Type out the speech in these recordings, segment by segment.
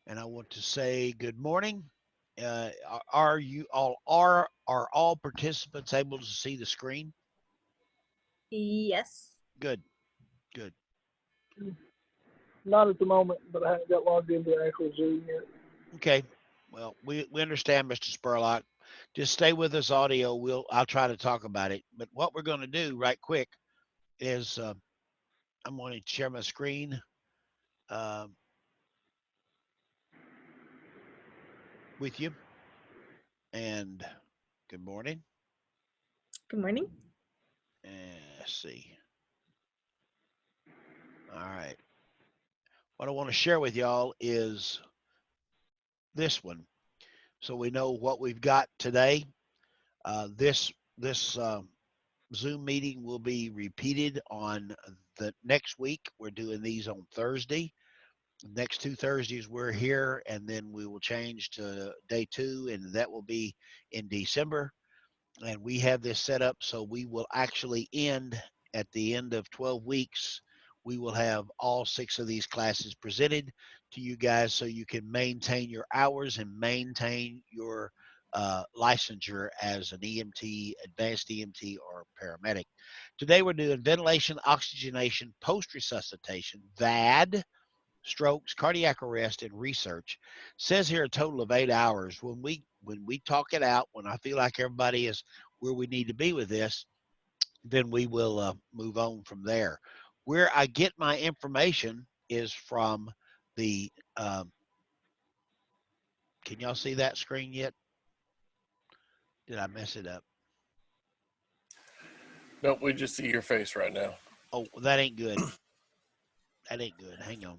And I want to say good morning. Are you all are all participants able to see the screen? Yes. Good, good. Not at the moment, but I haven't got logged into the actual Zoom yet. Okay. Well, we understand, Mr. Spurlock. Just stay with us audio. I'll try to talk about it. But what we're going to do right quick is I'm going to share my screen uh, with you. And good morning. Good morning. And let's see. All right. What I want to share with y'all is this one, so we know what we've got today. This Zoom meeting will be repeated on the next week. We're doing these on Thursday. Next 2 Thursdays we're here, and then we will change to day 2, and that will be in December. And we have this set up so we will actually end at the end of 12 weeks. We will have all 6 of these classes presented to you guys so you can maintain your hours and maintain your licensure as an EMT, advanced EMT, or paramedic. Today we're doing ventilation, oxygenation, post resuscitation, VAD, strokes, cardiac arrest, and research. Says here a total of 8 hours. When we talk it out, when I feel like everybody is where we need to be with this, then we will move on from there. Where I get my information is from the. Can y'all see that screen yet? Did I mess it up? Nope, we just see your face right now. Oh, that ain't good. That ain't good. Hang on.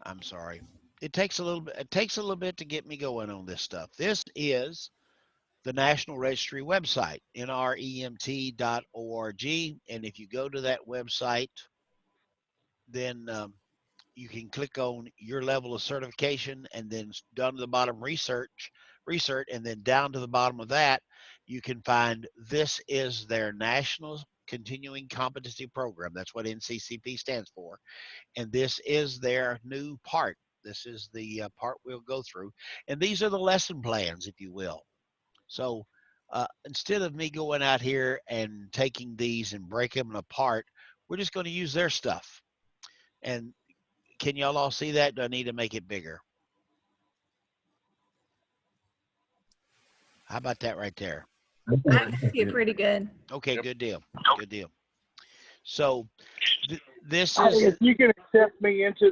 I'm sorry. It takes a little bit. It takes a little bit to get me going on this stuff. This is the National Registry website, nremt.org. And if you go to that website, then you can click on your level of certification, and then down to the bottom, research, and then down to the bottom of that, you can find this is their National Continuing Competency Program. That's what NCCP stands for. And this is their new part. This is the part we'll go through. And these are the lesson plans, if you will. So instead of me going out here and taking these and breaking them apart, we're just going to use their stuff. And can y'all all see that? Do I need to make it bigger? How about that right there? I see it pretty good. Okay, Yep. good deal. Good deal. So this is, If you can accept me into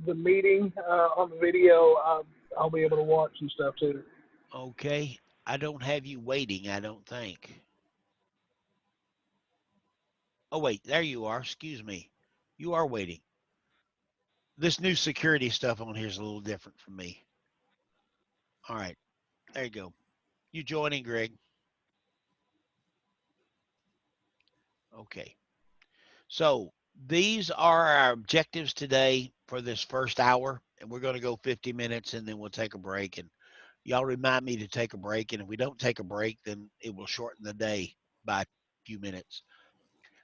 the meeting on the video, I'll be able to watch and stuff too. okay. I don't have you waiting, I don't think. Oh, wait, there you are. Excuse me. You are waiting. This new security stuff on here is a little different from me. All right, there you go. You joining, Greg? Okay. So these are our objectives today for this first hour, and we're going to go 50 minutes, and then we'll take a break. And y'all remind me to take a break, and if we don't take a break, then it will shorten the day by a few minutes.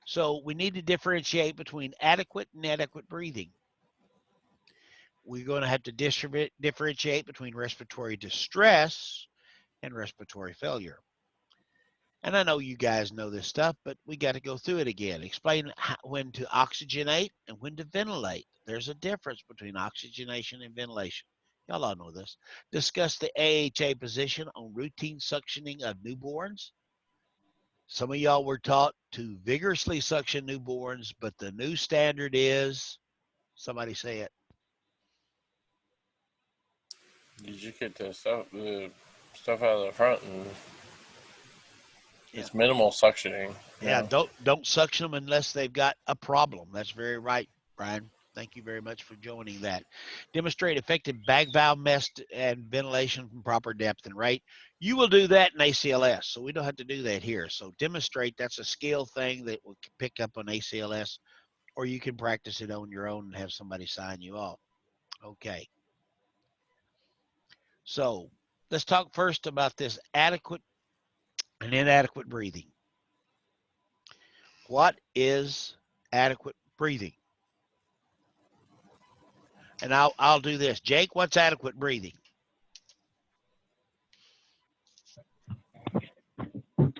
So we need to differentiate between adequate and inadequate breathing. We're going to have to differentiate between respiratory distress and respiratory failure. And I know you guys know this stuff, but we got to go through it again. Explain when to oxygenate and when to ventilate. There's a difference between oxygenation and ventilation. Y'all all know this. Discuss the AHA position on routine suctioning of newborns. Some of y'all were taught to vigorously suction newborns, but the new standard is, somebody say it. Did you get the stuff out of the front and Yeah. it's minimal suctioning? Yeah, don't suction them unless they've got a problem. That's very right, Brian. Thank you very much for joining that. Demonstrate effective bag valve mest and ventilation from proper depth and rate. You will do that in ACLS, so we don't have to do that here. So demonstrate, that's a skill thing that will pick up on ACLS, or you can practice it on your own and have somebody sign you off. Okay. So let's talk first about this adequate and inadequate breathing. What is adequate breathing? And I'll do this. Jake, what's adequate breathing?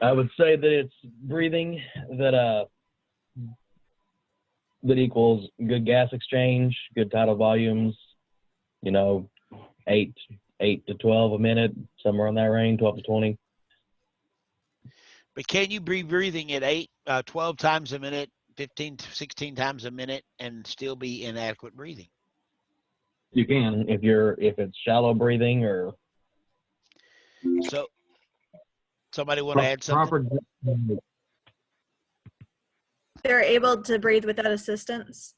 I would say that it's breathing that equals good gas exchange, good tidal volumes, 8 to 12 a minute, somewhere in that range, 12 to 20. But can you be breathing at 12 times a minute, 15 to 16 times a minute, and still be inadequate breathing? You can if it's shallow breathing or. So, somebody want to add something? They're able to breathe without assistance.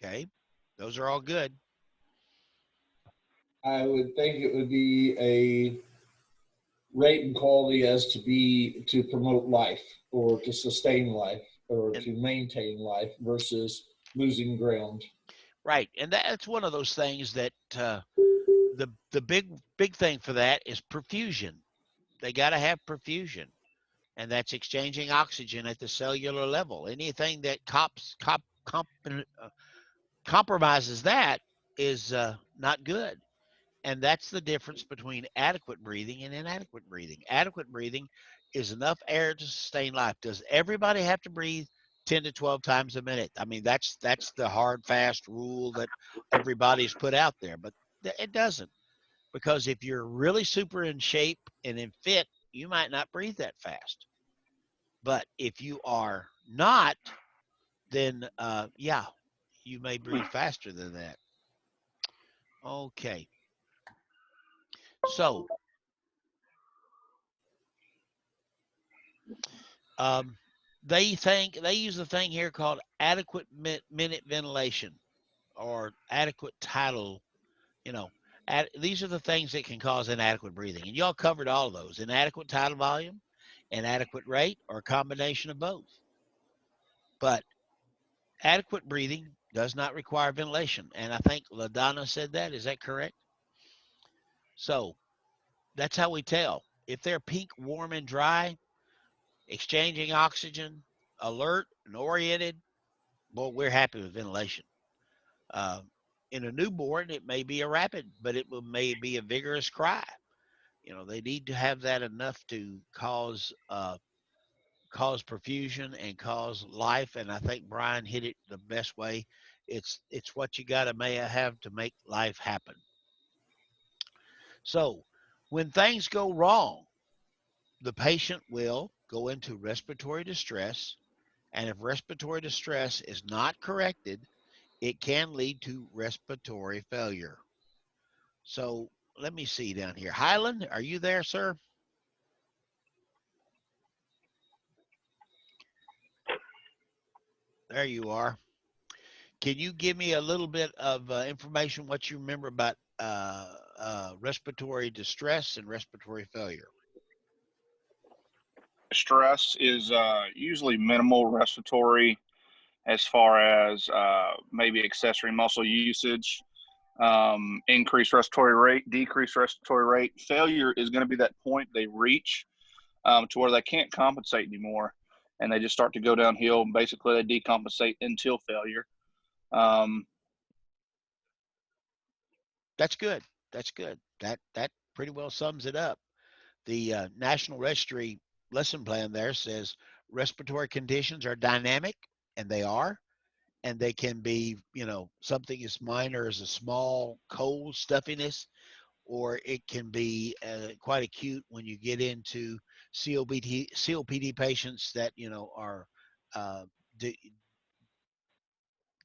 Okay, those are all good. I would think it would be a rate and quality as to promote life or to sustain life or to maintain life versus losing ground. Right, and that's one of those things that the big thing for that is perfusion. They got to have perfusion, and that's exchanging oxygen at the cellular level. Anything that compromises that is not good. And that's the difference between adequate breathing and inadequate breathing. Adequate breathing is enough air to sustain life. Does everybody have to breathe 10 to 12 times a minute? I mean, that's the hard, fast rule that everybody's put out there, but it doesn't. Because if you're really super in shape and in fit, you might not breathe that fast. But if you are not, then yeah, you may breathe faster than that. Okay. So they use the thing here called adequate minute ventilation or adequate tidal. These are the things that can cause inadequate breathing, and y'all covered all of those: inadequate tidal volume, inadequate rate, or a combination of both. But adequate breathing does not require ventilation, and I think LaDonna said that. Is that correct? So that's how we tell if they're pink, warm, and dry, exchanging oxygen, alert and oriented. Boy, we're happy with ventilation. Uh, in a newborn, it may be a rapid, but it may be a vigorous cry. They need to have that enough to cause perfusion and cause life. And I think Brian hit it the best way. It's what you got to have to make life happen. So when things go wrong, the patient will go into respiratory distress. And if respiratory distress is not corrected, it can lead to respiratory failure. So let me see down here. Highland, are you there, sir? There you are. Can you give me a little bit of information, what you remember about respiratory distress and respiratory failure? Stress is usually minimal respiratory as far as maybe accessory muscle usage, increased respiratory rate, decreased respiratory rate. Failure is going to be that point they reach to where they can't compensate anymore, and they just start to go downhill. Basically, they decompensate until failure. That's good. That's good. That pretty well sums it up. The National Registry lesson plan there says respiratory conditions are dynamic, and they are. And they can be, something as minor as a small cold stuffiness, or it can be quite acute when you get into COPD patients that, are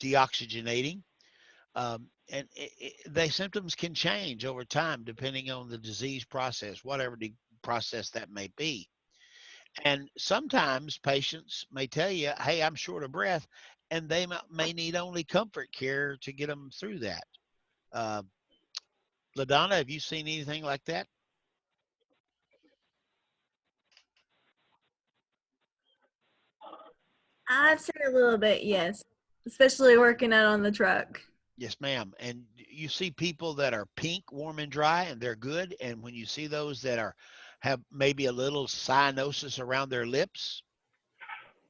deoxygenating. And the symptoms can change over time depending on the disease process, whatever the process that may be. And sometimes patients may tell you, hey, I'm short of breath, and they may need only comfort care to get them through that. Uh, LaDonna, have you seen anything like that? I've seen a little bit, yes, especially working out on the truck. Yes, ma'am. And you see people that are pink, warm, and dry, and they're good. And when you see those that have maybe a little cyanosis around their lips,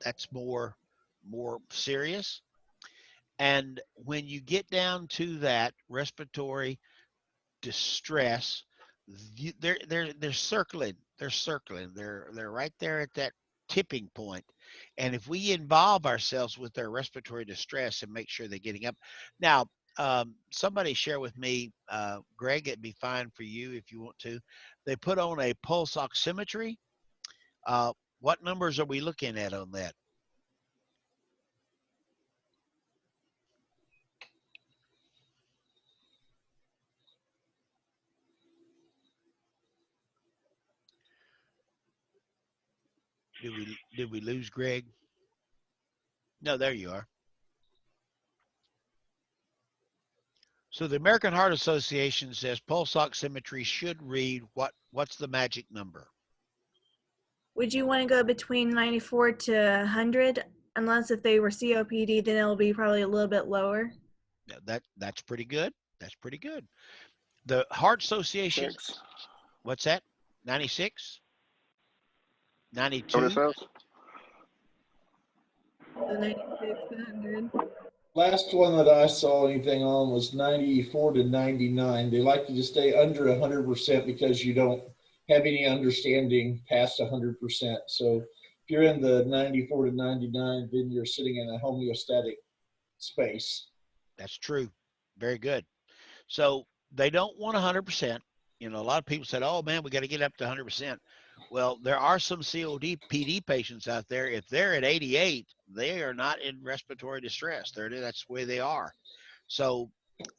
that's more serious. And when you get down to that respiratory distress, they're circling. They're circling. They're right there at that tipping point. And if we involve ourselves with their respiratory distress and make sure they're getting up. Now, somebody share with me, Greg, it'd be fine for you if you want to. They put on a pulse oximetry. Uh, what numbers are we looking at on that? Did we lose Greg? No, there you are. So the American Heart Association says pulse oximetry should read what's the magic number? Would you want to go between 94 to 100? Unless if they were COPD, then it'll be probably a little bit lower. That's pretty good. That's pretty good. The Heart Association, 6. what's that? 96? What it 92? says? So 96 to 100. Last one that I saw anything on was 94 to 99. They like you to stay under 100% because you don't have any understanding past 100%. So if you're in the 94 to 99, then you're sitting in a homeostatic space. That's true. Very good. So they don't want 100%. You know, a lot of people said, oh man, we got to get up to 100%. Well, there are some COPD patients out there. If they're at 88, they are not in respiratory distress. That's the way they are. So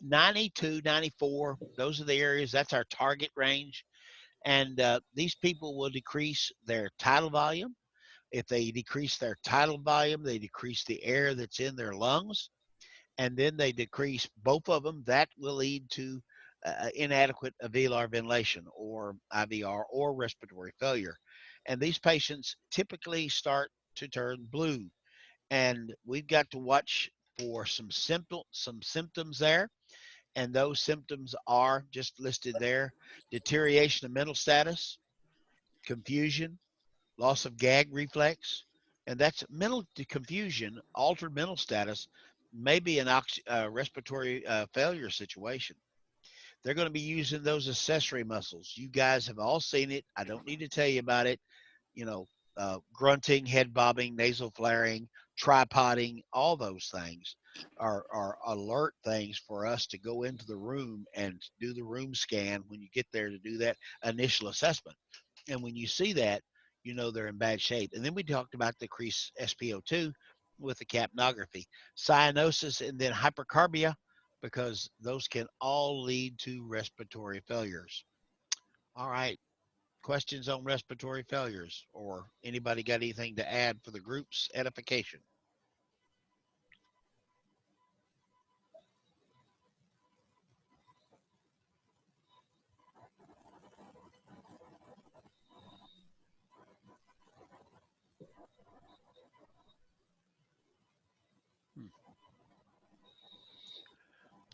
92, 94, those are the areas. That's our target range. And these people will decrease their tidal volume. If they decrease their tidal volume, they decrease the air that's in their lungs, and then they decrease both of them. That will lead to inadequate alveolar ventilation or IVR or respiratory failure. And these patients typically start to turn blue. And we've got to watch for some symptoms there. And those symptoms are just listed there: deterioration of mental status, confusion, loss of gag reflex. And that's mental confusion, altered mental status, maybe an respiratory failure situation. They're going to be using those accessory muscles. You guys have all seen it. I don't need to tell you about it. You know, grunting, head bobbing, nasal flaring, tripoding, all those things are alert things for us to go into the room and do the room scan when you get there to do that initial assessment. And when you see that, you know they're in bad shape. And then we talked about the decreased SpO2 with the capnography, cyanosis, and then hypercarbia, because those can all lead to respiratory failures. All right. Questions on respiratory failures, or anybody got anything to add for the group's edification?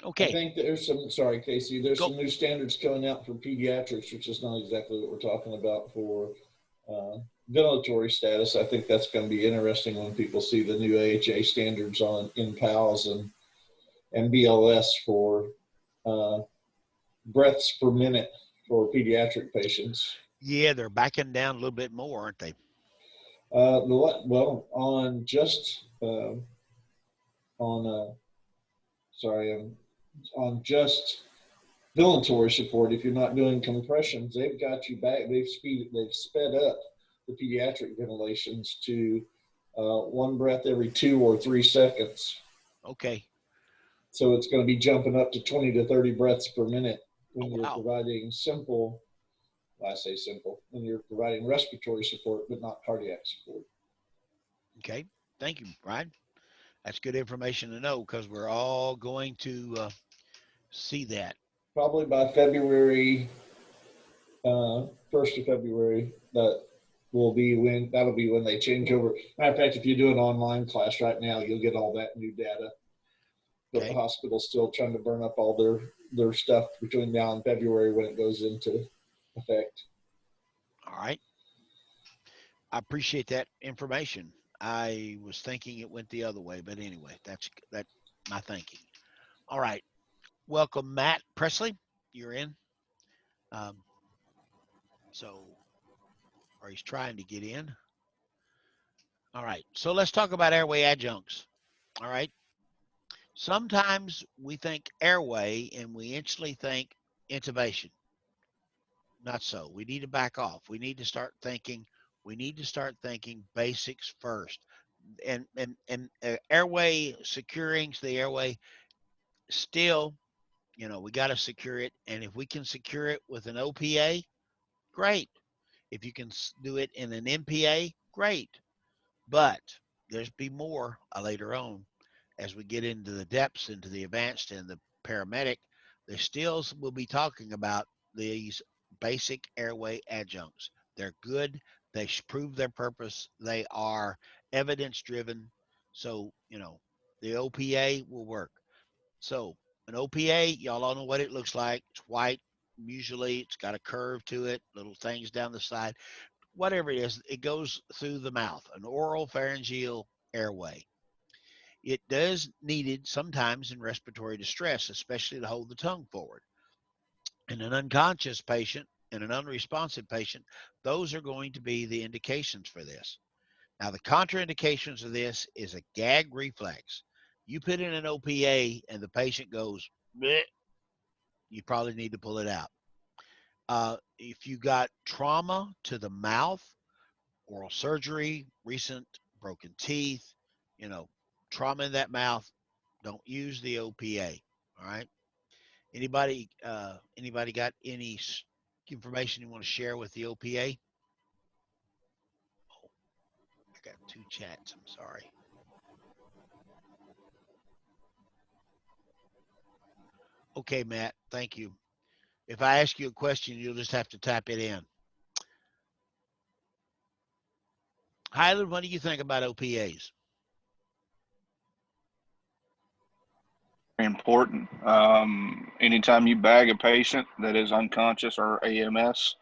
I Okay. think there's some, sorry, Casey, there's Go. some new standards coming out for pediatrics, which is not exactly what we're talking about for ventilatory status. I think that's going to be interesting when people see the new AHA standards on in PALS and BLS for breaths per minute for pediatric patients. Yeah, they're backing down a little bit more, aren't they? Well, on just on just ventilatory support, if you're not doing compressions, they've got you back. They've sped up the pediatric ventilations to one breath every 2 or 3 seconds. Okay. So it's going to be jumping up to 20 to 30 breaths per minute when you're wow. providing simple. I say simple when you're providing respiratory support, but not cardiac support. Okay. Thank you, Brian. That's good information to know, because we're all going to see that. Probably by February, 1st of February, that'll be when they change over. Matter of fact, if you do an online class right now, you'll get all that new data. But Okay. the hospital's still trying to burn up all their stuff between now and February when it goes into effect. All right. I appreciate that information. I was thinking it went the other way, but anyway, that my thinking. All right. Welcome, Matt Presley. You're in. Um, so, or he's trying to get in. All right. So let's talk about airway adjuncts. All right. Sometimes we think airway and we instantly think intubation. Not so. We need to back off. We need to start thinking. We need to start thinking basics first. And airway securing the airway still, we got to secure it. And if we can secure it with an OPA, great. If you can do it in an MPA, great. But there's be more later on as we get into the depths, into the advanced and the paramedic. They still will be talking about these basic airway adjuncts. They're good. They prove their purpose. They are evidence driven. So, the OPA will work. So, an OPA, y'all all know what it looks like. It's white. Usually, it's got a curve to it, little things down the side. Whatever it is, it goes through the mouth, an oral pharyngeal airway. It does needed sometimes in respiratory distress, especially to hold the tongue forward. In an unconscious patient and an unresponsive patient, those are going to be the indications for this. Now, the contraindications of this is a gag reflex. You put in an OPA and the patient goes, bleh, you probably need to pull it out. If you got trauma to the mouth, oral surgery, recent broken teeth, trauma in that mouth, don't use the OPA. All right. Anybody got any information you want to share with the OPA? Oh, I got two chats. I'm sorry. Okay, Matt. Thank you. If I ask you a question, you'll just have to type it in. Highland, what do you think about OPAs? Important. Anytime you bag a patient that is unconscious or AMS,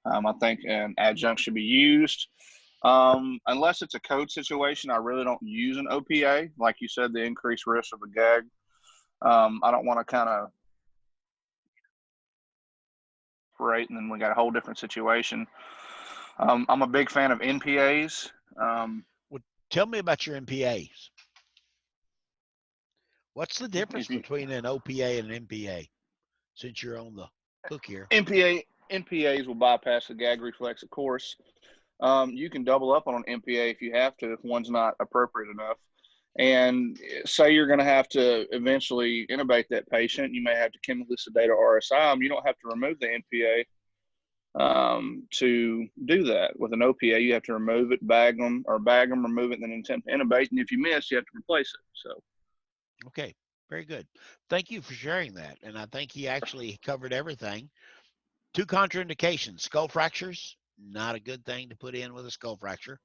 I think an adjunct should be used. Unless it's a code situation, I really don't use an OPA. Like you said, the increased risk of a gag. I don't want to kind of operate, and then we got a whole different situation. I'm a big fan of NPAs. Well, tell me about your NPAs. What's the difference between an OPA and an NPA? Since you're on the hook here. NPAs will bypass the gag reflex, of course. You can double up on an NPA if you have to, if one's not appropriate enough. And say you're going to have to eventually intubate that patient, you may have to chemically sedate or RSI them. You don't have to remove the NPA to do that. With an OPA, you have to remove it, bag them, remove it, and then attempt to intubate. And if you miss, you have to replace it. So. Okay, very good. Thank you for sharing that. And I think he actually covered everything. Two contraindications: skull fractures, not a good thing to put in with a skull fracture,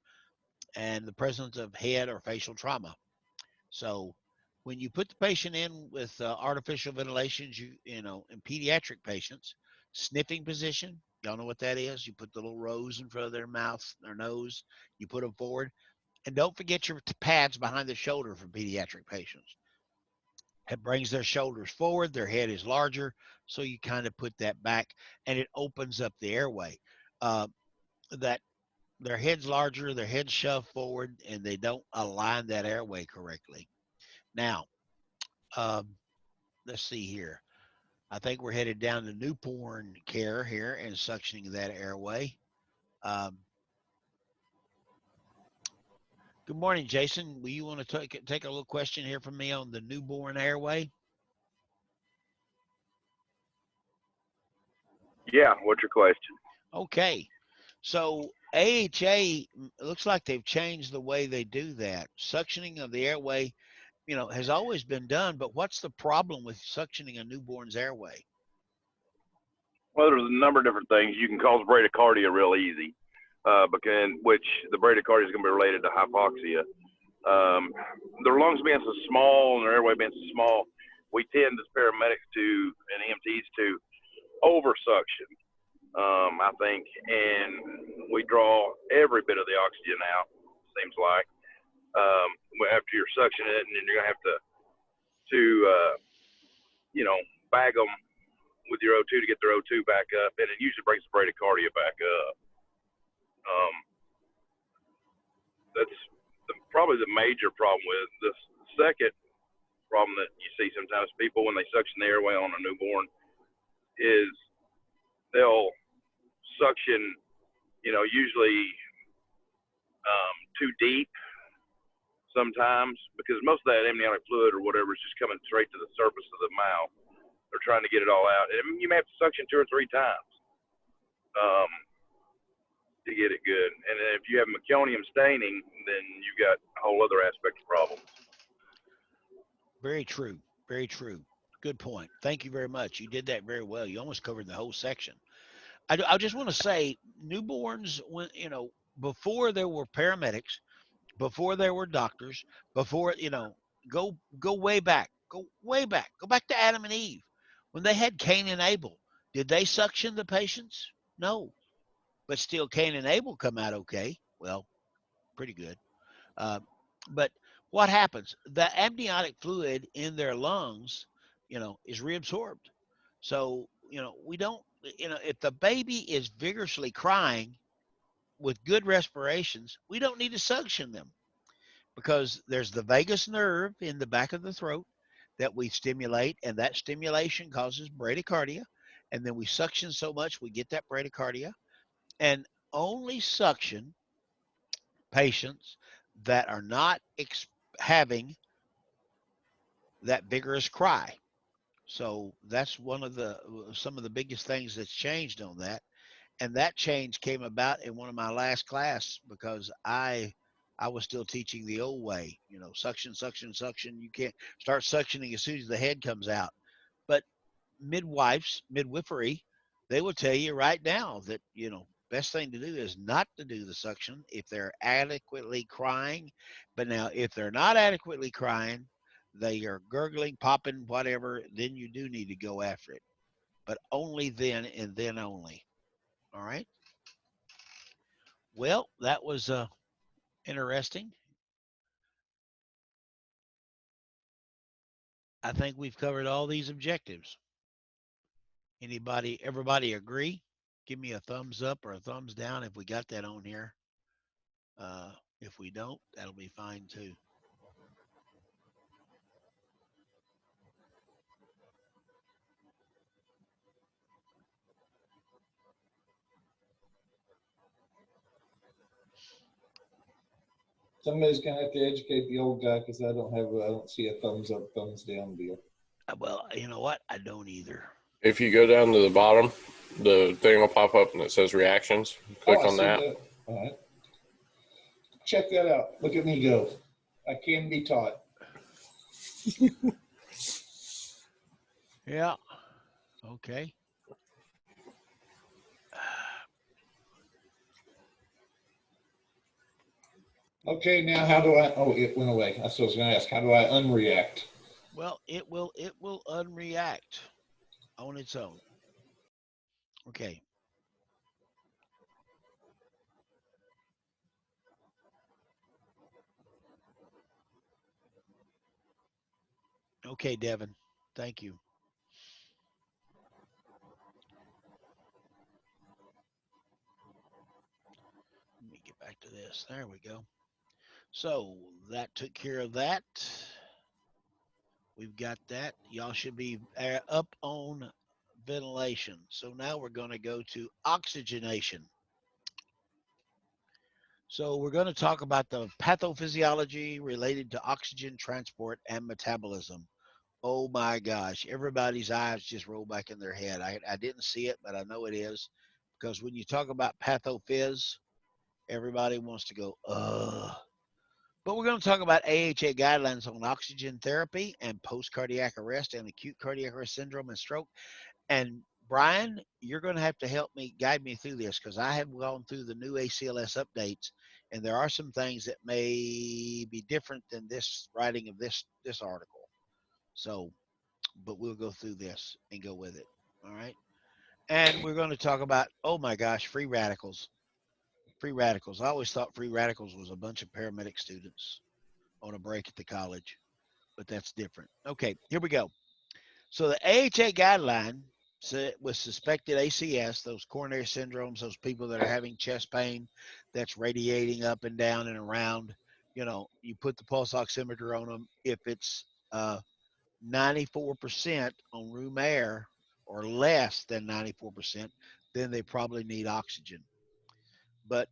and the presence of head or facial trauma. So when you put the patient in with artificial ventilations, in pediatric patients, sniffing position, y'all know what that is? You put the little rows in front of their mouth, their nose, you put them forward. And don't forget your pads behind the shoulder for pediatric patients. It brings their shoulders forward, their head is larger, so you kind of put that back, and it opens up the airway. That their head's larger, their head's shoved forward, and they don't align that airway correctly. Now, let's see here. I think we're headed down to newborn care here and suctioning that airway. Good morning, Jason. Will you want to take a little question here from me on the newborn airway? Yeah, what's your question? Okay. So AHA looks like they've changed the way they do that. Suctioning of the airway, has always been done, but what's the problem with suctioning a newborn's airway? Well, there's a number of different things. You can cause bradycardia real easy, which the bradycardia is going to be related to hypoxia. Their lungs being so small and their airway being so small, we tend as paramedics and EMTs to oversuction, I think, and we draw every bit of the oxygen out, seems like, after you're suctioning it, and then you're going to have to to, bag them with your O2 to get their O2 back up, and it usually brings the bradycardia back up. That's probably the major problem with this. Second problem that you see sometimes people when they suction the airway on a newborn is they'll suction, usually too deep sometimes, because most of that amniotic fluid or whatever is just coming straight to the surface of the mouth. They're trying to get it all out, and you may have to suction 2 or 3 times to get it good. And then if you have meconium staining, then you got a whole other aspect of problems. Very true. Very true. Good point. Thank you very much. You did that very well. You almost covered the whole section. I just want to say, newborns, when before there were paramedics, before there were doctors, before go way back, go back to Adam and Eve, when they had Cain and Abel. Did they suction the patients? No, but still Cain and Abel come out okay. Well, pretty good. But what happens? The amniotic fluid in their lungs, is reabsorbed. So, we don't, if the baby is vigorously crying with good respirations, we don't need to suction them because there's the vagus nerve in the back of the throat that we stimulate, and that stimulation causes bradycardia. And then we suction so much, we get that bradycardia. And only suction patients that are not having that vigorous cry. So that's some of the biggest things that's changed on that. And that change came about in one of my last class because I was still teaching the old way, suction, suction, suction. You can't start suctioning as soon as the head comes out. But midwifery, they will tell you right now that, best thing to do is not to do the suction if they're adequately crying. But now, if they're not adequately crying, they are gurgling, popping, whatever, then you do need to go after it. But only then and then only. All right. Well, that was interesting. I think we've covered all these objectives. Everybody agree? Give me a thumbs up or a thumbs down if we got that on here. If we don't, that'll be fine too. Somebody's gonna have to educate the old guy because I don't see a thumbs up, thumbs down deal. Well, you know what? I don't either. If you go down to the bottom, the thing will pop up and it says reactions. Click on that. All right. Check that out. Look at me go. I can be taught. Yeah. Okay. Okay, now how do I? Oh, it went away. That's what I was going to ask. How do I unreact? Well, it will unreact on its own. Okay. Okay, Devin. Thank you. Let me get back to this. There we go. So that took care of that. We've got that. Y'all should be up on ventilation. So now we're going to go to oxygenation. So we're going to talk about the pathophysiology related to oxygen transport and metabolism. Oh my gosh, everybody's eyes just roll back in their head. I didn't see it, but I know it is because when you talk about pathophys, everybody wants to go, ugh. But we're going to talk about AHA guidelines on oxygen therapy and post-cardiac arrest and acute cardiac arrest syndrome and stroke. And Brian, you're going to have to help me, guide me through this because I have gone through the new ACLS updates, and there are some things that may be different than this writing of this article. So, but we'll go through this and go with it. All right. And we're going to talk about, oh my gosh, free radicals. Free radicals. I always thought free radicals was a bunch of paramedic students on a break at the college. but that's different. Okay, here we go. So the AHA guideline said with suspected ACS, those coronary syndromes, those people that are having chest pain that's radiating up and down and around, you put the pulse oximeter on them. If it's 94% on room air or less than 94%, then they probably need oxygen. But,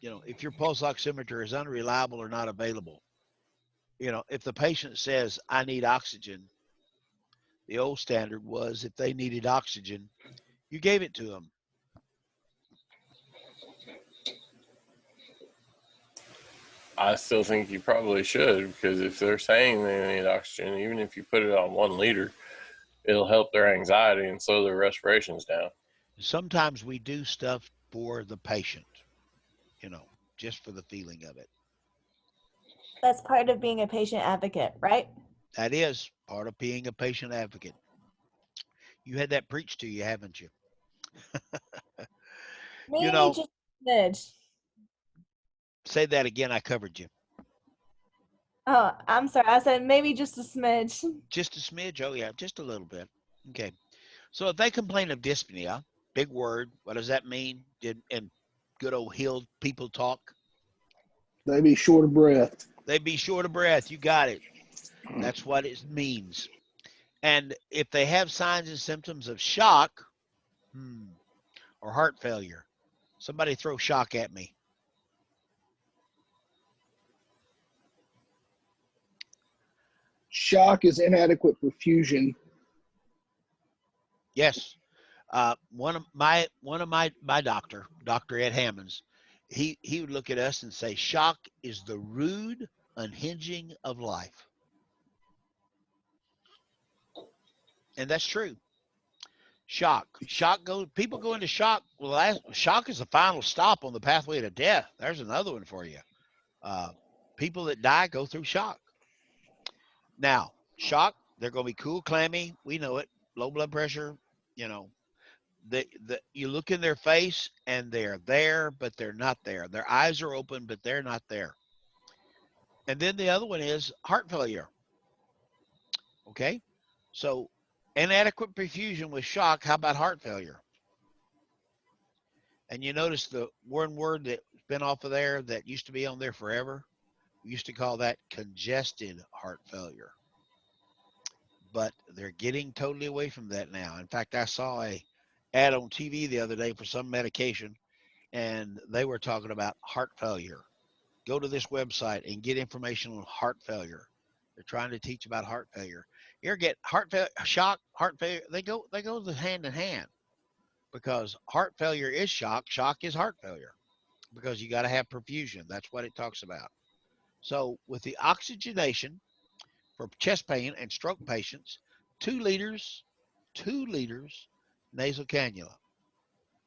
if your pulse oximeter is unreliable or not available, if the patient says, I need oxygen, the old standard was if they needed oxygen, you gave it to them. I still think you probably should, because if they're saying they need oxygen, even if you put it on 1 liter, it'll help their anxiety and slow their respirations down. Sometimes we do stuff for the patient, just for the feeling of it. That's part of being a patient advocate, right? That is part of being a patient advocate. You had that preached to you, haven't you? Maybe just a smidge. Say that again. I covered you. Oh, I'm sorry. I said maybe just a smidge. Just a smidge? Oh, yeah, just a little bit. Okay. So if they complain of dyspnea, big word, what does that mean in good old healed people talk? They be short of breath. They be short of breath. You got it. That's what it means. And if they have signs and symptoms of shock or heart failure, somebody throw shock at me. Shock is inadequate perfusion. Yes. One of my doctor, Dr. Ed Hammonds, he would look at us and say, shock is the rude unhinging of life. And that's true. Shock. People go into shock. Well, shock is the final stop on the pathway to death. There's another one for you. People that die go through shock. Now, shock, they're going to be cool, clammy. We know it. Low blood pressure, you look in their face and they're there, but they're not there. Their eyes are open, but they're not there. And then the other one is heart failure. Okay. So inadequate perfusion with shock. How about heart failure? And you notice the one word that's been off of there that used to be on there forever. We used to call that congested heart failure. But they're getting totally away from that now. In fact, I saw a ad on TV the other day for some medication, and they were talking about heart failure. Go to this website and get information on heart failure. They're trying to teach about heart failure. You ever get heart failure, shock, heart failure? They go hand in hand, because heart failure is shock. Shock is heart failure, because you got to have perfusion. That's what it talks about. So with the oxygenation for chest pain and stroke patients, 2 liters nasal cannula.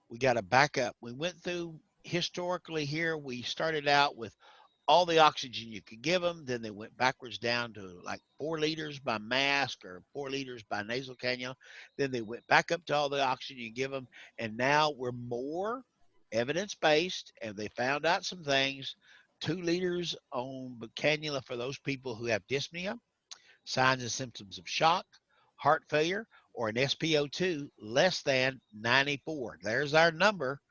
We got to back up. We went through historically here. We started out with all the oxygen you could give them. Then they went backwards down to like 4 liters by mask or 4 liters by nasal cannula. Then they went back up to all the oxygen you give them. And now we're more evidence-based, and they found out some things. 2 liters on cannula for those people who have dyspnea, signs and symptoms of shock, heart failure, or an SpO2 less than 94. There's our number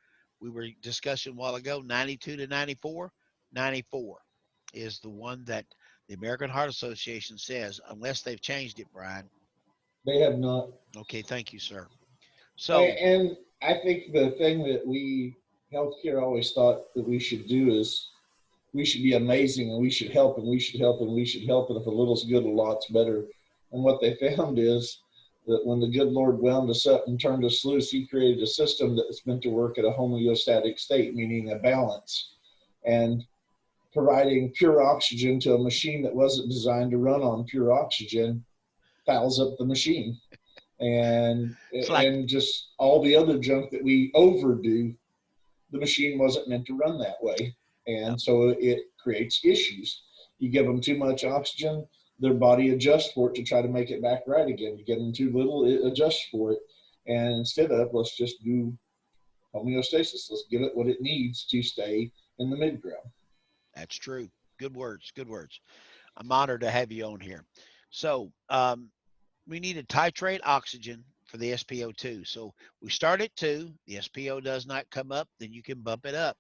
we were discussing a while ago, 92 to 94. 94 is the one that the American Heart Association says, unless they've changed it, Brian. They have not. Okay, thank you, sir. So, and I think the thing that we healthcare always thought that we should do is we should be amazing, and we should help, and we should help, and we should help, and if a little's good, a lot's better. And what they found is that when the good Lord wound us up and turned us loose, he created a system that's meant to work at a homeostatic state, meaning a balance. And providing pure oxygen to a machine that wasn't designed to run on pure oxygen fouls up the machine. And just all the other junk that we overdo, the machine wasn't meant to run that way. And so it creates issues. You give them too much oxygen, their body adjusts for it to try to make it back right again. You give them too little, it adjusts for it. And instead of, let's just do homeostasis. Let's give it what it needs to stay in the mid ground. That's true. Good words. Good words. I'm honored to have you on here. So we need to titrate oxygen for the SpO2. So we start at 2. The SpO does not come up, then you can bump it up.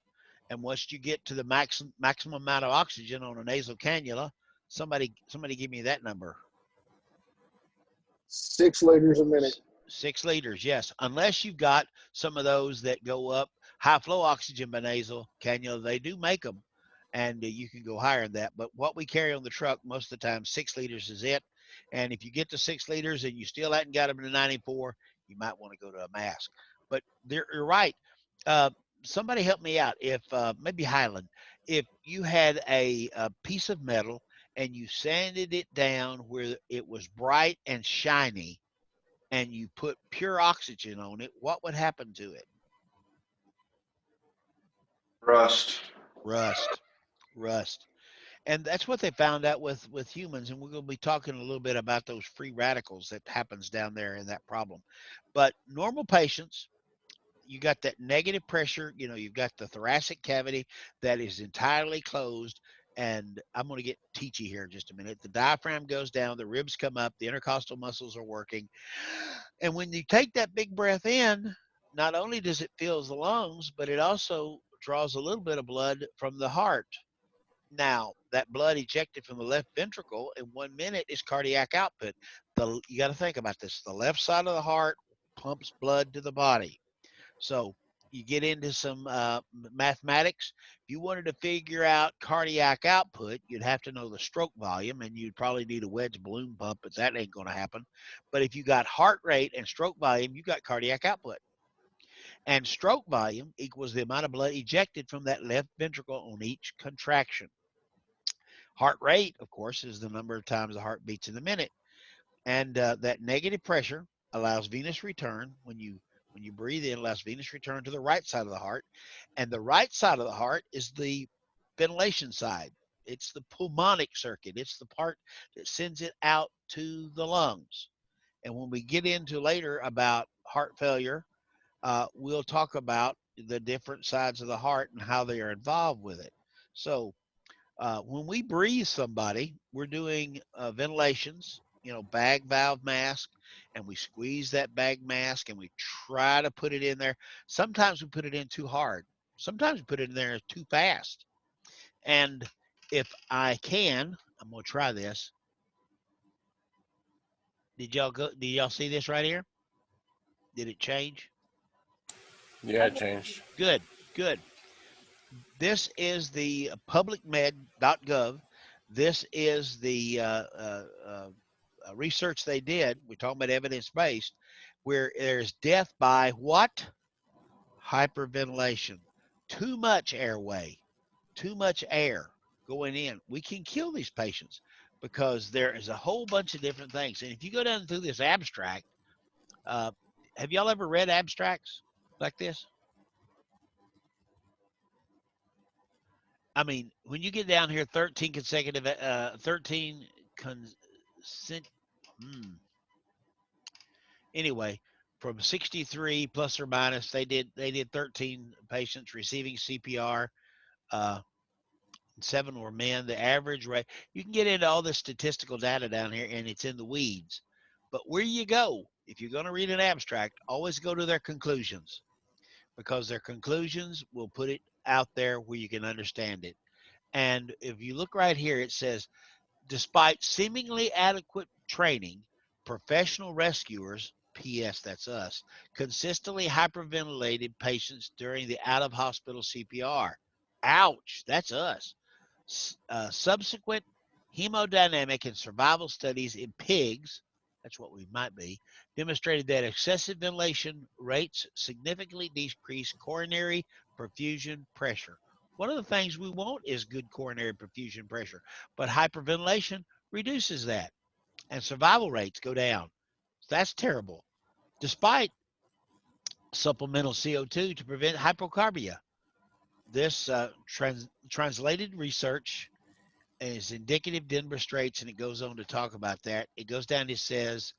And once you get to the maximum amount of oxygen on a nasal cannula, somebody give me that number. 6 liters a minute. 6 liters, yes. Unless you've got some of those that go up high flow oxygen by nasal cannula, they do make them, and you can go higher than that. But what we carry on the truck most of the time, 6 liters is it. And if you get to 6 liters and you still hadn't got them to 94, you might want to go to a mask. But you're right. Uh, Somebody help me out. If maybe Highland, if you had a piece of metal and you sanded it down where it was bright and shiny, and you put pure oxygen on it, what would happen to it? Rust. Rust. Rust. And that's what they found out with humans, and we're going to be talking a little bit about those free radicals that happens down there in that problem. But normal patients, you got that negative pressure, you've got the thoracic cavity that is entirely closed. And I'm going to get teachy here in just a minute. The diaphragm goes down, the ribs come up, the intercostal muscles are working. And when you take that big breath in, not only does it fill the lungs, but it also draws a little bit of blood from the heart. Now, that blood ejected from the left ventricle in 1 minute is cardiac output. You got to think about this. The left side of the heart pumps blood to the body. So you get into some mathematics. If you wanted to figure out cardiac output, you'd have to know the stroke volume, and you'd probably need a wedge balloon pump, but that ain't going to happen. But if you got heart rate and stroke volume, you got cardiac output. And stroke volume equals the amount of blood ejected from that left ventricle on each contraction. Heart rate, of course, is the number of times the heart beats in a minute. And that negative pressure allows venous return. When you breathe in, allows venous return to the right side of the heart. And the right side of the heart is the ventilation side. It's the pulmonic circuit. It's the part that sends it out to the lungs. And when we get into later about heart failure, we'll talk about the different sides of the heart and how they are involved with it. So when we breathe somebody, we're doing ventilations, bag valve mask, and we squeeze that bag mask and we try to put it in there. Sometimes we put it in too hard. Sometimes we put it in there too fast. And if I can, I'm going to try this. Did y'all see this right here? Did it change? Yeah, it changed. Good, good. This is the publicmed.gov. This is the research they did. We're talking about evidence-based, where there's death by what? Hyperventilation. Too much airway, too much air going in. We can kill these patients because there is a whole bunch of different things. And if you go down through this abstract, have y'all ever read abstracts like this? I mean, when you get down here, 13 consecutive, 13 consent. Anyway, from 63 plus or minus, they did 13 patients receiving CPR. 7 were men. The average rate. You can get into all this statistical data down here, and it's in the weeds. But where you go, if you're going to read an abstract, always go to their conclusions, because their conclusions will put it out there where you can understand it. And if you look right here, it says, despite seemingly adequate training, professional rescuers, PS, that's us, consistently hyperventilated patients during the out of hospital CPR. Ouch, that's us. Subsequent hemodynamic and survival studies in pigs, that's what we might be, demonstrated that excessive ventilation rates significantly decrease coronary perfusion pressure. One of the things we want is good coronary perfusion pressure, but hyperventilation reduces that, and survival rates go down. That's terrible, despite supplemental CO2 to prevent hypocarbia. This translated research is indicative demonstrates, and it goes on to talk about that. It goes down, it says,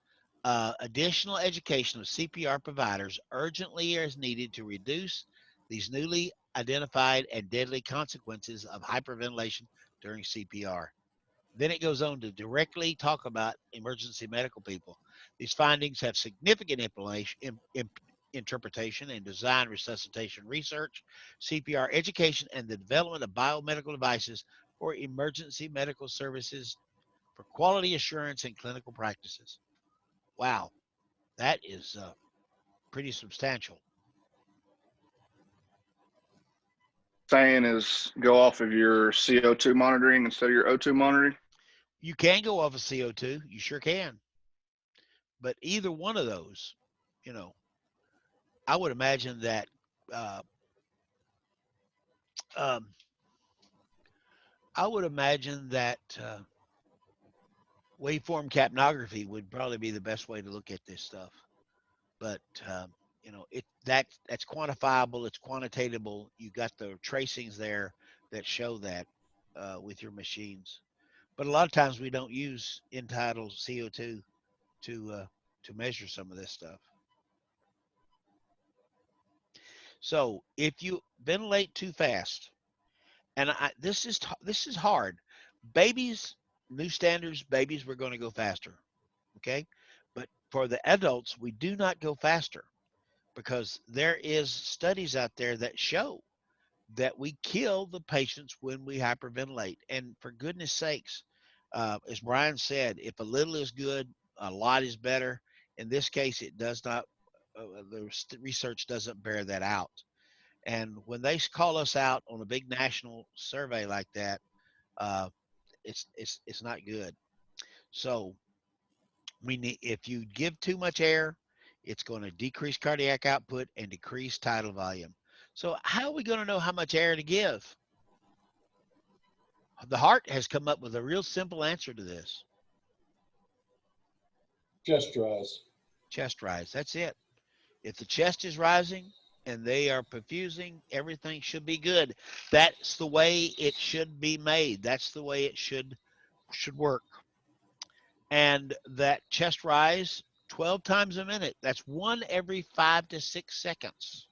additional education of CPR providers urgently is needed to reduce these newly identified and deadly consequences of hyperventilation during CPR. Then it goes on to directly talk about emergency medical people. These findings have significant interpretation and design resuscitation research, CPR education, and the development of biomedical devices for emergency medical services for quality assurance and clinical practices. Wow, that is pretty substantial. Saying is go off of your CO2 monitoring instead of your O2 monitoring. You can go off of CO2, you sure can. But either one of those, you know, I would imagine that uh, um, I would imagine that waveform capnography would probably be the best way to look at this stuff. But you know, that's quantifiable, it's quantitatable. You got the tracings there that show that with your machines. But a lot of times we don't use end-tidal CO2 to measure some of this stuff. So if you ventilate too fast, and this is hard. Babies, new standards, babies, we're going to go faster, okay? But for the adults, we do not go faster because there is studies out there that show that we kill the patients when we hyperventilate. And for goodness sakes, as Brian said, if a little is good, a lot is better. In this case, it does not. The research doesn't bear that out. And when they call us out on a big national survey like that, uh, it's not good. So we need, if you give too much air, it's going to decrease cardiac output and decrease tidal volume. So how are we going to know how much air to give? The heart has come up with a real simple answer to this. Chest rise. Chest rise. That's it. If the chest is rising and they are perfusing, everything should be good. That's the way it should be made. That's the way it should work. And that chest rise 12 times a minute, that's one every 5 to 6 seconds.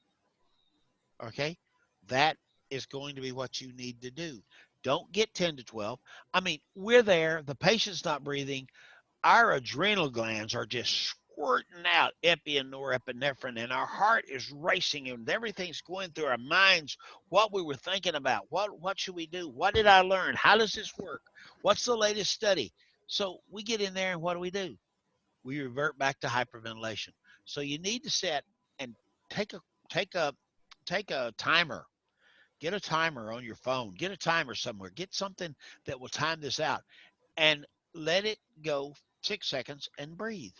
Okay? That is going to be what you need to do. Don't get 10 to 12. I mean, we're there, the patient's not breathing, our adrenal glands are just squirting out epi and norepinephrine, and our heart is racing, and everything's going through our minds. What we were thinking about, what should we do? What did I learn? How does this work? What's the latest study? So we get in there, and what do? We revert back to hyperventilation. So you need to set and take a take a take a timer. Get a timer on your phone. Get a timer somewhere. Get something that will time this out and let it go 6 seconds and breathe.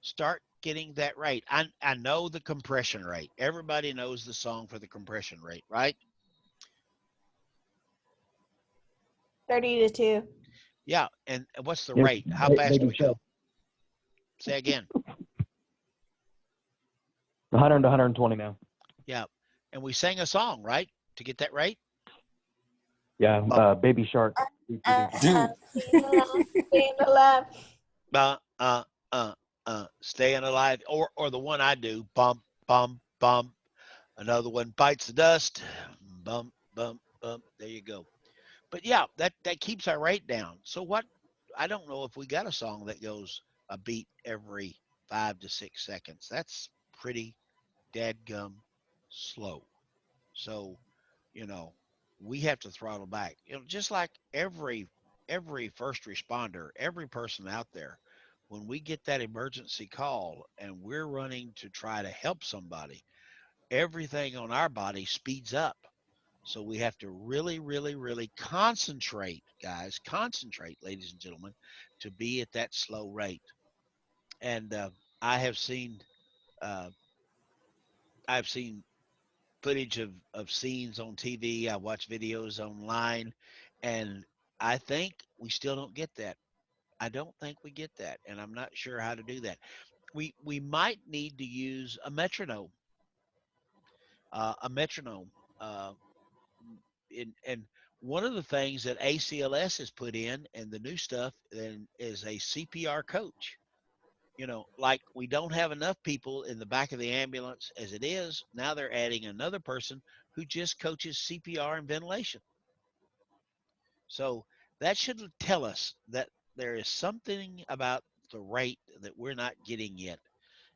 Start getting that rate. I know the compression rate. Everybody knows the song for the compression rate, right? 30 to 2. Yeah. And what's the Yes, rate? How fast do Baby we Shark. go? Say again. 100 to 120 now. Yeah. And we sang a song, right? To get that rate? Yeah, Baby Shark. Staying alive. Uh, uh, Staying alive. Or the one I do, bump, bump, bump. Another one bites the dust. Bump, bump, bump. There you go. But yeah, that keeps our rate down. So what? I don't know if we got a song that goes a beat every 5 to 6 seconds. That's pretty dadgum slow. So, you know, we have to throttle back. You know, just like every first responder, every person out there, when we get that emergency call and we're running to try to help somebody, everything on our body speeds up. So we have to really, really, really concentrate, guys, concentrate, ladies and gentlemen, to be at that slow rate. And I have seen, uh, I've seen footage of scenes on TV. I watch videos online, and I think we still don't get that. I don't think we get that, and I'm not sure how to do that. We might need to use a metronome, a metronome. Uh, and one of the things that ACLS has put in and the new stuff then is a CPR coach. You know, like we don't have enough people in the back of the ambulance as it is. Now they're adding another person who just coaches CPR and ventilation. So That should tell us that there is something about the rate that we're not getting yet.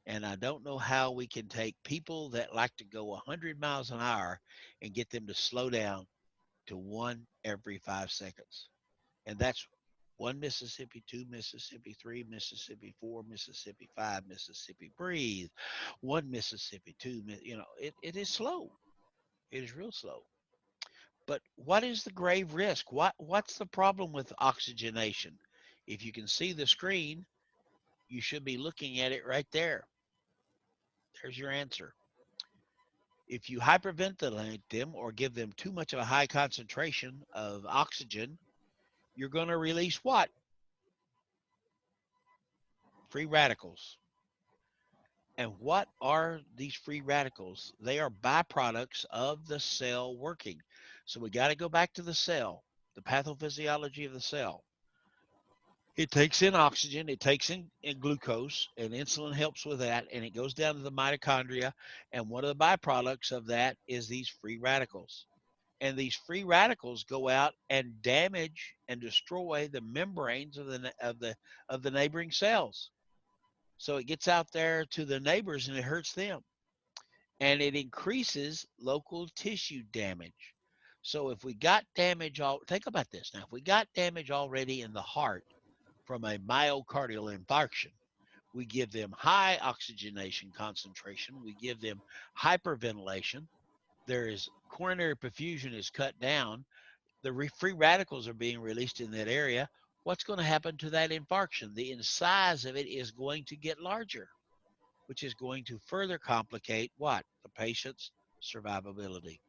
And I don't know how we can take people that like to go 100 miles an hour and get them to slow down to one every 5 seconds. And that's one Mississippi, two Mississippi, three Mississippi, four Mississippi, five Mississippi, breathe. One Mississippi, it is slow. It is real slow. But what is the grave risk? What's the problem with oxygenation? If you can see the screen, you should be looking at it right there. There's your answer. If you hyperventilate them or give them too much of a high concentration of oxygen, you're going to release what? Free radicals. And what are these free radicals? They are byproducts of the cell working. So we got to go back to the cell, the pathophysiology of the cell. It takes in oxygen, it takes in glucose, and insulin helps with that, and it goes down to the mitochondria. And one of the byproducts of that is these free radicals. And these free radicals go out and damage and destroy the membranes of the neighboring cells. So it gets out there to the neighbors and it hurts them. And it increases local tissue damage. So if we got damage, think about this now. If we got damage already in the heart from a myocardial infarction, we give them high oxygenation concentration. We give them hyperventilation. There is coronary perfusion is cut down. The free radicals are being released in that area. What's going to happen to that infarction? The size of it is going to get larger, which is going to further complicate what? The patient's survivability.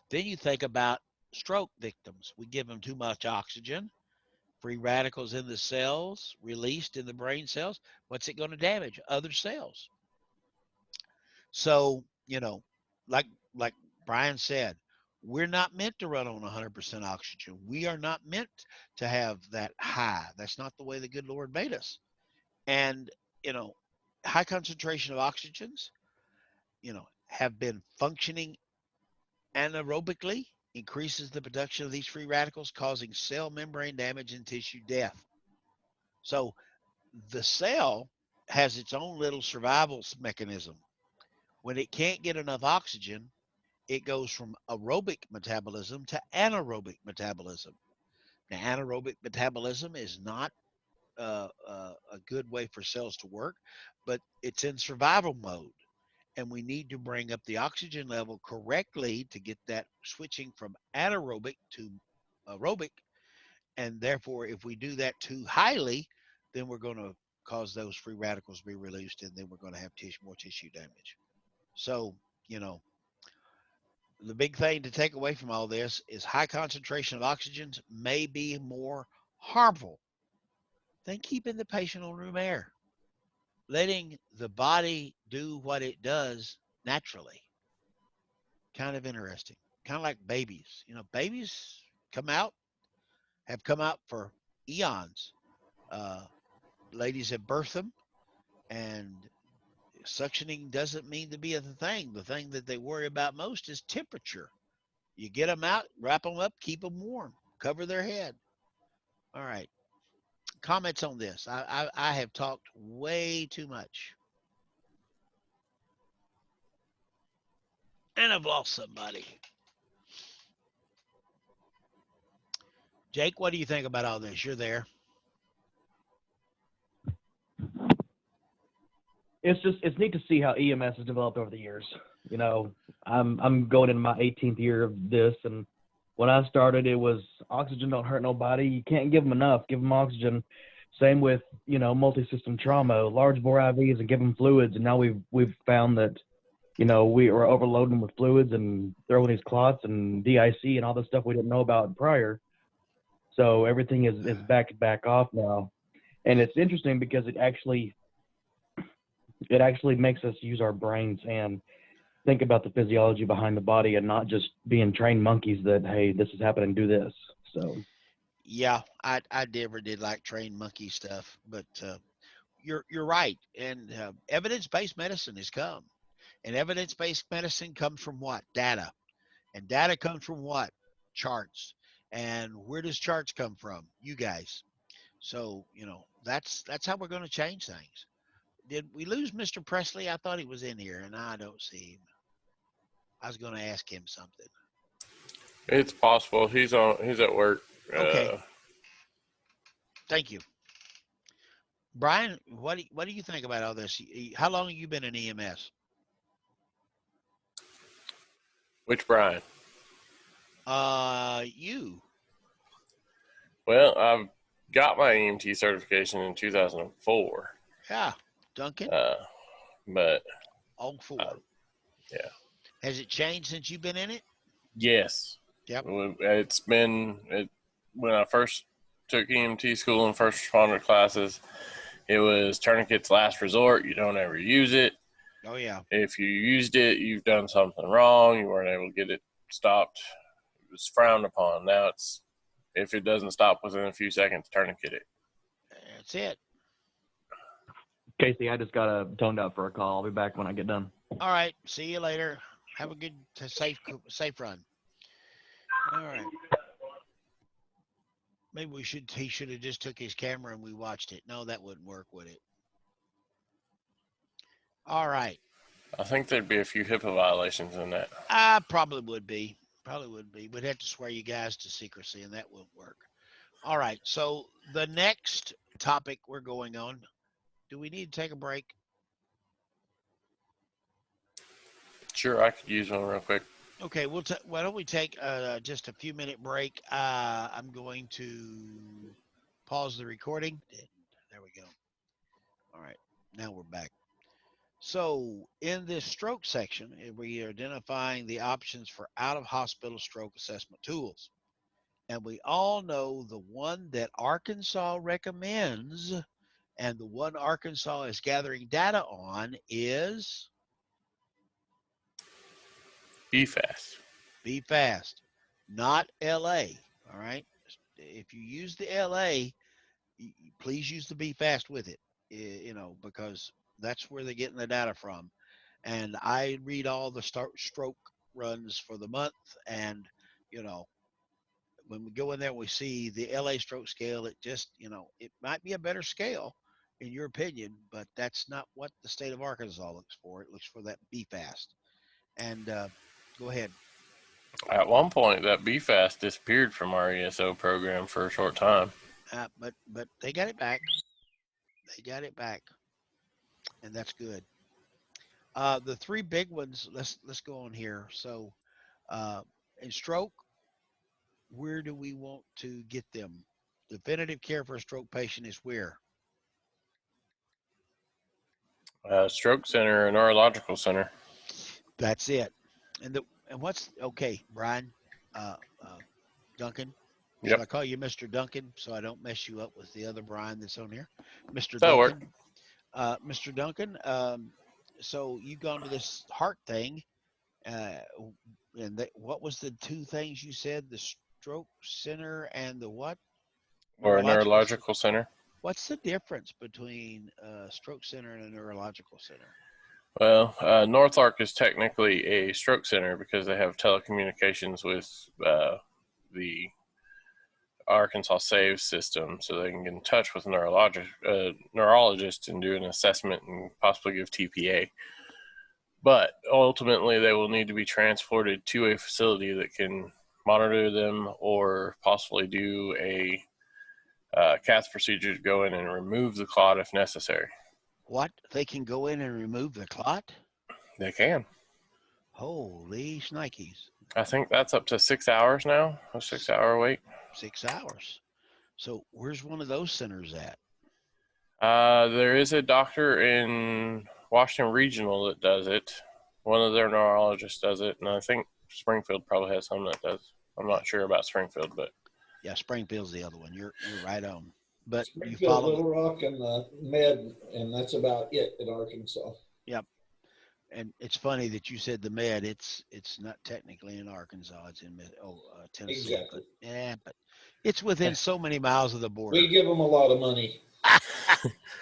Then you think about stroke victims. We give them too much oxygen, free radicals in the cells, released in the brain cells. What's it going to damage? Other cells. So, like Brian said, we're not meant to run on 100% oxygen. We are not meant to have that high. That's not the way the good Lord made us. And, high concentration of oxygens, have been functioning anaerobically, increases the production of these free radicals, causing cell membrane damage and tissue death. So the cell has its own little survival mechanism. When it can't get enough oxygen, it goes from aerobic metabolism to anaerobic metabolism. Now, anaerobic metabolism is not a good way for cells to work, but it's in survival mode. And we need to bring up the oxygen level correctly to get that switching from anaerobic to aerobic. And therefore, if we do that too highly, then we're going to cause those free radicals to be released, and then we're going to have more tissue damage. So, the big thing to take away from all this is high concentration of oxygens may be more harmful than keeping the patient on room air, letting the body do what it does naturally. Kind of interesting. Kind of like babies. Babies have come out for eons. Uh, Ladies have birthed them, and suctioning doesn't mean to be a thing. The thing that they worry about most is temperature. You get them out, wrap them up, keep them warm, cover their head. All right. Comments on this? I have talked way too much. And I've lost somebody. Jake, what do you think about all this? You're there. It's neat to see how EMS has developed over the years. I'm going into my 18th year of this, and when I started, it was oxygen don't hurt nobody. You can't give them enough. Give them oxygen. Same with multi-system trauma, large bore IVs, and give them fluids. And now we've found that we are overloading them with fluids and throwing these clots and DIC and all this stuff we didn't know about prior. So everything is back off now, and it's interesting because it actually makes us use our brains and think about the physiology behind the body and not just being trained monkeys that, hey, this is happening, do this. So yeah, I never did like trained monkey stuff, but you're right. And evidence-based medicine has come, and evidence-based medicine comes from what? Data. And data comes from what? Charts. And where does charts come from? You guys. So, that's how we're going to change things. Did we lose Mr. Presley? I thought he was in here, and I don't see him. I was going to ask him something. It's possible he's at work. Okay. Thank you, Brian. What do you think about all this? How long have you been in EMS? Which Brian? You. Well, I've got my EMT certification in 2004. Yeah, Duncan. But 04. Yeah. Has it changed since you've been in it? Yes. Yep. It's been when I first took EMT school and first responder classes, it was tourniquet's last resort. You don't ever use it. Oh yeah. If you used it, you've done something wrong. You weren't able to get it stopped. It was frowned upon. Now it's, if it doesn't stop within a few seconds, tourniquet it. That's it. Casey, I just got toned out for a call. I'll be back when I get done. All right. See you later. Have a good, safe run. All right. Maybe he should have just took his camera and we watched it. No, that wouldn't work, would it? All right. I think there'd be a few HIPAA violations in that. Probably would be. We'd have to swear you guys to secrecy, and that wouldn't work. All right. So the next topic we're going on, do we need to take a break? Sure, I could use one real quick. Okay, why don't we take just a few minute break? I'm going to pause the recording. There we go. All right, now we're back. So in this stroke section, we are identifying the options for out-of-hospital stroke assessment tools. And we all know the one that Arkansas recommends and the one Arkansas is gathering data on is BFAST. BFAST, not LA. All right. If you use the LA, please use the BFAST with it, because that's where they're getting the data from. And I read all the stroke runs for the month, and when we go in there, we see the LA stroke scale. It just, it might be a better scale in your opinion, but that's not what the state of Arkansas looks for. It looks for that BFAST. And go ahead. At one point, that BFAST disappeared from our ESO program for a short time. But they got it back. And that's good. The three big ones. Let's go on here. So, in stroke, where do we want to get them? Definitive care for a stroke patient is where? Stroke center or neurological center. That's it. And what's okay, Brian, Duncan? Yep. Should I call you Mr. Duncan so I don't mess you up with the other Brian that's on here? Mr. That'll Duncan. Mr. Duncan, so you've gone to this heart thing, and what was the two things you said? The stroke center and the what? Or a neurological center. What's the difference between a stroke center and a neurological center? Well, North Ark is technically a stroke center because they have telecommunications with the Arkansas Save system, so they can get in touch with neurologists and do an assessment and possibly give TPA. But ultimately, they will need to be transported to a facility that can monitor them or possibly do a cath procedure to go in and remove the clot if necessary. What? They can go in and remove the clot? They can. Holy shnikes. I think that's up to 6 hours now, a 6 hour wait. 6 hours. So where's one of those centers at? There is a doctor in Washington Regional that does it. One of their neurologists does it, and I think Springfield probably has some that does. I'm not sure about Springfield, but yeah, Springfield's the other one. You're right on. But Springfield, you follow Little Rock, and Med, and that's about it in Arkansas. Yep. And it's funny that you said the Med. It's not technically in Arkansas. It's in Tennessee. Exactly. But it's within so many miles of the border. We give them a lot of money.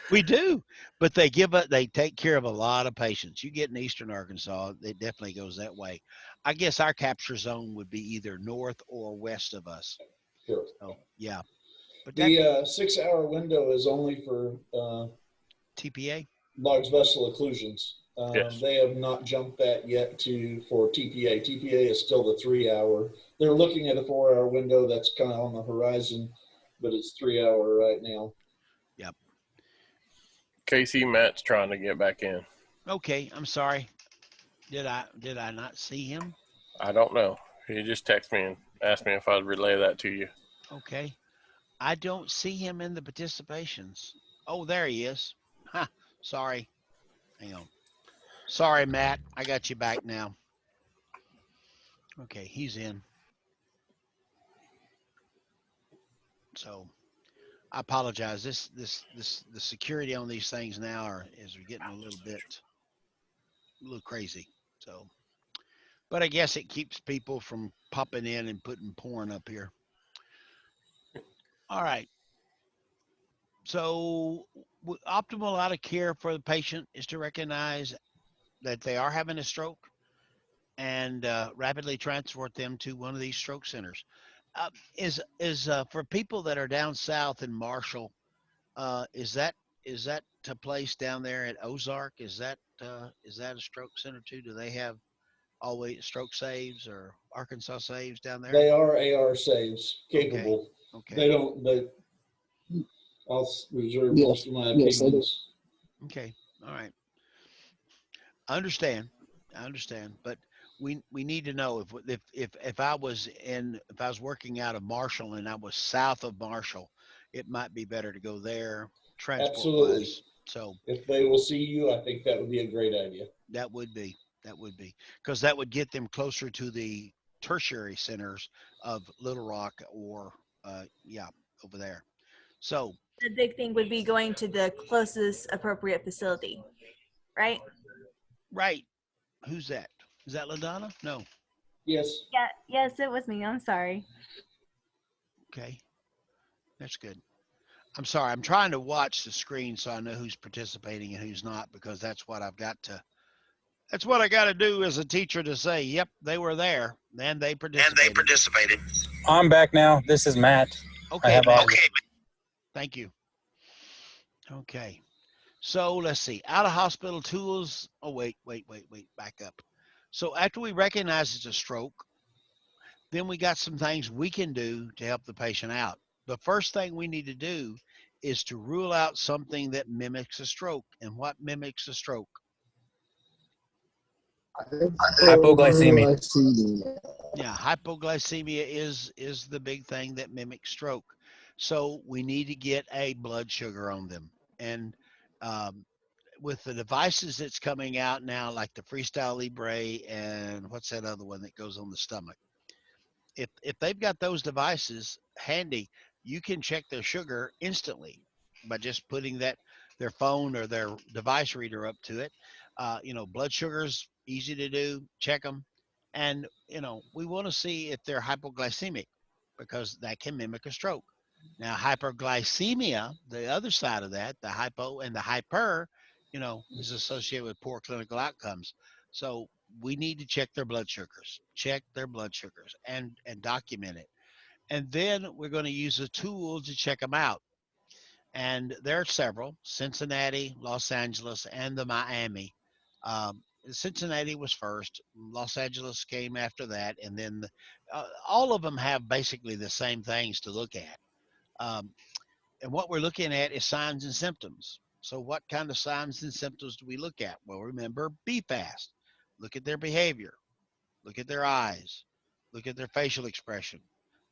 We do, but they take care of a lot of patients. You get in Eastern Arkansas, it definitely goes that way. I guess our capture zone would be either north or west of us. Sure. So yeah, but that The 6-hour window is only for TPA. large vessel occlusions. Yes. They have not jumped that yet for TPA. TPA is still the 3-hour. They're looking at a 4-hour window that's kind of on the horizon, but it's 3-hour right now. Yep. Casey, Matt's trying to get back in. Okay, I'm sorry. Did I not see him? I don't know. He just texted me and asked me if I'd relay that to you. Okay. I don't see him in the participations. Oh, there he is. Huh. Sorry. Hang on. Sorry, Matt. I got you back now. Okay, he's in. So I apologize. The security on these things now is getting a little crazy. So, but I guess it keeps people from popping in and putting porn up here. All right. So, optimal out of care for the patient is to recognize that they are having a stroke and rapidly transport them to one of these stroke centers. Is for people that are down south in Marshall, is that a place down there at Ozark? Is that a stroke center too? Do they have always stroke saves or Arkansas saves down there? They are AR saves capable. Okay. They don't. I'll reserve Yes. most of my Yes, they do. opinions. Okay. All right. I understand. But we need to know if I was working out of Marshall and I was south of Marshall, it might be better to go there transport Absolutely. wise. So If they will see you, I think that would be a great idea. that would be because that would get them closer to the tertiary centers of Little Rock or over there. So The big thing would be going to the closest appropriate facility, right? right, who's that? Is that LaDonna? No. Yes. Yeah. Yes, it was me. I'm sorry. Okay, that's good. I'm sorry. I'm trying to watch the screen so I know who's participating and who's not because that's what I've got to. That's what I got to do as a teacher to say, yep, they were there and they participated. I'm back now. This is Matt. Okay, Matt. Okay. Thank you. Okay. So let's see. Out of hospital tools. Oh, wait. Back up. So after we recognize it's a stroke, then we got some things we can do to help the patient out. The first thing we need to do is to rule out something that mimics a stroke. And what mimics a stroke? Hypoglycemia. Yeah, hypoglycemia is the big thing that mimics stroke. So we need to get a blood sugar on them. And with the devices that's coming out now, like the Freestyle Libre and what's that other one that goes on the stomach? If they've got those devices handy, you can check their sugar instantly by just putting their phone or their device reader up to it. Blood sugars easy to do. Check them, and we want to see if they're hypoglycemic because that can mimic a stroke. Now, hyperglycemia, the other side of that, the hypo and the hyper, is associated with poor clinical outcomes. So we need to check their blood sugars, and document it. And then we're going to use a tool to check them out. And there are several: Cincinnati, Los Angeles, and the Miami. Cincinnati was first. Los Angeles came after that, and then all of them have basically the same things to look at. Um, and what we're looking at is signs and symptoms. So what kind of signs and symptoms do we look at? Well, remember, be fast. Look at their behavior. Look at their eyes. Look at their facial expression.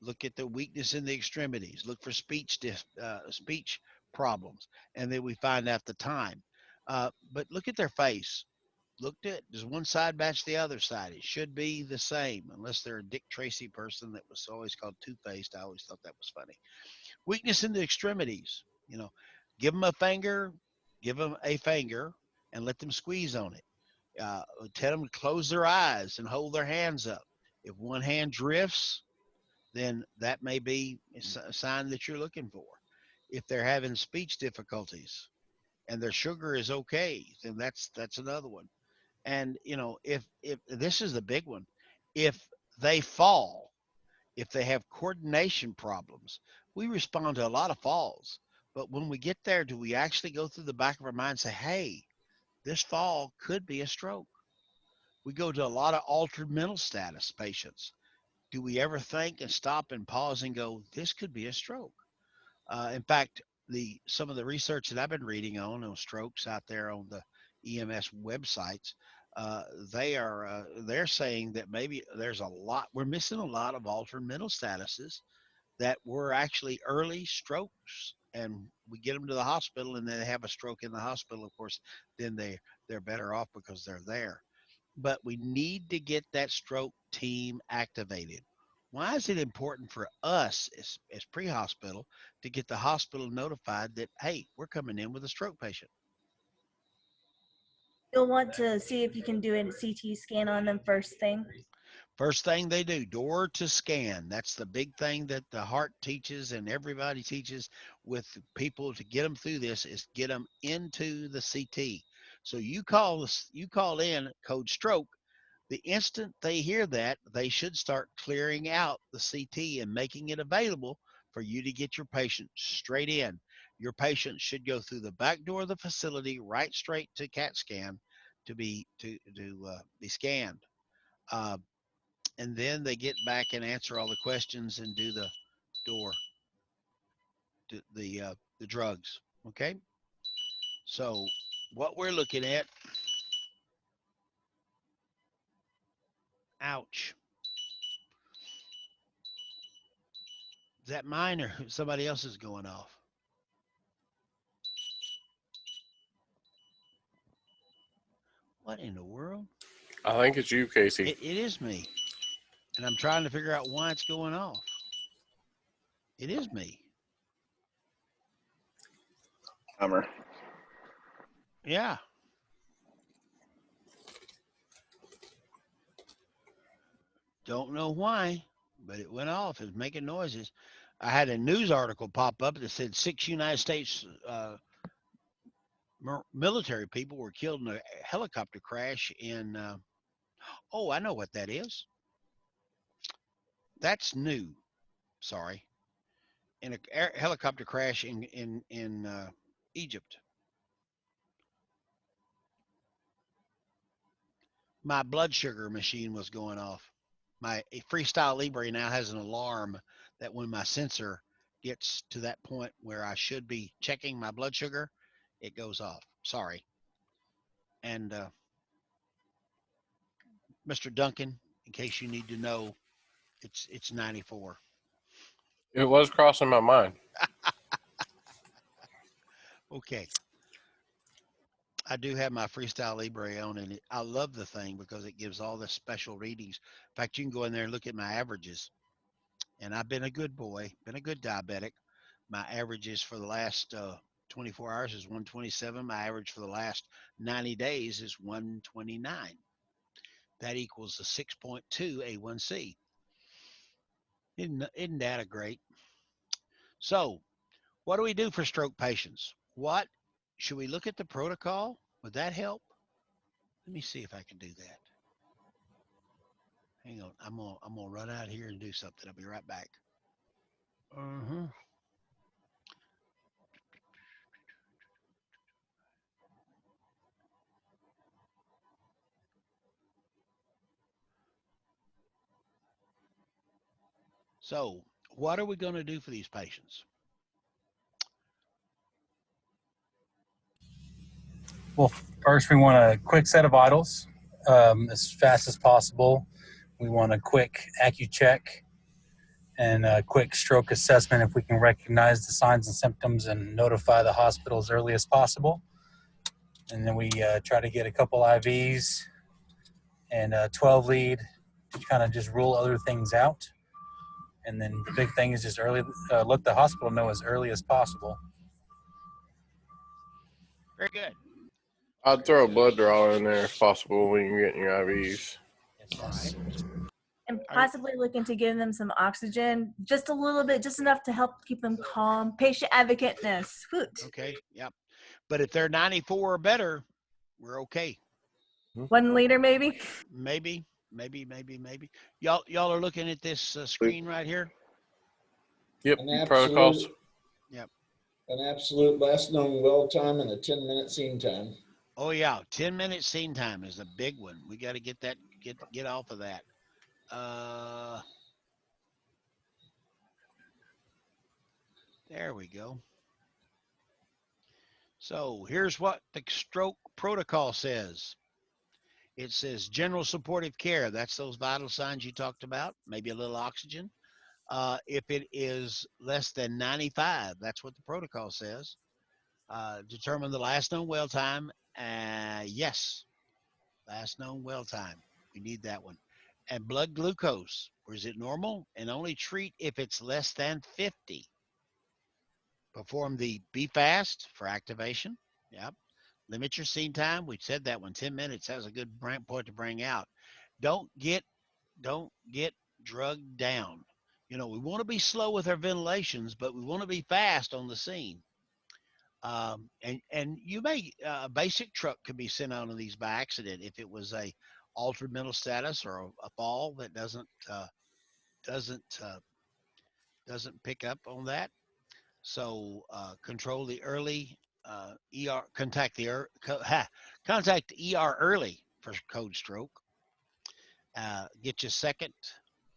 Look at the weakness in the extremities. Look for speech problems, and then we find out the time. But look at their face. Does one side match the other side? It should be the same, unless they're a Dick Tracy person that was always called Two-Faced. I always thought that was funny. Weakness in the extremities. Give them a finger, and let them squeeze on it. Tell them to close their eyes and hold their hands up. If one hand drifts, then that may be a sign that you're looking for. If they're having speech difficulties and their sugar is okay, then that's another one. And if this is the big one, if they fall, if they have coordination problems. We respond to a lot of falls, but when we get there, do we actually go through the back of our mind and say, hey, this fall could be a stroke? We go to a lot of altered mental status patients. Do we ever think and stop and pause and go, this could be a stroke? In fact, some of the research that I've been reading on strokes out there on the EMS websites, they're saying that maybe we're missing a lot of altered mental statuses that were actually early strokes, and we get them to the hospital and then they have a stroke in the hospital. Of course, then they're better off because they're there. But we need to get that stroke team activated. Why is it important for us as pre-hospital to get the hospital notified that, hey, we're coming in with a stroke patient? You'll want to see if you can do a CT scan on them first thing. First thing they do, door to scan. That's the big thing that the heart teaches and everybody teaches with people to get them through this, is get them into the CT. So you call in code stroke. The instant they hear that, they should start clearing out the CT and making it available for you to get your patient straight in. Your patient should go through the back door of the facility right straight to CAT scan to be scanned. Uh, and then they get back and answer all the questions and do the door, the drugs. Okay. So what we're looking at, ouch. Is that mine or somebody else is going off? What in the world? I think it's you, Casey. It is me. And I'm trying to figure out why it's going off. It is me. Bummer. Yeah. Don't know why, but it went off. It's making noises. I had a news article pop up that said 6 United States military people were killed in a helicopter crash in. Oh, I know what that is. That's new. Sorry, in a helicopter crash in Egypt. My blood sugar machine was going off. My Freestyle Libre now has an alarm that when my sensor gets to that point where I should be checking my blood sugar, it goes off. Sorry. And Mr. Duncan, in case you need to know, it's 94. It was crossing my mind. Okay. I do have my Freestyle Libre on, and I love the thing because it gives all the special readings. In fact, you can go in there and look at my averages. And I've been a good boy, been a good diabetic. My averages for the last 24 hours is 127. My average for the last 90 days is 129. That equals a 6.2 A1C. Isn't that a great? So, what do we do for stroke patients? What should we look at the protocol? Would that help? Let me see if I can do that. Hang on, I'm gonna run out here and do something. I'll be right back. Uh-huh. So, what are we going to do for these patients? Well, first we want a quick set of vitals as fast as possible. We want a quick check and a quick stroke assessment if we can recognize the signs and symptoms and notify the hospital as early as possible. And then we try to get a couple IVs and a 12 lead to kind of just rule other things out. And then the big thing is just let the hospital know as early as possible. Very good. I'd throw a blood draw in there if possible when you're getting your IVs. All right. And possibly looking to give them some oxygen, just a little bit, just enough to help keep them calm. Patient advocateness. Hoot. Okay. Yep. But if they're 94 or better, we're okay. 1 liter maybe? Maybe. maybe. Y'all are looking at this screen right here. Yep. An Protocols. absolute, Yep. an absolute last known well time and a 10-minute scene time. Oh yeah, 10-minute scene time is a big one. We got to get that get off of that. There we go. So here's what the stroke protocol says. It says general supportive care. That's those vital signs you talked about. Maybe a little oxygen. If it is less than 95, that's what the protocol says. Determine the last known well time. Yes, last known well time. We need that one. And blood glucose. Or is it normal? And only treat if it's less than 50. Perform the be fast for activation. Yep. Limit your scene time. We said that one. 10 minutes. That was a good point to bring out. Don't get drugged down. You know, we want to be slow with our ventilations, but we want to be fast on the scene. And you may a basic truck could be sent out on these by accident if it was a altered mental status or a fall that doesn't pick up on that. So control the early ER. Contact the contact ER early for code stroke. Get your second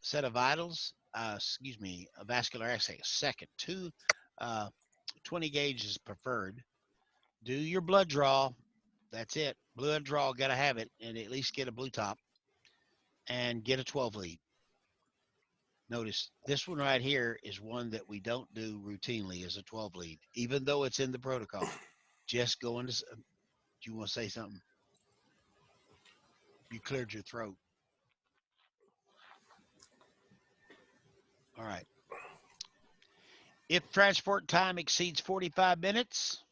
set of vitals. Excuse me, a vascular assay. Second, 20 gauge is preferred. Do your blood draw. That's it. Blood draw, got to have it, and at least get a blue top and get a 12 lead. Notice this one right here is one that we don't do routinely as a 12 lead, even though it's in the protocol. Just go into. Do you want to say something? You cleared your throat. All right. If transport time exceeds 45 minutes,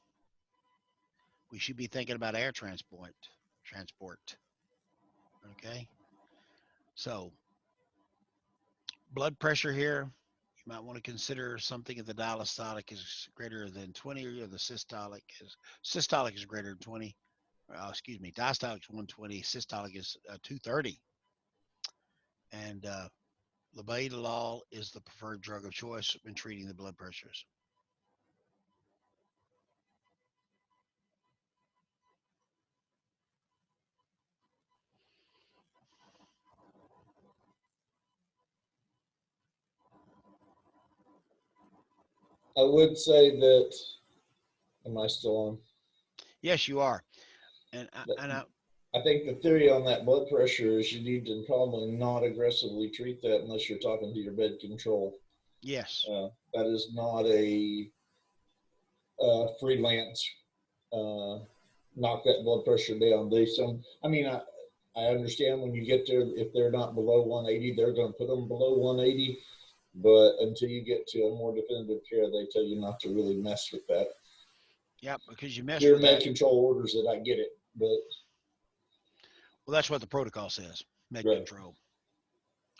we should be thinking about air transport. Okay. So blood pressure here, you might want to consider something if the diastolic is greater than 20 or the systolic is greater than 20. Excuse me, diastolic is 120, systolic is 230. And labetalol is the preferred drug of choice in treating the blood pressures. I would say that, am I still on? Yes, you are. I think the theory on that blood pressure is you need to probably not aggressively treat that unless you're talking to your bed control. Yes. That is not a freelance knock that blood pressure down. I understand when you get there, if they're not below 180, they're going to put them below 180. But until you get to a more definitive care, they tell you not to really mess with that. Yeah, because you mess your with med that. control orders it. I get it, but well, that's what the protocol says. Med right. control.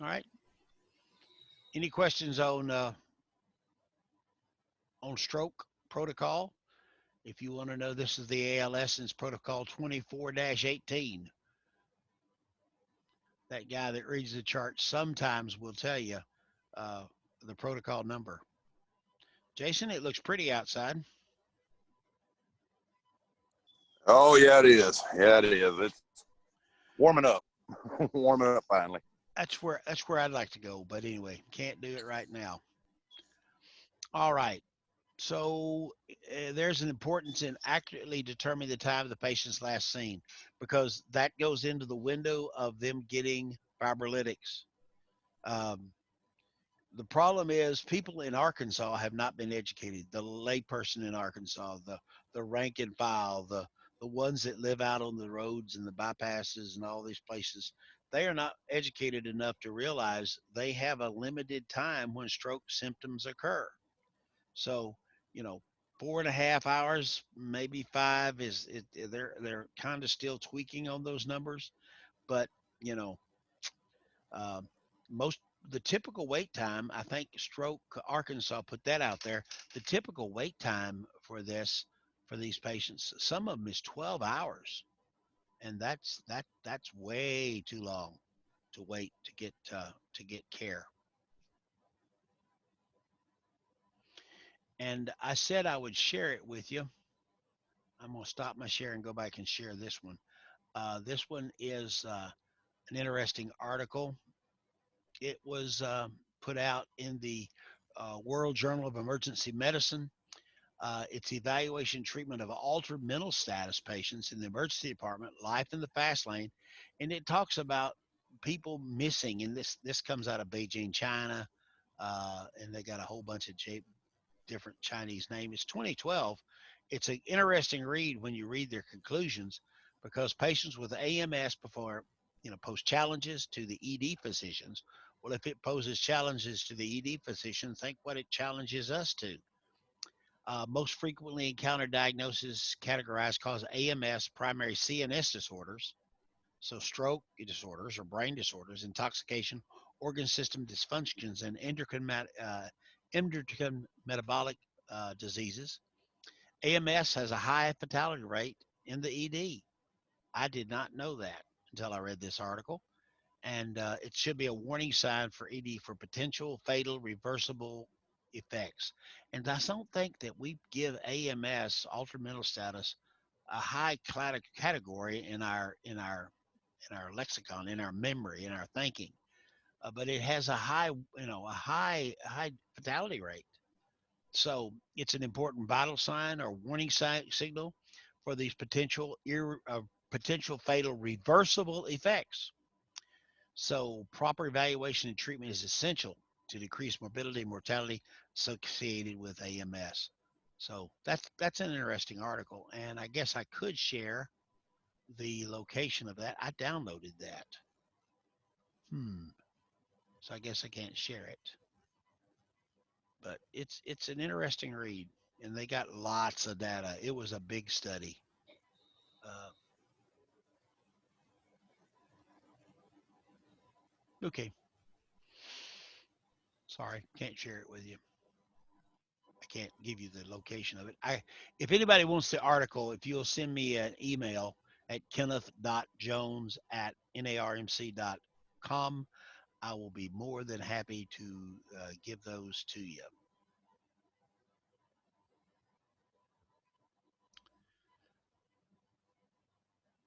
All right. Any questions on stroke protocol? If you want to know, this is the ALS protocol 24-18. That guy that reads the chart sometimes will tell you the protocol number. Jason, it looks pretty outside. Oh, yeah, it is. Yeah, it is. It's warming up. Warming up finally. That's where I'd like to go, but anyway, can't do it right now. All right. So there's an importance in accurately determining the time of the patient's last seen, because that goes into the window of them getting fibrolytics. The problem is people in Arkansas have not been educated. The layperson in Arkansas, the rank and file, the ones that live out on the roads and the bypasses and all these places, they are not educated enough to realize they have a limited time when stroke symptoms occur. So, 4.5 hours, maybe 5 they're kind of still tweaking on those numbers, but uh, the typical wait time, I think Stroke Arkansas put that out there. The typical wait time for these patients, some of them is 12 hours, and that's way too long. wait to get care. And I said I would share it with you. I'm going to stop my share and go back and share this one. This one is an interesting article. It was put out in the World Journal of Emergency Medicine. It's evaluation treatment of altered mental status patients in the emergency department, life in the fast lane, and it talks about people missing. And this comes out of Beijing, China, and they got a whole bunch of different Chinese names. It's 2012. It's an interesting read when you read their conclusions because patients with AMS pose challenges to the ED physicians. Well, if it poses challenges to the ED physician, think what it challenges us to. Most frequently encountered diagnoses categorized cause AMS, primary CNS disorders, so stroke disorders or brain disorders, intoxication, organ system dysfunctions, and endocrine metabolic diseases. AMS has a high fatality rate in the ED. I did not know that until I read this article. And it should be a warning sign for ED for potential fatal reversible effects. And I don't think that we give AMS, altered mental status, a high category in our lexicon, in our memory, in our thinking. But it has a high fatality rate. So it's an important vital sign or warning signal for these potential fatal reversible effects. So proper evaluation and treatment is essential to decrease morbidity and mortality associated with AMS. So that's an interesting article, and I guess I could share the location of that. I downloaded that. So I guess I can't share it, but it's an interesting read, and they got lots of data. It was a big study. Okay. Sorry, can't share it with you. I can't give you the location of it. If anybody wants the article, if you'll send me an email at kenneth.jones@narmc.com, I will be more than happy to give those to you.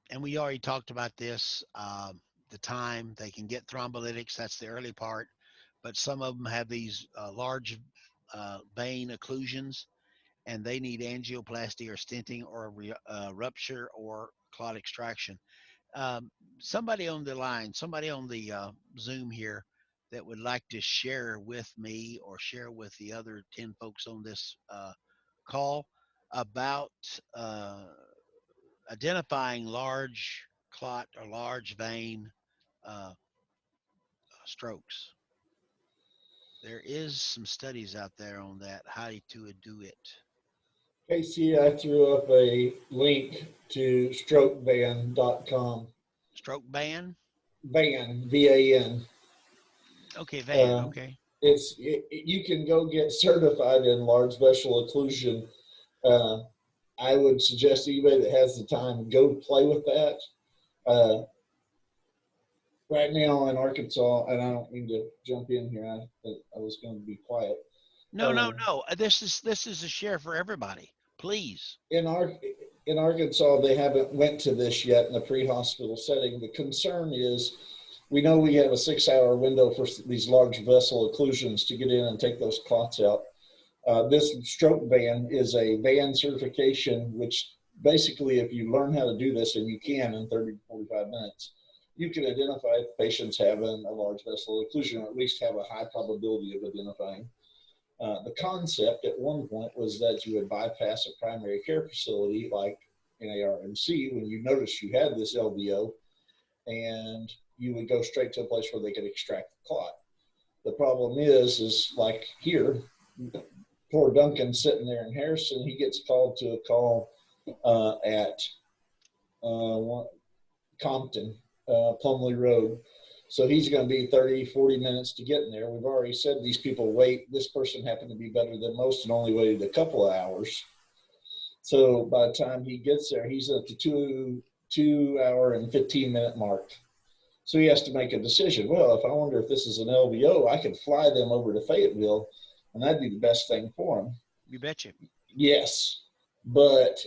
And we already talked about this. The time they can get thrombolytics, that's the early part, but some of them have these large vein occlusions, and they need angioplasty or stenting or rupture or clot extraction. Somebody on the line, somebody on the Zoom here that would like to share with me or share with the other 10 folks on this call about identifying large clot or large vein uh, strokes. There is some studies out there on that, how to do it. Casey, I threw up a link to strokeban.com. Stroke ban? Van, V-A-N. Okay, van, okay. You can go get certified in large vessel occlusion. I would suggest anybody that has the time, go play with that. Right now in Arkansas, and I don't mean to jump in here, I was going to be quiet. No. This is a share for everybody. Please. In Arkansas, they haven't went to this yet in the pre-hospital setting. The concern is, we know we have a 6-hour window for these large vessel occlusions to get in and take those clots out. This stroke ban is a van certification, which basically, if you learn how to do this, and you can in 30 to 45 minutes, you can identify if patients having a large vessel occlusion, or at least have a high probability of identifying. The concept at one point was that you would bypass a primary care facility like NARMC when you noticed you had this LVO, and you would go straight to a place where they could extract the clot. The problem is like here, poor Duncan sitting there in Harrison, he gets called to a call at Compton, Plumley Road. So he's going to be 30, 40 minutes to get in there. We've already said these people wait. This person happened to be better than most and only waited a couple of hours. So by the time he gets there, he's at the 2 hour and 15 minute mark. So he has to make a decision. Well, if I wonder if this is an LVO, I could fly them over to Fayetteville, and that'd be the best thing for him. You betcha. Yes, but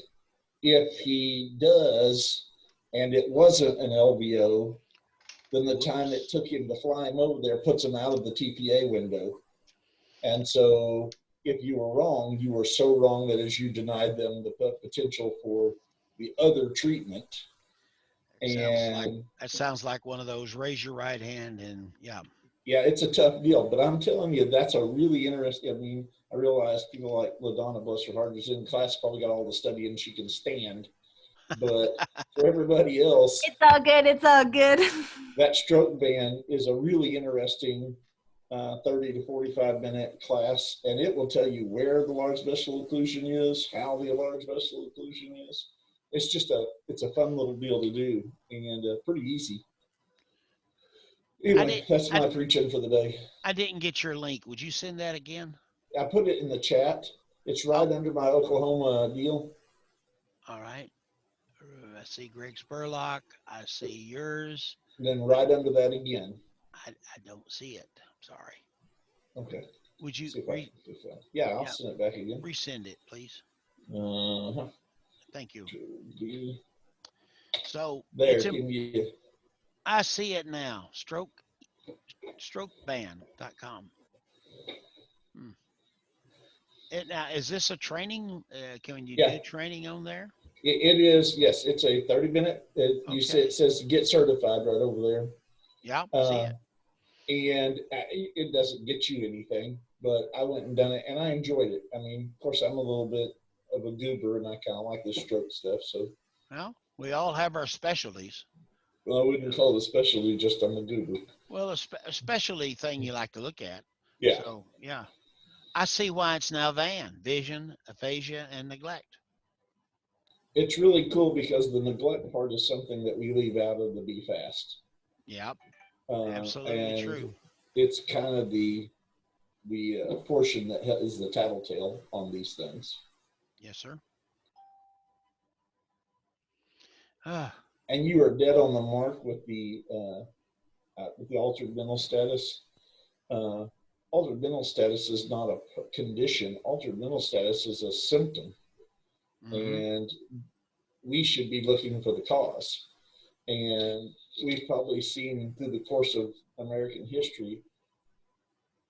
if he does, and it wasn't an LVO, then the time it took him to fly him over there puts him out of the TPA window. And so if you were wrong, you were so wrong that as you denied them the potential for the other treatment. That sounds like one of those raise your right hand and yeah. Yeah, it's a tough deal, but I'm telling you, that's a really interesting. I mean, I realize people like LaDonna, bless her heart, who's in class, probably got all the studying she can stand. But for everybody else, it's all good. It's all good. That stroke band is a really interesting 30 to 45-minute class, and it will tell you where the large vessel occlusion is, how the large vessel occlusion is. It's a fun little deal to do, and pretty easy. Anyway, that's my preaching for the day. I didn't get your link. Would you send that again? I put it in the chat. It's right under my Oklahoma deal. All right. I see Greg Spurlock. I see yours. And then right under that again. I don't see it. I'm sorry. Okay. Would you? Yeah, I'll send it back again. Resend it, please. Uh-huh. Thank you. So there, I see it now. Strokeband.com. Now, is this a training? Can you do training on there? It is, yes. It's a 30-minute. You say it says get certified right over there. Yeah, see it. And it doesn't get you anything, but I went and done it, and I enjoyed it. I mean, of course, I'm a little bit of a goober, and I kind of like this stroke stuff. So, well, we all have our specialties. Well, I wouldn't call it a specialty, just I'm a goober. Well, a specialty thing you like to look at. Yeah. So, yeah. I see why it's now vision, aphasia, and neglect. It's really cool because the neglect part is something that we leave out of the BFAST. Yep. Absolutely true. It's kind of the portion that is the tattletale on these things. Yes, sir. And you are dead on the mark with the altered mental status. Altered mental status is not a condition. Altered mental status is a symptom. And we should be looking for the cause. And we've probably seen through the course of American history,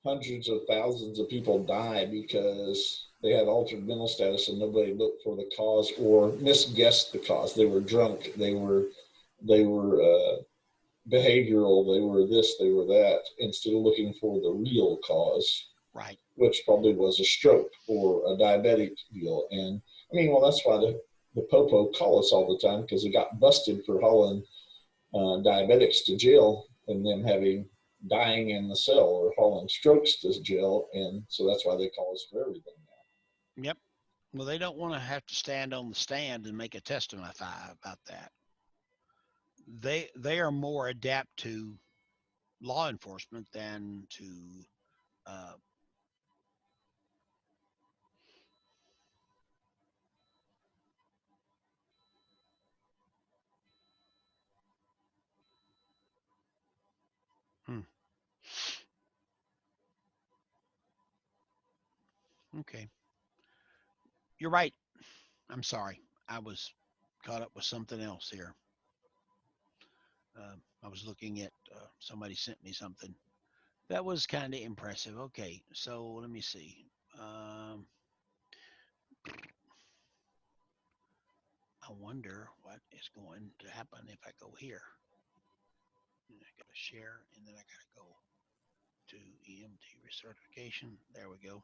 hundreds of thousands of people die because they had altered mental status and nobody looked for the cause or misguessed the cause. They were drunk. They were behavioral. They were this, they were that, instead of looking for the real cause. Right. Which probably was a stroke or a diabetic deal. And I mean, well, that's why the Popo call us all the time, because they got busted for hauling diabetics to jail and them dying in the cell or hauling strokes to jail. And so that's why they call us for everything now. Yep. Well, they don't want to have to stand on the stand and make a testimony about that. They are more adept to law enforcement than to Okay. You're right. I'm sorry. I was caught up with something else here. I was looking at somebody sent me something that was kind of impressive. Okay, so let me see. I wonder what is going to happen if I go here. I got to share, and then I got to go to EMT recertification. There we go.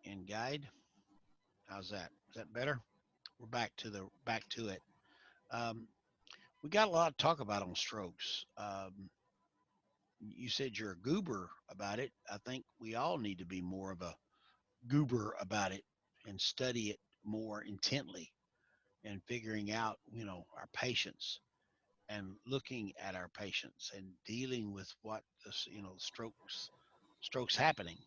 And guide. How's that? Is that better? We're back to it. We got a lot to talk about on strokes. You said you're a goober about it. I think we all need to be more of a goober about it and study it more intently and figuring out, our patients and looking at our patients and dealing with what strokes happening.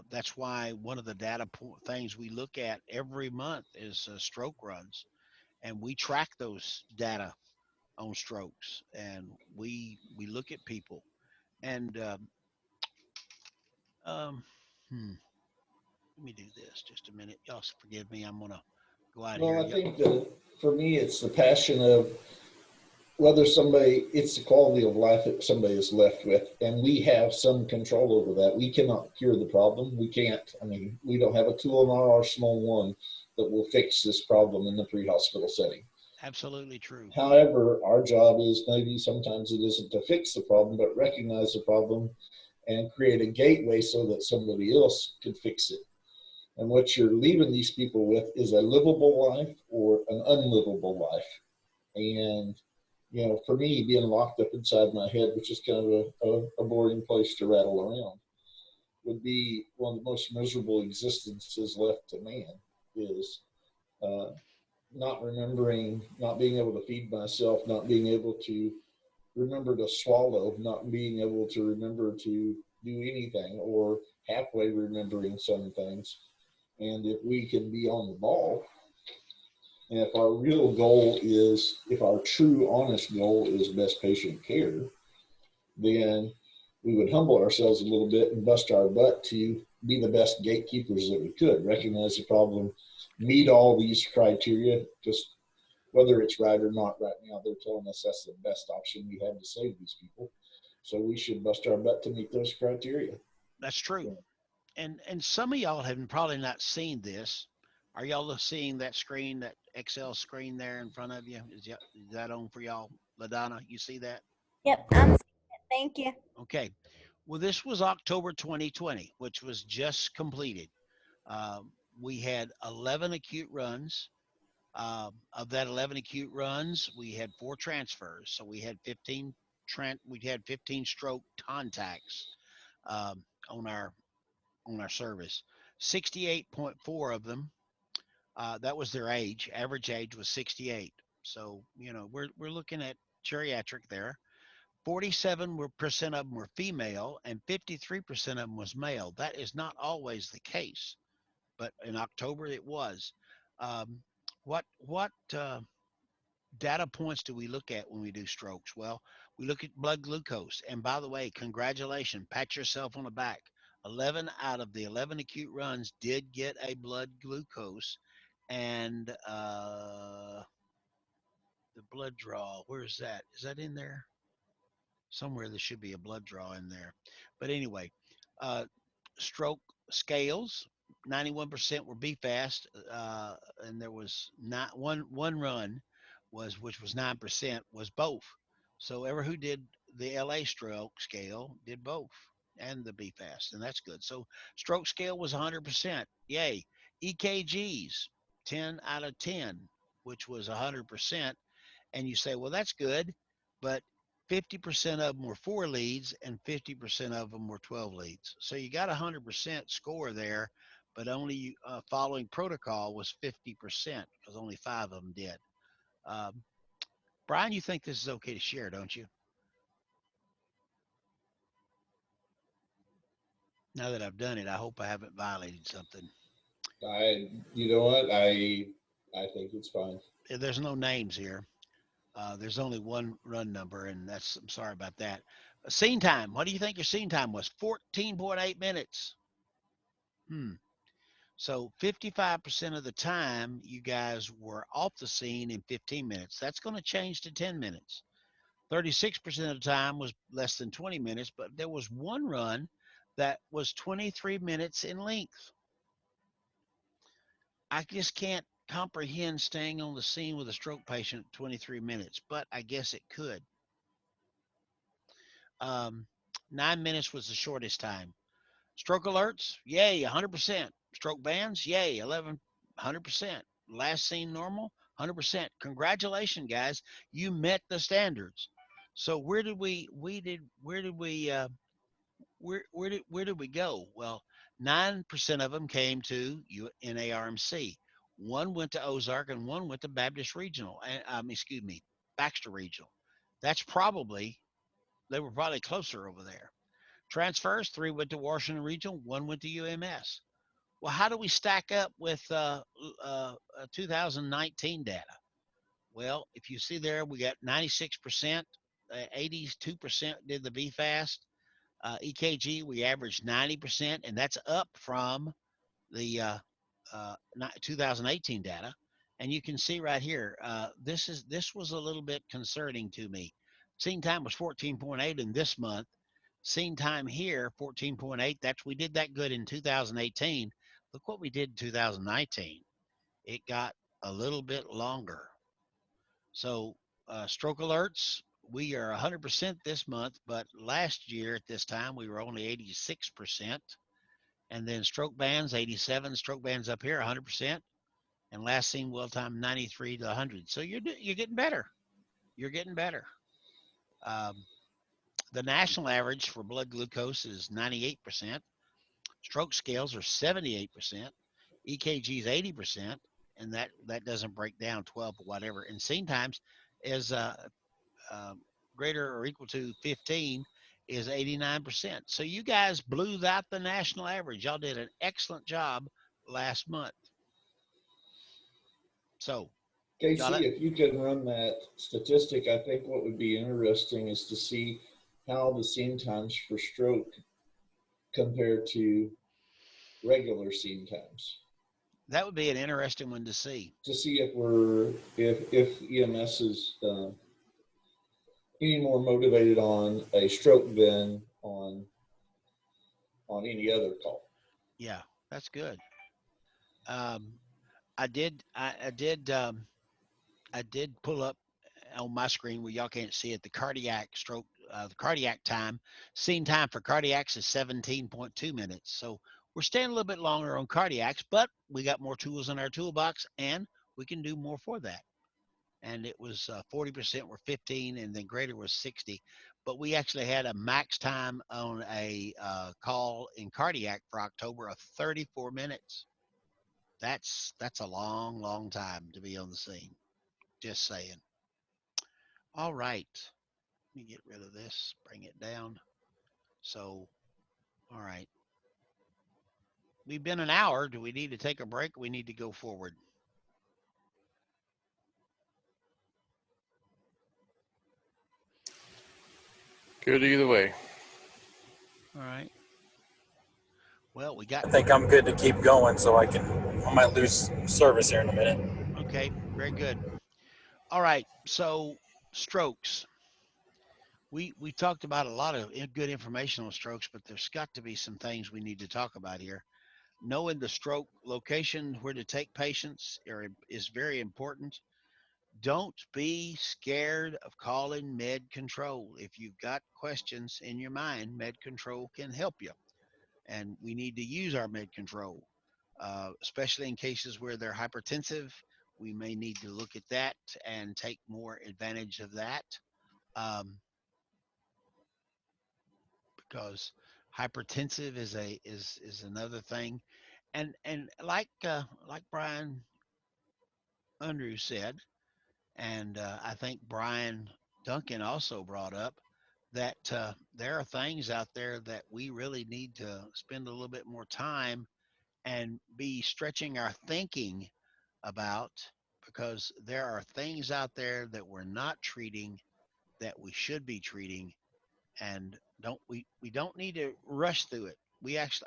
That's why one of the things we look at every month is stroke runs, and we track those data on strokes, and we look at people, and um, hmm, let me do this just a minute. Y'all forgive me. I'm gonna go out here. Well, I think that for me, it's the passion of whether somebody, it's the quality of life that somebody is left with, and we have some control over that. We cannot cure the problem. We can't. I mean, we don't have a tool in our arsenal, one, that will fix this problem in the pre-hospital setting. Absolutely true. However, our job is maybe sometimes it isn't to fix the problem, but recognize the problem and create a gateway so that somebody else could fix it. And what you're leaving these people with is a livable life or an unlivable life. And, you know, for me, being locked up inside my head, which is kind of a boring place to rattle around, would be one of the most miserable existences left to man is uh, not remembering, not being able to feed myself, not being able to remember to swallow, not being able to remember to do anything or halfway remembering some things. And if we can be on the ball, and if our real goal is, if our true, honest goal is best patient care, then we would humble ourselves a little bit and bust our butt to be the best gatekeepers that we could, recognize the problem, meet all these criteria, just whether it's right or not right now, they're telling us that's the best option we have to save these people. So we should bust our butt to meet those criteria. That's true. And some of y'all have probably not seen this. Are y'all seeing that screen, that Excel screen there in front of you? Is that on for y'all, LaDonna? You see that? Yep, I'm seeing it. Thank you. Okay. Well, this was October 2020, which was just completed. We had 11 acute runs. Of that 11 acute runs, we had 4 transfers. So we had 15 stroke contacts on our service. 68.4 of them, that was their age. Average age was 68. So we're looking at geriatric there. 47% of them were female, and 53% of them was male. That is not always the case, but in October it was. Um, what data points do we look at when we do strokes? Well, we look at blood glucose. And by the way, congratulations, pat yourself on the back. 11 out of the 11 acute runs did get a blood glucose. And the blood draw, where is that? Is that in there? Somewhere there should be a blood draw in there. But anyway, uh, stroke scales, 91% were BFAST, and there was not one run which was 9% was both. So ever who did the LA stroke scale did both and the BFAST, and that's good. So stroke scale was 100%. Yay. EKGs, 10 out of 10, which was 100%. And you say, well, that's good, but 50% of them were 4 leads and 50% of them were 12 leads. So you got a 100% score there, but only following protocol was 50% because only 5 of them did. Um, Brian, you think this is okay to share, don't you? Now that I've done it, I hope I haven't violated something. You know what? I think it's fine. There's no names here. There's only one run number, and I'm sorry about that. Scene time. What do you think your scene time was? 14.8 minutes. So 55% of the time, you guys were off the scene in 15 minutes. That's going to change to 10 minutes. 36% of the time was less than 20 minutes, but there was one run that was 23 minutes in length. I just can't comprehend staying on the scene with a stroke patient 23 minutes, but I guess it could. 9 minutes was the shortest time. Stroke alerts, yay, 100%. Stroke bands, yay, 100%. Last seen normal, 100%. Congratulations, guys, you met the standards. So where did we go? Well, 9% of them came to NARMC. One went to Ozark and one went to Baptist Regional, and Baxter Regional. They were probably closer over there. Transfers, 3 went to Washington Regional, 1 went to UMS. Well, how do we stack up with 2019 data? Well, if you see there, we got 96%, 82% did the BFAST. EKG, we averaged 90%, and that's up from the 2018 data. And you can see right here, this was a little bit concerning to me. Scene time was 14.8 in this month. Scene time here, 14.8. We did that good in 2018. Look what we did in 2019. It got a little bit longer. So stroke alerts, we are 100% this month, but last year at this time we were only 86%. And then stroke bands, 87. Stroke bands up here, 100%. And last seen well time, 93 to 100. So you're getting better. You're getting better. The national average for blood glucose is 98%. Stroke scales are 78%. EKG is 80%, and that doesn't break down 12 or whatever. And scene times is greater or equal to 15 is 89%. So you guys blew out the national average. Y'all did an excellent job last month. So, Casey, if you could run that statistic, I think what would be interesting is to see how the scene times for stroke compare to regular scene times. That would be an interesting one to see. To see if if EMS is any more motivated on a stroke than on any other call. Yeah, that's good. I did pull up on my screen where y'all can't see it the cardiac stroke, the cardiac time. Scene time for cardiacs is 17.2 minutes. So we're staying a little bit longer on cardiacs, but we got more tools in our toolbox, and we can do more for that. And it was 40% were 15, and then greater was 60. But we actually had a max time on a call in cardiac for October of 34 minutes. That's a long, long time to be on the scene. Just saying. All right. Let me get rid of this, bring it down. So, all right. We've been an hour. Do we need to take a break? We need to go forward. Good either way. All right. Well, we got. I think I'm good to keep going, so I might lose service here in a minute. Okay, very good. All right. So strokes. We talked about a lot of good information on strokes, but there's got to be some things we need to talk about here. Knowing the stroke location where to take patients is very important. Don't be scared of calling med control. If you've got questions in your mind, med control can help you. And we need to use our med control, especially in cases where they're hypertensive. We may need to look at that and take more advantage of that. Because hypertensive is another thing, and like Brian Andrews said, and I think Brian Duncan also brought up that there are things out there that we really need to spend a little bit more time and be stretching our thinking about, because there are things out there that we're not treating that we should be treating, and we don't need to rush through it.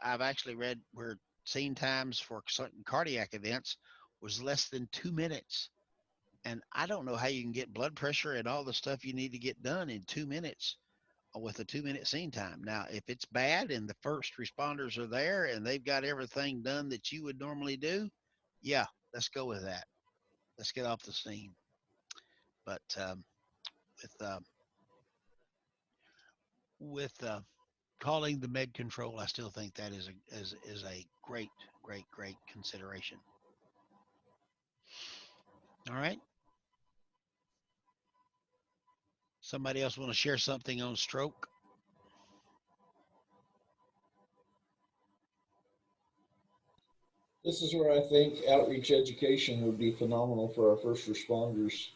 I've actually read where scene times for certain cardiac events was less than 2 minutes. And I don't know how you can get blood pressure and all the stuff you need to get done in 2 minutes with a 2-minute scene time. Now, if it's bad and the first responders are there and they've got everything done that you would normally do, yeah, let's go with that. Let's get off the scene. But with calling the med control, I still think that is a great consideration. All right. Somebody else want to share something on stroke? This is where I think outreach education would be phenomenal for our first responders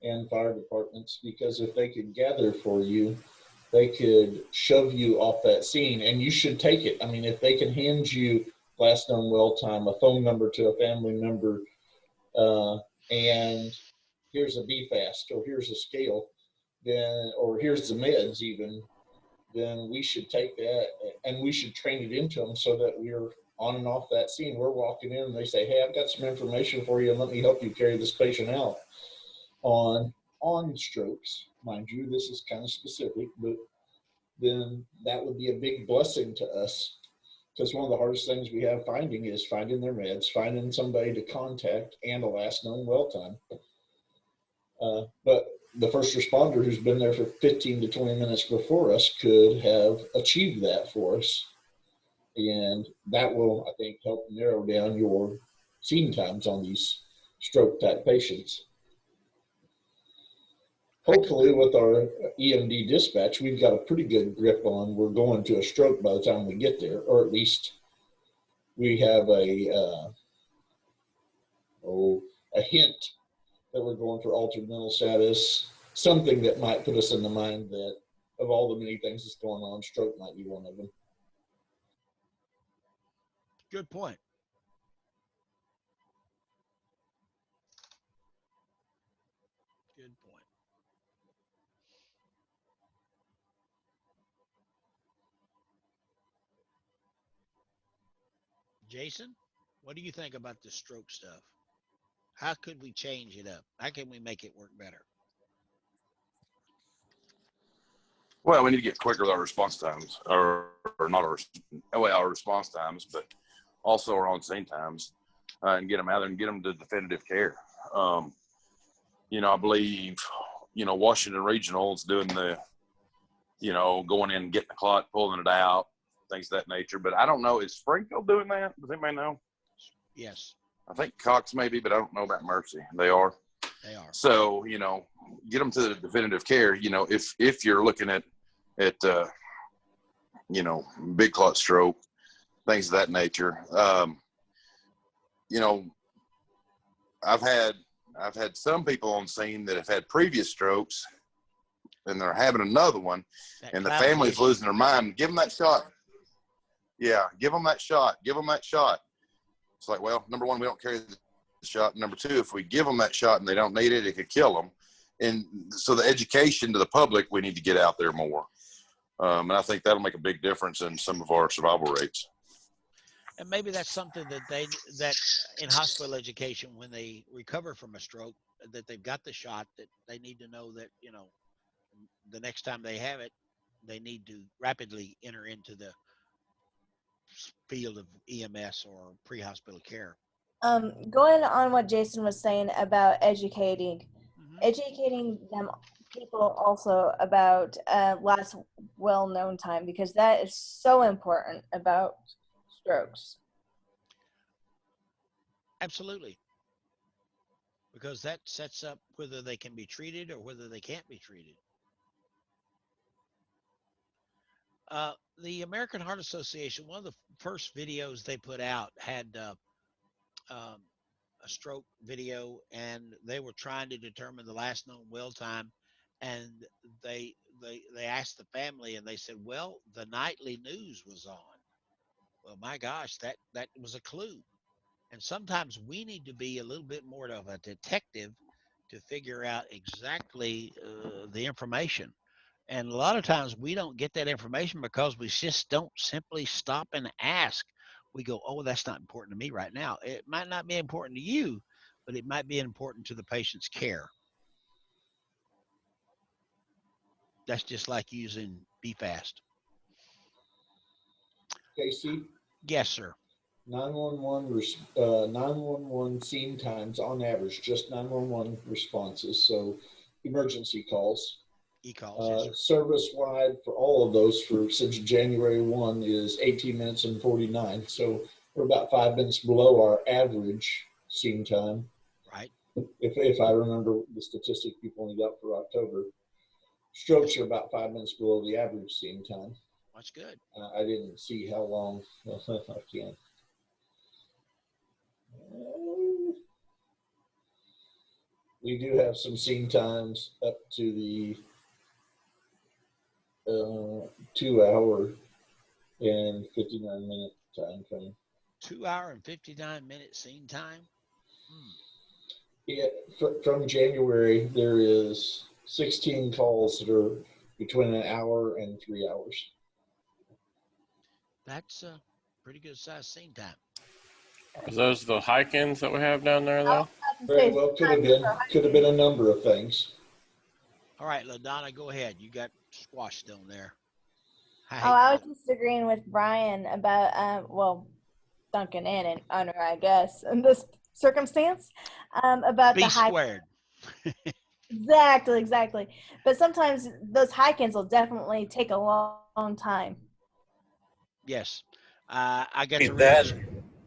and fire departments, because if they could gather for you, they could shove you off that scene, and you should take it. I mean, if they can hand you last known well time, a phone number to a family member, and here's a BFAST, or here's a scale, then, or here's the meds even, then we should take that and we should train it into them so that we're on and off that scene. We're walking in and they say, hey, I've got some information for you and let me help you carry this patient out on strokes. Mind you, this is kind of specific, but then that would be a big blessing to us, because one of the hardest things we have finding is finding their meds, finding somebody to contact, and a last known well time. But the first responder who's been there for 15 to 20 minutes before us could have achieved that for us. And that will, I think, help narrow down your scene times on these stroke type patients. Hopefully with our EMD dispatch, we've got a pretty good grip on we're going to a stroke by the time we get there, or at least we have a hint that we're going for altered mental status, something that might put us in the mind that of all the many things that's going on, stroke might be one of them. Good point. Good point. Jason, what do you think about the stroke stuff? How could we change it up? How can we make it work better? Well, we need to get quicker with our response times, or not our response times, but also our on-scene times, and get them out there and get them to definitive care. I believe, Washington Regional is doing the, going in and getting the clot, pulling it out, things of that nature. But I don't know, is Springfield doing that? Does anybody know? Yes. I think Cox maybe, but I don't know about Mercy. They are. They are. So, get them to the definitive care. If you're looking at big clot stroke, things of that nature. I've had some people on scene that have had previous strokes and they're having another one, and the family's losing their mind. Give them that shot. Yeah, give them that shot. Give them that shot. It's like, well, number one, we don't carry the shot. Number two, if we give them that shot and they don't need it, it could kill them. And so the education to the public, we need to get out there more. And I think that'll make a big difference in some of our survival rates. And maybe that's something that in hospital education, when they recover from a stroke, that they've got the shot, that they need to know that, the next time they have it, they need to rapidly enter into the field of EMS or pre-hospital care. Going on what Jason was saying about educating them people also about last well-known time, because that is so important about strokes. Absolutely. Because that sets up whether they can be treated or whether they can't be treated. The American Heart Association, one of the first videos they put out had a stroke video, and they were trying to determine the last known well time, and they asked the family, and they said, well, the nightly news was on. Well, my gosh, that was a clue. And sometimes we need to be a little bit more of a detective to figure out exactly the information. And a lot of times we don't get that information because we just don't simply stop and ask. We go, oh, that's not important to me right now. It might not be important to you, but it might be important to the patient's care. That's just like using BFAST. Casey? Yes, sir. 911 scene times on average, just 911 responses. So emergency calls. E-calls, yes, service-wide for all of those since January 1 is 18 minutes and 49. So we're about 5 minutes below our average scene time. Right. If I remember the statistic people only got for October. Strokes are about 5 minutes below the average scene time. That's good. I didn't see how long. Well, if I can. We do have some scene times up to the 2 hour and 59 minute time frame. 2 hour and 59 minute scene time. From January, there is 16 calls that are between an hour and 3 hours. That's a pretty good size scene time. Are those the hike-ins that we have down there, though? Very well, could have been a number of things. All right, LaDonna, go ahead. You got squashed on there. I was just agreeing with Brian about, Duncan and an owner, I guess, in this circumstance, about B the high. squared. Exactly. But sometimes those hike-ins will definitely take a long time. Yes. I got to that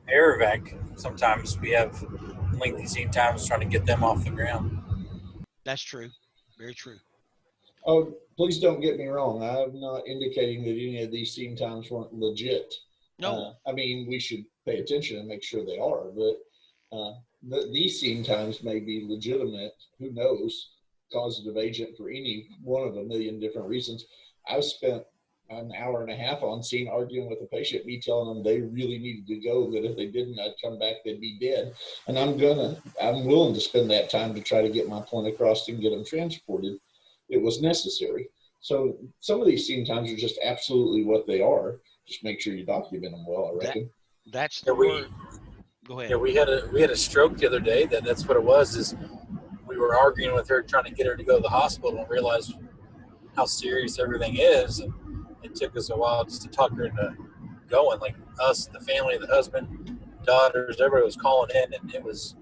air vac. Sometimes we have lengthy scene times trying to get them off the ground. That's true. Very true. Oh, please don't get me wrong. I'm not indicating that any of these scene times weren't legit. No. I mean, we should pay attention and make sure they are, but these scene times may be legitimate. Who knows? Causative agent for any one of a million different reasons. I've spent an hour and a half on scene arguing with a patient, me telling them they really needed to go, that if they didn't, I'd come back, they'd be dead. And I'm willing to spend that time to try to get my point across and get them transported. It was necessary. So some of these scene times are just absolutely what they are. Just make sure you document them well, I reckon. That's the word. Go ahead. Yeah, we had a stroke the other day. That's what it was. Is we were arguing with her, trying to get her to go to the hospital, and realized how serious everything is. And it took us a while just to talk her into going. Like us, the family, the husband, daughters, everybody was calling in, and it was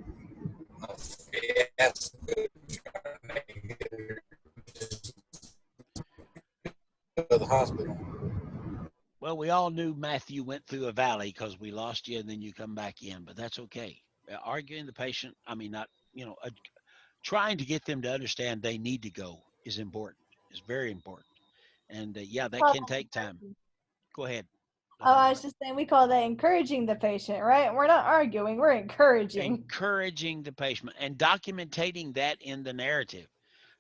a fiasco trying to get her to the hospital. Well, we all knew Matthew went through a valley because we lost you and then you come back in, but that's okay. Arguing the patient, trying to get them to understand they need to go is important, is very important. And that can take time. Go ahead. Oh, I was just saying, we call that encouraging the patient, right? We're not arguing, we're encouraging. Encouraging the patient and documenting that in the narrative.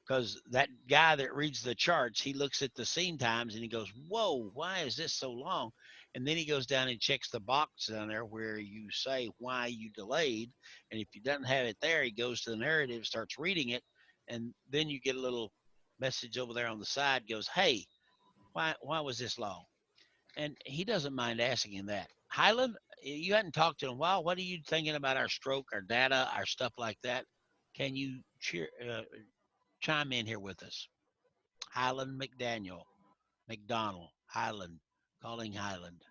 Because that guy that reads the charts, he looks at the scene times and he goes, whoa, why is this so long? And then he goes down and checks the box down there where you say why you delayed. And if he doesn't have it there, he goes to the narrative, starts reading it. And then you get a little message over there on the side, goes, hey, why was this long? And he doesn't mind asking him that. Highland, you hadn't talked to him in a while. What are you thinking about our stroke, our data, our stuff like that? Can you chime in here with us? Highland McDonald, Highland, calling Highland.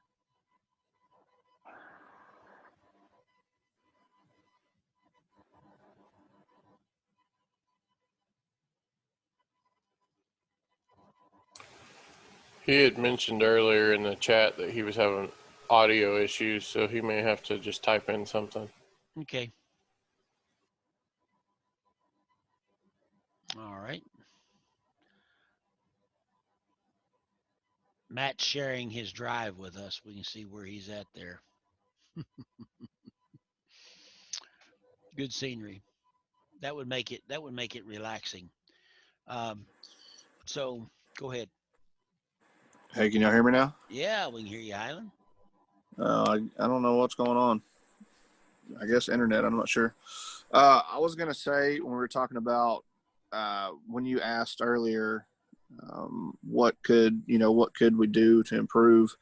He had mentioned earlier in the chat that he was having audio issues, so he may have to just type in something. Okay. All right. Matt's sharing his drive with us. We can see where he's at there. Good scenery. That would make it relaxing. So go ahead. Hey, can y'all hear me now? Yeah, we can hear you, Highland. I don't know what's going on. I guess internet, I'm not sure. I was going to say when we were talking about when you asked earlier what could we do to improve,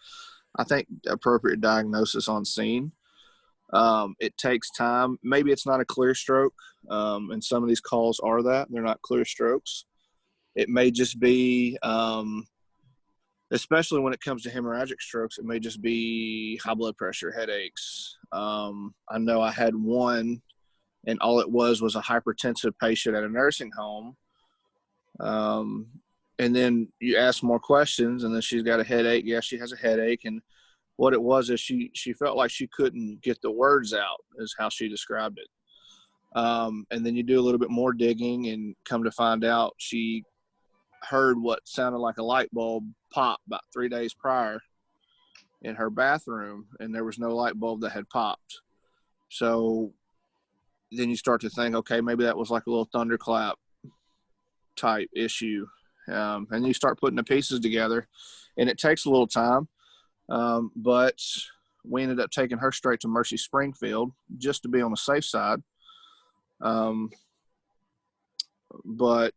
I think appropriate diagnosis on scene. It takes time. Maybe it's not a clear stroke, and some of these calls are that. They're not clear strokes. It may just be especially when it comes to hemorrhagic strokes, it may just be high blood pressure, headaches. I know I had one, and all it was a hypertensive patient at a nursing home. And then you ask more questions, and then she's got a headache. Yeah, she has a headache. And what it was is she felt like she couldn't get the words out, is how she described it. And then you do a little bit more digging and come to find out she heard what sounded like a light bulb pop about 3 days prior in her bathroom, and there was no light bulb that had popped. So then you start to think, okay, maybe that was like a little thunderclap type issue. And you start putting the pieces together, and it takes a little time. But we ended up taking her straight to Mercy Springfield just to be on the safe side. Um, but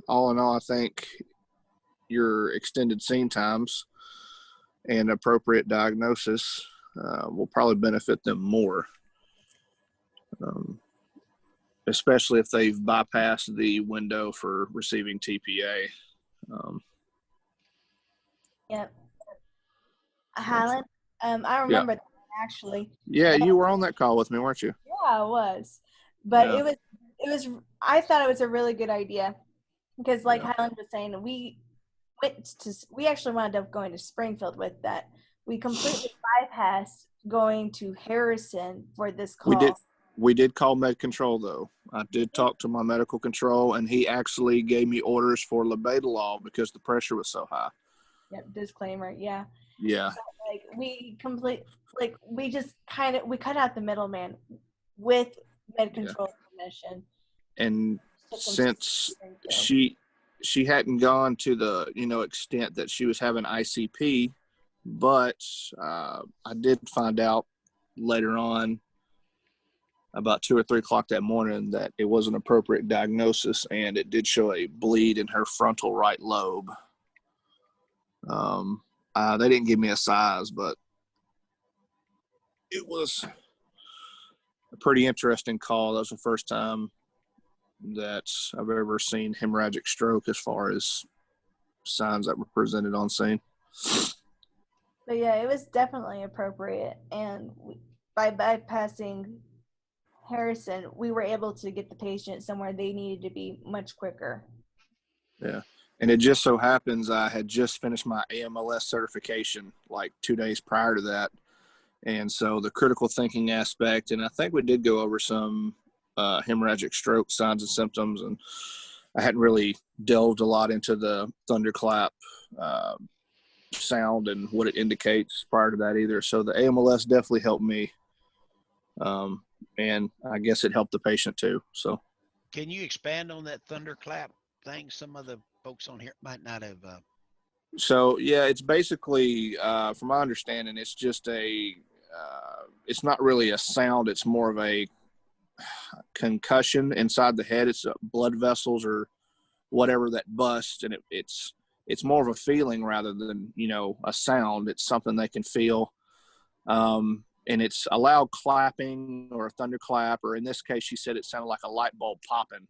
all in all, I think your extended scene times and appropriate diagnosis will probably benefit them more, especially if they've bypassed the window for receiving TPA. Yep. Highland, I Yeah. remember that actually. Yeah, you were on that call with me, weren't you? Yeah, I was. But Yeah. I thought it was a really good idea because like Yeah. Highland was saying, we actually wound up going to Springfield with that. We completely bypassed going to Harrison for this call. We did call med control though. I did talk to my medical control, and he actually gave me orders for labetalol because the pressure was so high. Yep, disclaimer, yeah. Yeah. But, we just we cut out the middleman with med control permission. And since she hadn't gone to the extent that she was having ICP, but I did find out later on about 2 or 3 o'clock that morning that it was an appropriate diagnosis, and it did show a bleed in her frontal right lobe. They didn't give me a size, but it was a pretty interesting call. That was the first time that I've ever seen hemorrhagic stroke as far as signs that were presented on scene. But yeah, it was definitely appropriate, and by bypassing Harrison, we were able to get the patient somewhere they needed to be much quicker. Yeah. And it just so happens I had just finished my AMLS certification like 2 days prior to that. And so the critical thinking aspect, and I think we did go over some hemorrhagic stroke signs and symptoms, and I hadn't really delved a lot into the thunderclap sound and what it indicates prior to that either. So the AMLS definitely helped me. And I guess it helped the patient too. So can you expand on that thunderclap thing? Some of the folks on here might not have. So yeah, it's basically, from my understanding, it's just it's not really a sound. It's more of a concussion inside the head. It's blood vessels or whatever that bust, and it's more of a feeling rather than a sound. It's something they can feel. And it's a loud clapping or a thunderclap, or in this case, she said it sounded like a light bulb popping.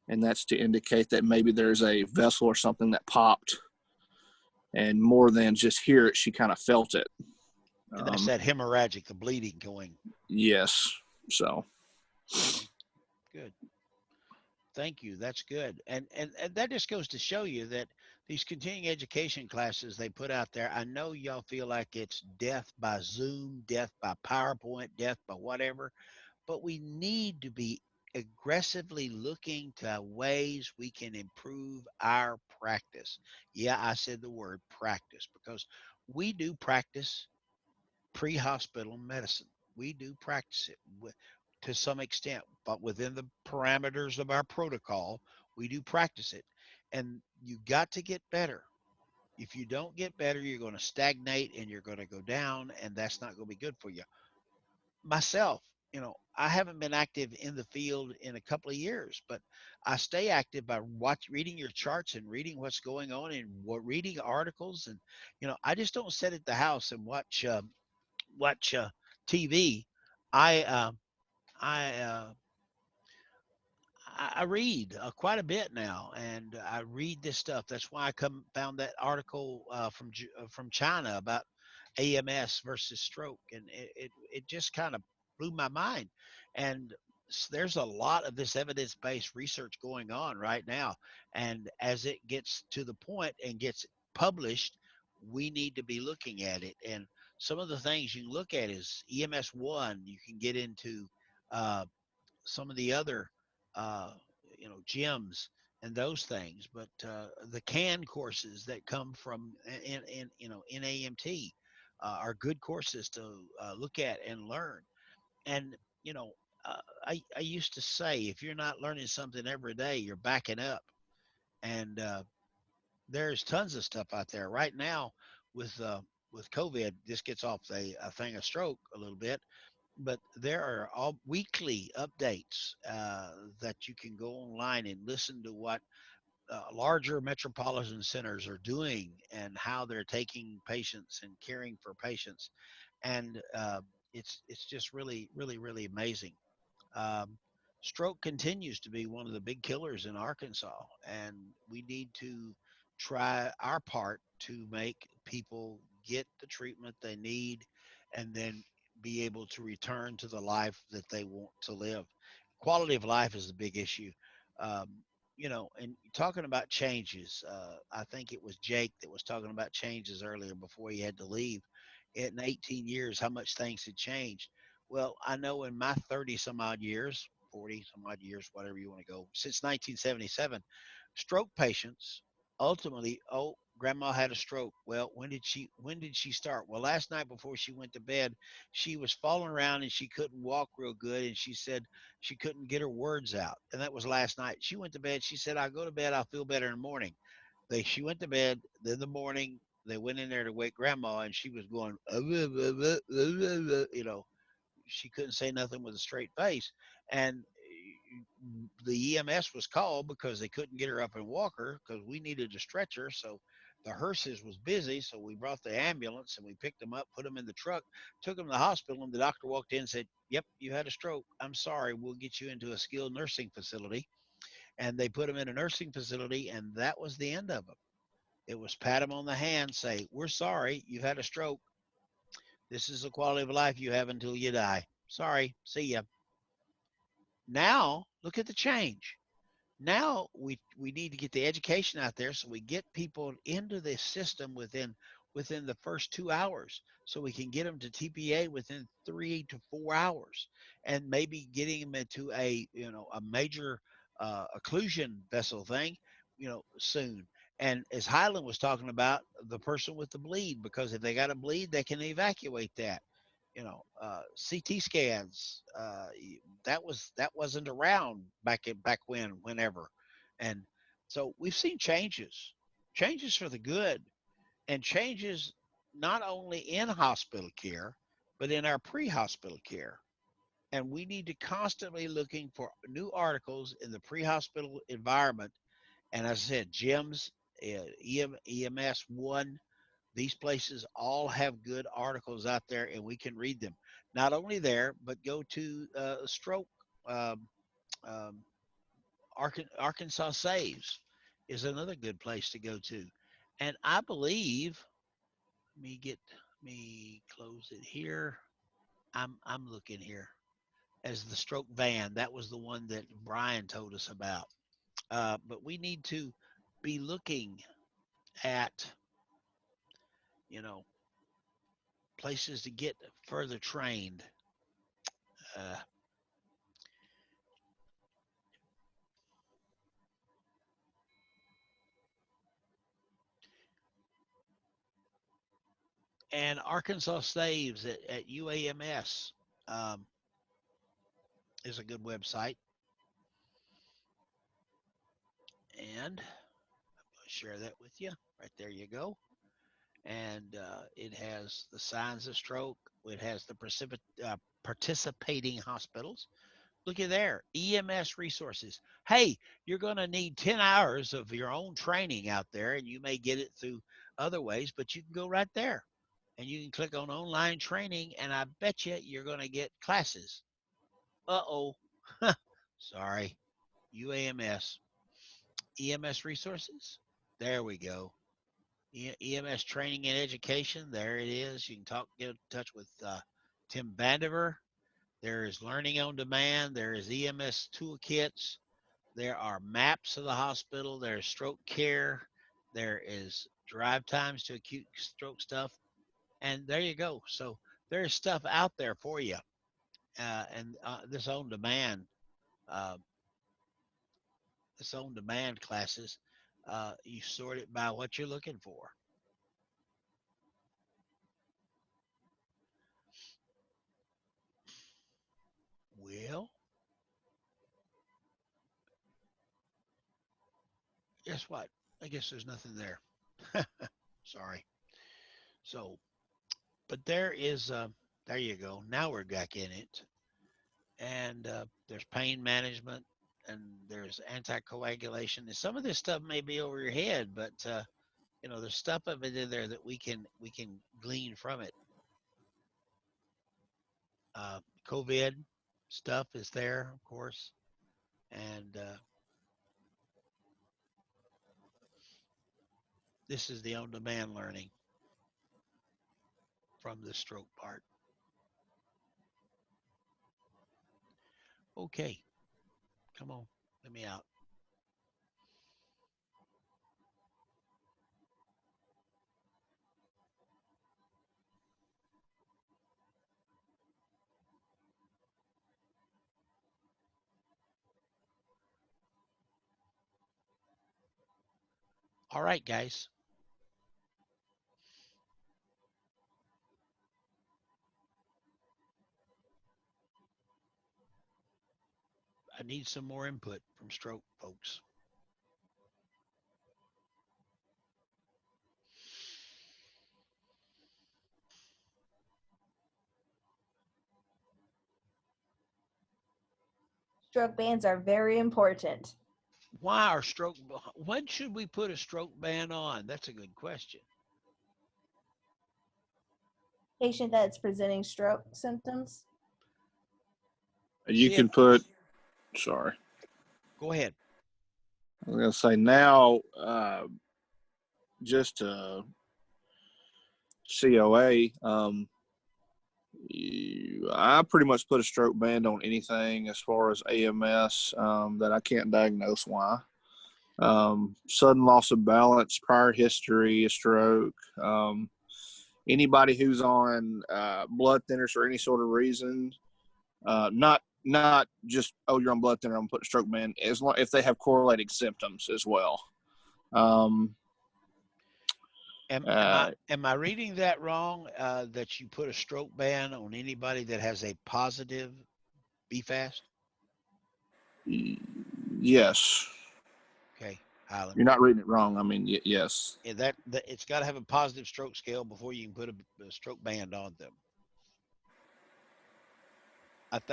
And that's to indicate that maybe there's a vessel or something that popped. And more than just hear it, she kind of felt it. And that's that hemorrhagic, the bleeding going. Yes. So. Good. Thank you. That's good. And that just goes to show you that these continuing education classes they put out there, I know y'all feel like it's death by Zoom, death by PowerPoint, death by whatever, but we need to be aggressively looking to ways we can improve our practice. Yeah, I said the word practice because we do practice pre-hospital medicine. We do practice it to some extent, but within the parameters of our protocol, we do practice it. And you got to get better. If you don't get better, you're going to stagnate and you're going to go down, and that's not going to be good for you. Myself, I haven't been active in the field in a couple of years, but I stay active by reading your charts and reading what's going on and reading articles. And, I just don't sit at the house and watch TV. I uh, I uh, I read quite a bit now, and I read this stuff. That's why I found that article from China about AMS versus stroke, and it just kind of blew my mind. And there's a lot of this evidence-based research going on right now, and as it gets to the point and gets published, we need to be looking at it. And some of the things you can look at is EMS1. You can get into uh, some of the other uh, gyms and those things, but the CAN courses that come from in AMT are good courses to look at and learn. And I used to say, if you're not learning something every day, you're backing up. And there's tons of stuff out there right now with COVID. This gets off a thing of stroke a little bit. but there are all weekly updates that you can go online and listen to what larger metropolitan centers are doing and how they're taking patients and caring for patients, and it's just really amazing. Um, Stroke continues to be one of the big killers in Arkansas, and we need to try our part to make people get the treatment they need and then be able to return to the life that they want to live. Quality of life is the big issue. Um, and talking about changes, I think it was Jake that was talking about changes earlier before he had to leave. In 18 years, how much things had changed. Well, I know in my 30 some odd years, 40 some odd years, whatever you want to go, since 1977, stroke patients ultimately, oh, grandma had a stroke. Well, when did she start? Well, last night before she went to bed, she was falling around and she couldn't walk real good and she said she couldn't get her words out. And that was last night. She went to bed. She said, "I'll go to bed. I'll feel better in the morning." She went to bed. Then the morning they went in there to wake grandma and she was going, she couldn't say nothing with a straight face. And the EMS was called because they couldn't get her up and walk her because we needed a stretcher. So the hearses was busy. So we brought the ambulance and we picked them up, put them in the truck, took them to the hospital. And the doctor walked in and said, "Yep, you had a stroke. I'm sorry. We'll get you into a skilled nursing facility." And they put them in a nursing facility. And that was the end of them. It was pat them on the hand, say, "We're sorry. You've had a stroke. This is the quality of life you have until you die. Sorry. See ya." Now, look at the change. Now we need to get the education out there so we get people into this system within the first 2 hours, so we can get them to TPA within 3 to 4 hours, and maybe getting them into a major occlusion vessel thing, soon. And as Highland was talking about, the person with the bleed, because if they got a bleed, they can evacuate that. CT scans. That wasn't around back whenever, and so we've seen changes for the good, and changes not only in hospital care, but in our pre-hospital care. And we need to constantly looking for new articles in the pre-hospital environment. And as I said, gyms, EMS one, these places all have good articles out there, and we can read them. Not only there, but go to Stroke. Um, um, Arkansas Saves is another good place to go to. And I believe, let me close it here. I'm looking here as the stroke van. That was the one that Brian told us about. But we need to be looking at, you know, places to get further trained. Uh, and Arkansas Saves at UAMS um, is a good website. And I'll share that with you. Right there you go. And it has the signs of stroke. It has the participating hospitals. Look at there, EMS resources. Hey, you're going to need 10 hours of your own training out there, and you may get it through other ways, but you can go right there and you can click on online training, and I bet you're going to get classes. Uh-oh. Sorry. UAMS. EMS resources. There we go. EMS training and education. There it is. You can get in touch with Tim Vandiver. There is learning on demand. There is EMS toolkits. There are maps of the hospital. There's stroke care. There is drive times to acute stroke stuff. And there you go. So there's stuff out there for you. And uh, this on demand classes, you sort it by what you're looking for. Well, guess what? I guess there's nothing there. Sorry. So, but there is. There you go. Now we're back in it. And there's pain management, and there's anticoagulation. And some of this stuff may be over your head, but there's stuff of it in there that we can glean from it. COVID stuff is there, of course, and this is the on-demand learning from the stroke part. Okay, come on, let me out. All right, guys. I need some more input from stroke folks. Stroke bands are very important. When should we put a stroke band on? That's a good question. Patient that's presenting stroke symptoms. You can put, sorry. Go ahead. I was going to say now, just COA, I pretty much put a stroke band on anything as far as AMS that I can't diagnose why. Sudden loss of balance, prior history, a stroke, anybody who's on blood thinners for any sort of reason, not just, oh, you're on blood thinner, I'm putting a stroke band, as long if they have correlating symptoms as well. Am I reading that wrong? That you put a stroke ban on anybody that has a positive BFAST? Yes. Okay, Highland. You're not reading it wrong. I mean, yes. Yeah, that it's got to have a positive stroke scale before you can put a stroke band on them.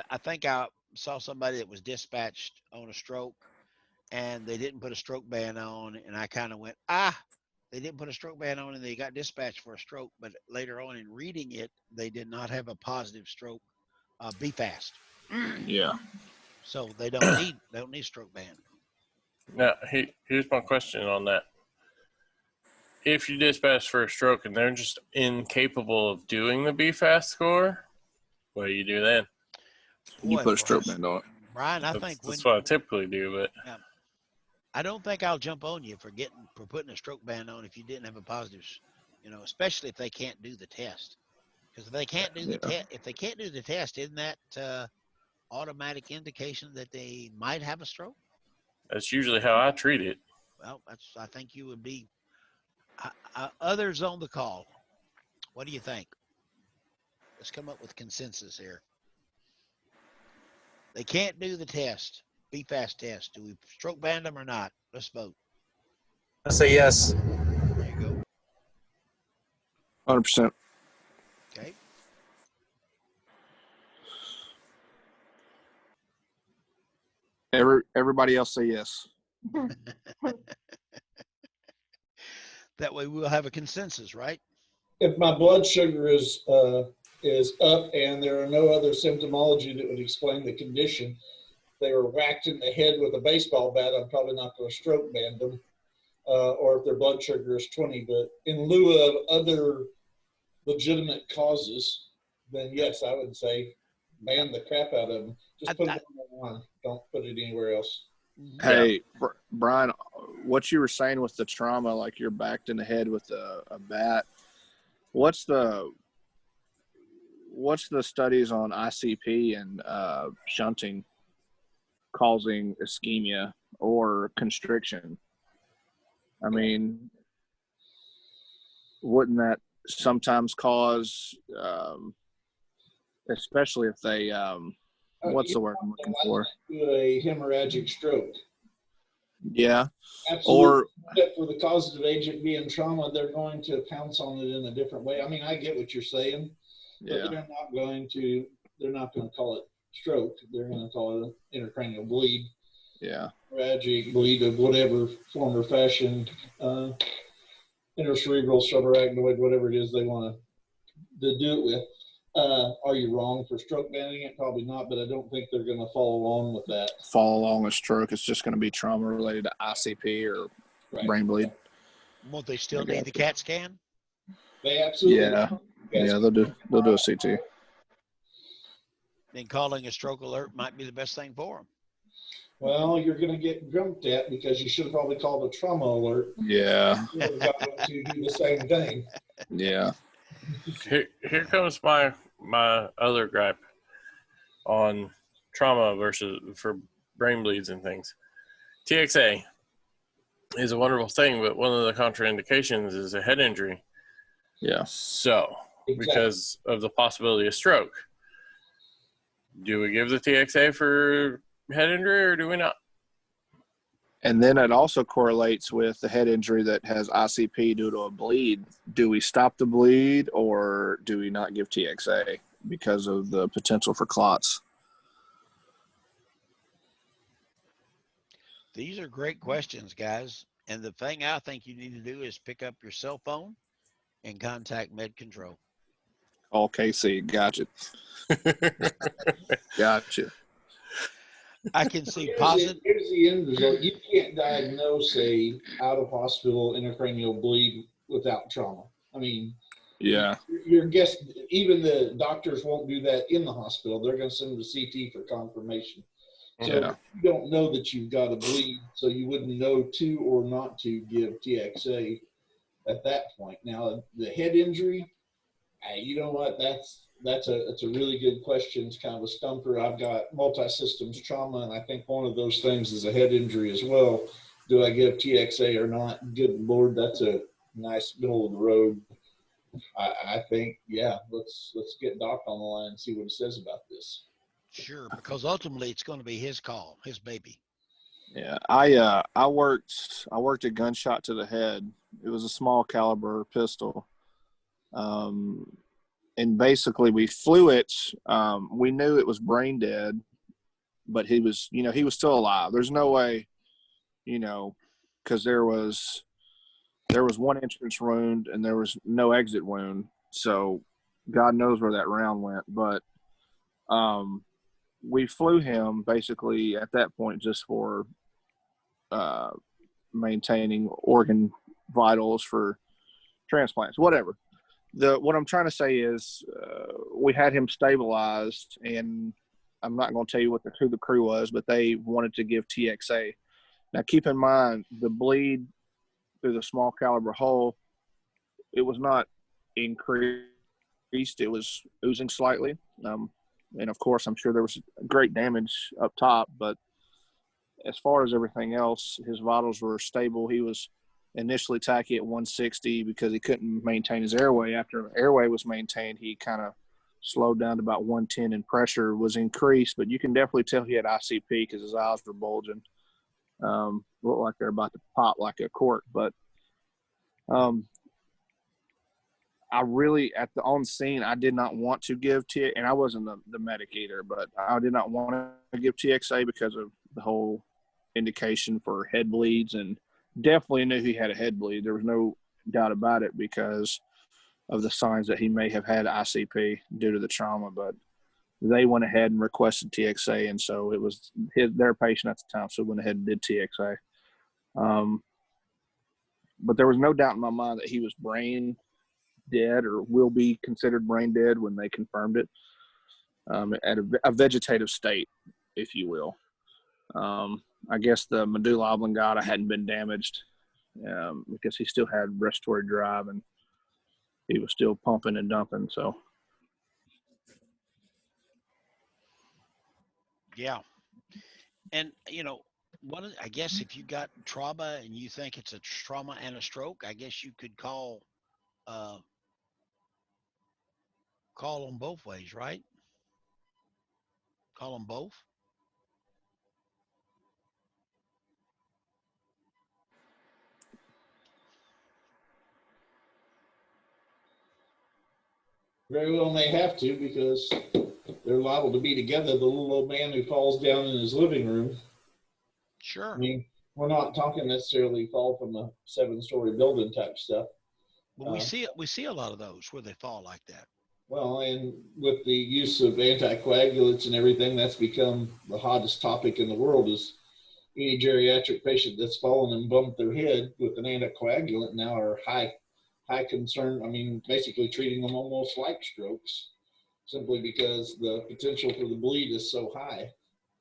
I think I saw somebody that was dispatched on a stroke, and they didn't put a stroke band on, and I kind of went, they didn't put a stroke band on, and they got dispatched for a stroke. But later on in reading it, they did not have a positive stroke BFAST. Yeah. So they don't need stroke band. Now, here's my question on that. If you dispatch for a stroke and they're just incapable of doing the BFAST score, what do you do then? You put a stroke band on it. Brian, that's what I typically do, but I don't think I'll jump on you for putting a stroke band on if you didn't have a positive, especially if they can't do the test. Because if they can't do the test, isn't that automatic indication that they might have a stroke? That's usually how I treat it. Well, I think you would be. Others on the call, what do you think? Let's come up with consensus here. They can't do the test, BFAST test. Do we stroke band them or not? Let's vote. I say yes. There you go. 100%. Okay. Everybody else say yes. That way we'll have a consensus, right? If my blood sugar is up and there are no other symptomology that would explain the condition, they were whacked in the head with a baseball bat, I'm probably not going to stroke band them. Or if their blood sugar is 20, but in lieu of other legitimate causes, then yes, I would say ban the crap out of them. Just put it on the line. Don't put it anywhere else. Hey, Brian, what you were saying with the trauma, like you're backed in the head with a bat, what's the studies on ICP and shunting causing ischemia or constriction? I mean, wouldn't that sometimes cause, especially if they, what's the word I'm looking for? A hemorrhagic stroke. Yeah. Absolutely. Or for the causative agent being trauma, they're going to pounce on it in a different way. I mean, I get what you're saying, But they're not going to call it stroke. They're going to call it intracranial bleed. Yeah. Tragic bleed of whatever form or fashion, intracerebral, subarachnoid, whatever it is they want to do it with. Are you wrong for stroke banning it? Probably not, but I don't think they're going to follow along with that. Follow along with stroke. It's just going to be trauma related to ICP or brain bleed. Won't they still need the CAT scan? They absolutely. Yeah, they'll do a CT. Then calling a stroke alert might be the best thing for them. Well, you're going to get grumped at because you should have probably called a trauma alert. Yeah. You would have got them to do the same thing. Yeah. Here comes my other gripe on trauma versus for brain bleeds and things. TXA is a wonderful thing, but one of the contraindications is a head injury. Yeah. So, because of the possibility of stroke, do we give the TXA for head injury or do we not? And then it also correlates with the head injury that has ICP due to a bleed. Do we stop the bleed or do we not give TXA because of the potential for clots? These are great questions, guys. And the thing I think you need to do is pick up your cell phone and contact Med Control. Oh, KC, gotcha. Gotcha. I can see positive. Here's the end result. You can't diagnose a out of hospital intracranial bleed without trauma. I mean, yeah, your guess, even the doctors won't do that in the hospital. They're going to send them to CT for confirmation. So you don't know that you've got a bleed, so you wouldn't know to or not to give TXA at that point. Now, the head injury, you know what? That's a really good question. It's kind of a stumper. I've got multi-systems trauma, and I think one of those things is a head injury as well. Do I give TXA or not? Good Lord, that's a nice middle of the road. I think, yeah, let's get Doc on the line and see what he says about this. Sure, because ultimately it's going to be his call, his baby. Yeah, I worked a gunshot to the head. It was a small caliber pistol. And basically we flew it. We knew it was brain dead, but he was still alive. There's no way, because there was one entrance wound and there was no exit wound. So God knows where that round went. But we flew him basically at that point just for maintaining organ vitals for transplants, whatever. What I'm trying to say is we had him stabilized, and I'm not going to tell you who the crew was, but they wanted to give TXA. Now, keep in mind, the bleed through the small caliber hole, it was not increased. It was oozing slightly. And, of course, I'm sure there was great damage up top, but as far as everything else, his vitals were stable. He was initially tacky at 160 because he couldn't maintain his airway. After airway was maintained, he kind of slowed down to about 110 and pressure was increased, but you can definitely tell he had ICP because his eyes were bulging. Looked like they're about to pop like a cork. But I really, on scene, I did not want to give and I wasn't the medic either, but I did not want to give TXA because of the whole indication for head bleeds, and definitely knew he had a head bleed. There was no doubt about it because of the signs that he may have had ICP due to the trauma, but they went ahead and requested TXA, and so it was their patient at the time, so went ahead and did TXA. But there was no doubt in my mind that he was brain dead or will be considered brain dead when they confirmed it, at a vegetative state, if you will. I guess the medulla oblongata hadn't been damaged because he still had respiratory drive and he was still pumping and dumping. So, yeah, and I guess if you got trauma and you think it's a trauma and a stroke, I guess you could call them both ways, right? Call them both. Very well may have to, because they're liable to be together. The little old man who falls down in his living room. Sure. I mean, we're not talking necessarily fall from a 7-story building type stuff. But we see a lot of those where they fall like that. Well, and with the use of anticoagulants and everything, that's become the hottest topic in the world. Is any geriatric patient that's fallen and bumped their head with an anticoagulant now are high concern. I mean, basically treating them almost like strokes, simply because the potential for the bleed is so high.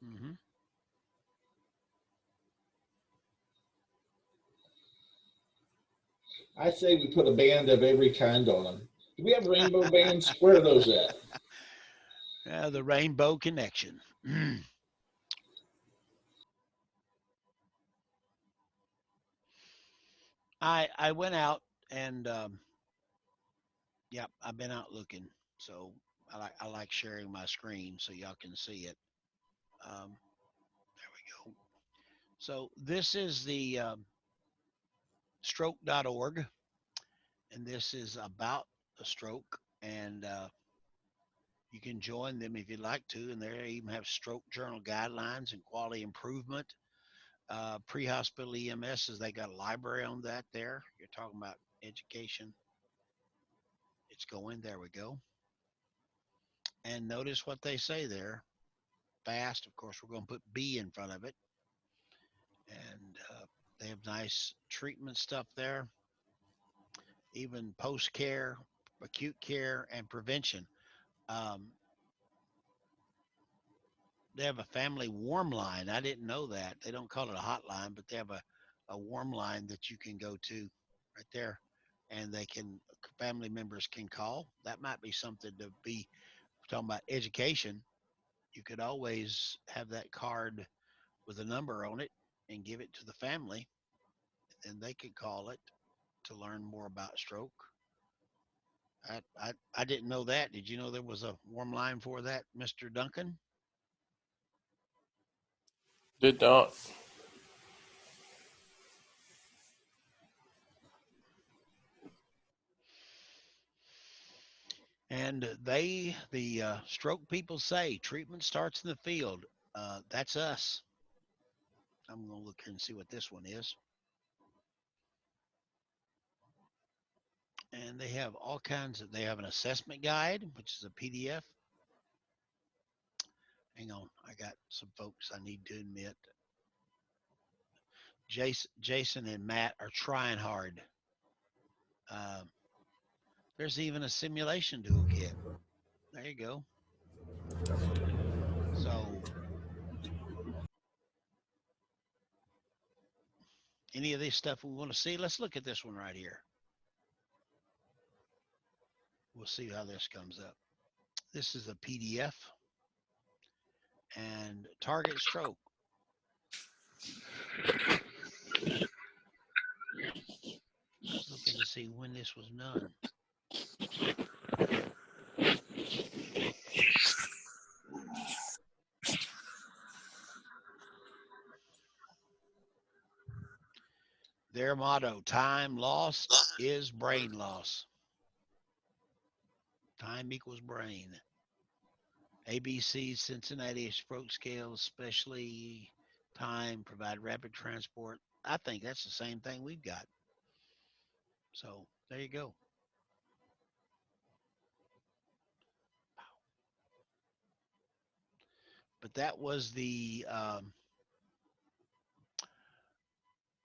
Mm-hmm. I say we put a band of every kind on them. Do we have rainbow bands? Where are those at? The Rainbow Connection. I went out and yeah, I've been out looking, so I like sharing my screen so y'all can see it. There we go. So this is the stroke.org, and this is about a stroke, and you can join them if you'd like to, and they even have stroke journal guidelines and quality improvement. Pre-hospital EMS, they got a library on that there. You're talking about education. It's going, there we go. And notice what they say there. Fast, of course, we're going to put B in front of it. And they have nice treatment stuff there, even post-care, acute care, and prevention. They have a family warm line. I didn't know that. They don't call it a hotline, but they have a warm line that you can go to right there, and family members can call. That might be something to be talking about education. You could always have that card with a number on it and give it to the family, and they could call it to learn more about stroke. I didn't know that. Did you know there was a warm line for that, Mr. Duncan? Did not. And the stroke people say treatment starts in the field. That's us. I'm going to look here and see what this one is. And they have all kinds of, they have an assessment guide, which is a PDF. Hang on, I got some folks I need to admit. Jason and Matt are trying hard. There's even a simulation toolkit. There you go. So, any of this stuff we want to see, let's look at this one right here. We'll see how this comes up. This is a PDF and target stroke. Just looking to see when this was done. Their motto, time lost is brain loss. Time equals brain. ABC, Cincinnati stroke scale, especially time, provide rapid transport. I think that's the same thing we've got. So there you go. But that was the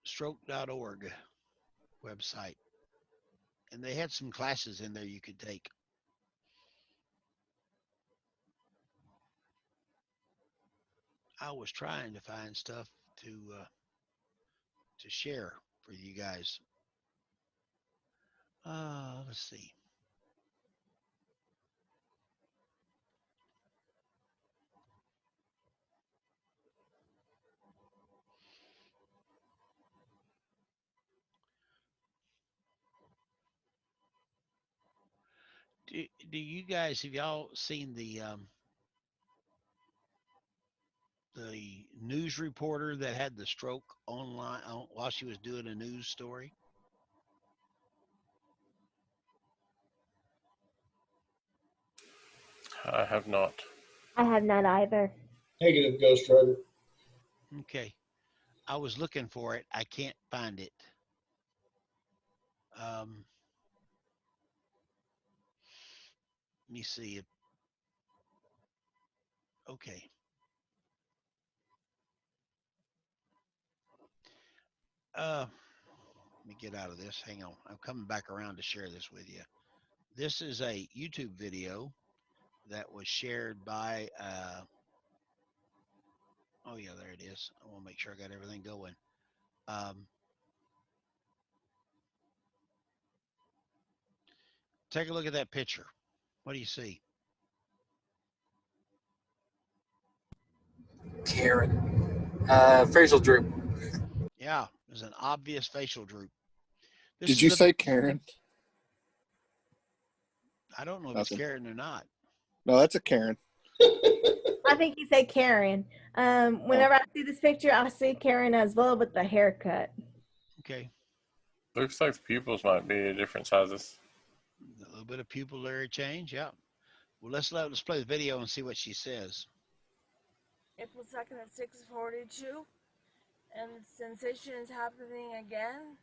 stroke.org website. And they had some classes in there you could take. I was trying to find stuff to share for you guys. Let's see. Do you guys, have y'all seen the news reporter that had the stroke online while she was doing a news story? I have not. I have not either. Negative, Ghost Rider. Okay. I was looking for it. I can't find it. Let me see it. Okay. Let me get out of this. Hang on. I'm coming back around to share this with you. This is a YouTube video that was shared by, oh yeah, there it is. I want to make sure I got everything going. Take a look at that picture. What do you see? Karen. Facial droop. Yeah, there's an obvious facial droop. Did you say Karen? I don't know if Nothing. it's Karen or not. No, that's a Karen. I think you said Karen. Whenever I see this picture, I see Karen as well with the haircut. Okay. Looks like the pupils might be different sizes. A little bit of pupillary change, yeah. Well, let's play the video and see what she says. April 2nd at 6:42, and sensation is happening again.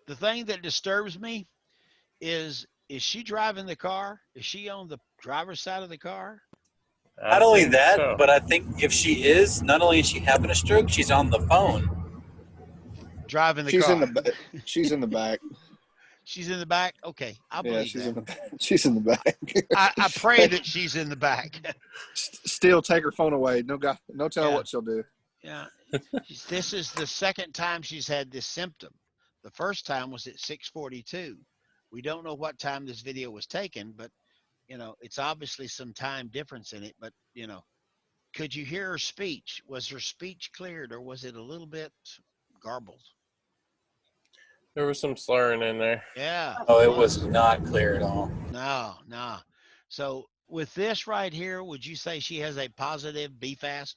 The thing that disturbs me is she driving the car? Is she on the driver's side of the car? Not only that, but I think if she is, not only is she having a stroke, she's on the phone. Driving the She's car. in the she's in the back. She's in the back? Okay, I believe she's that. in the back. She's in the back. I pray that she's in the back. Still take her phone away. No telling what she'll do. Yeah. This is the second time she's had this symptom. The first time was at 6:42. We don't know what time this video was taken, but it's obviously some time difference in it. But could you hear her speech? Was her speech cleared, or was it a little bit garbled? There was some slurring in there. Yeah. Oh, it was not clear at all. No. So with this right here, would you say she has a positive BFAST?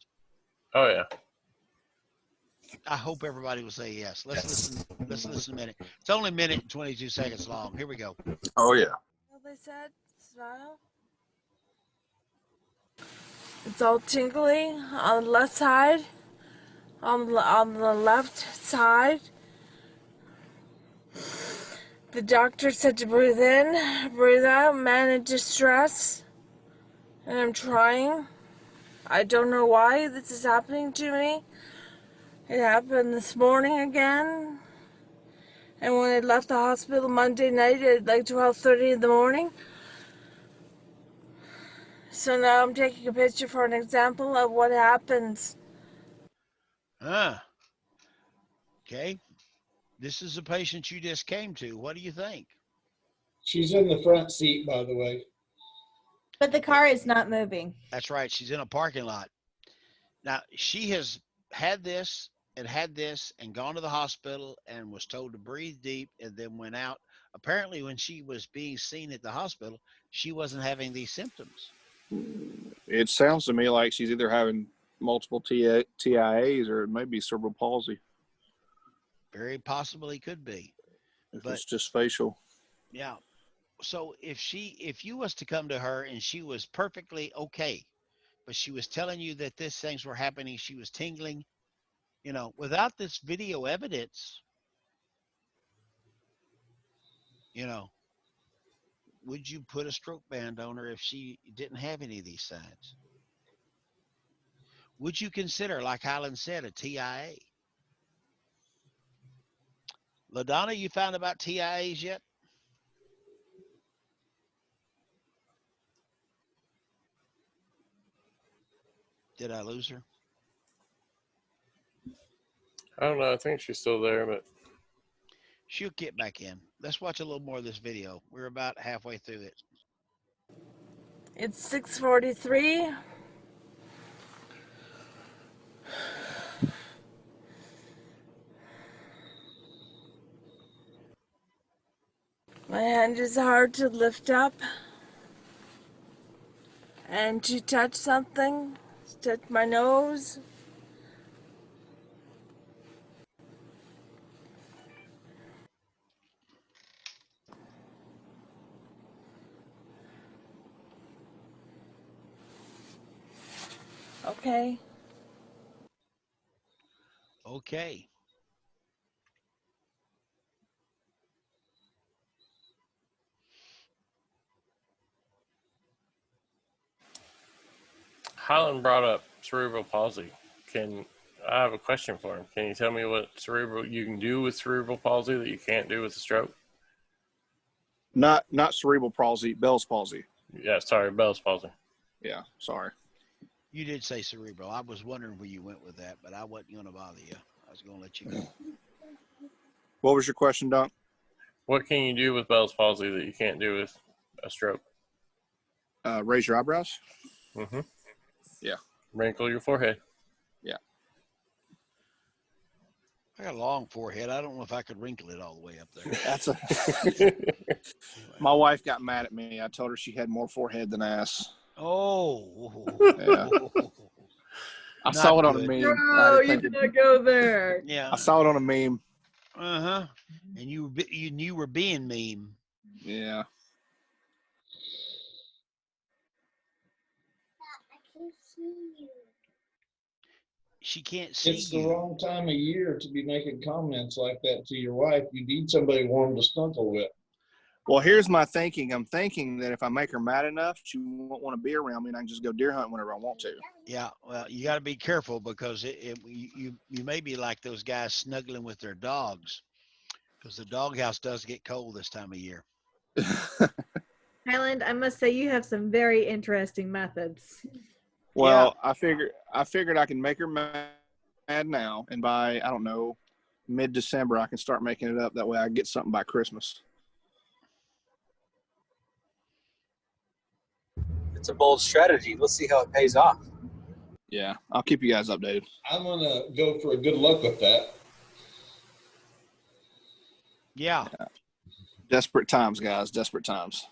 Oh yeah. I hope everybody will say yes. Let's listen a minute. It's only a minute and 22 seconds long. Here we go. Oh yeah. They said, smile. It's all tingly on the left side, on the left side. The doctor said to breathe in, breathe out, manage distress. And I'm trying. I don't know why this is happening to me. It happened this morning again. And when I left the hospital Monday night at like 12:30 in the morning. So now I'm taking a picture for an example of what happens. Okay. This is a patient you just came to. What do you think? She's in the front seat, by the way. But the car is not moving. That's right. She's in a parking lot. Now, she has had this and gone to the hospital and was told to breathe deep and then went out. Apparently, when she was being seen at the hospital, she wasn't having these symptoms. It sounds to me like she's either having multiple TIAs or it may be cerebral palsy. Very possibly could be. But it's just facial. Yeah. So if you was to come to her and she was perfectly okay, but she was telling you that these things were happening, she was tingling, without this video evidence, would you put a stroke band on her if she didn't have any of these signs? Would you consider, like Highland said, a TIA? LaDonna, you found about TIAs yet? Did I lose her? I don't know. I think she's still there, but she'll get back in. Let's watch a little more of this video. We're about halfway through it. It's 6:43. My hand is hard to lift up and to touch something, touch my nose. Okay. Okay. Highland brought up cerebral palsy. I have a question for him. Can you tell me what you can do with cerebral palsy that you can't do with a stroke? Not cerebral palsy, Bell's palsy. Yeah, sorry, Bell's palsy. Yeah, sorry. You did say cerebral. I was wondering where you went with that, but I wasn't going to bother you. I was going to let you go. What was your question, Doc? What can you do with Bell's palsy that you can't do with a stroke? Raise your eyebrows. Mm-hmm. Yeah. Wrinkle your forehead. Yeah. I got a long forehead. I don't know if I could wrinkle it all the way up there. That's My wife got mad at me. I told her she had more forehead than ass. Oh. Yeah. I saw it on a meme. No, you did not go there. Yeah. I saw it on a meme. Uh-huh. And you were being meme. Yeah. She can't see It's you. the wrong time of year to be making comments like that to your wife. You need somebody warm to snuggle with. Well, here's my thinking. I'm thinking that if I make her mad enough, she won't want to be around me, and I can just go deer hunting whenever I want to. Yeah, well, you got to be careful because you may be like those guys snuggling with their dogs, because the doghouse does get cold this time of year. Highland, I must say you have some very interesting methods. Well, yeah. I figured I can make her mad now, and by, I don't know, mid-December, I can start making it up. That way I get something by Christmas. It's a bold strategy. Let's see how it pays off. Yeah, I'll keep you guys updated. I'm going to go for a good luck with that. Yeah. Desperate times, guys. Desperate times.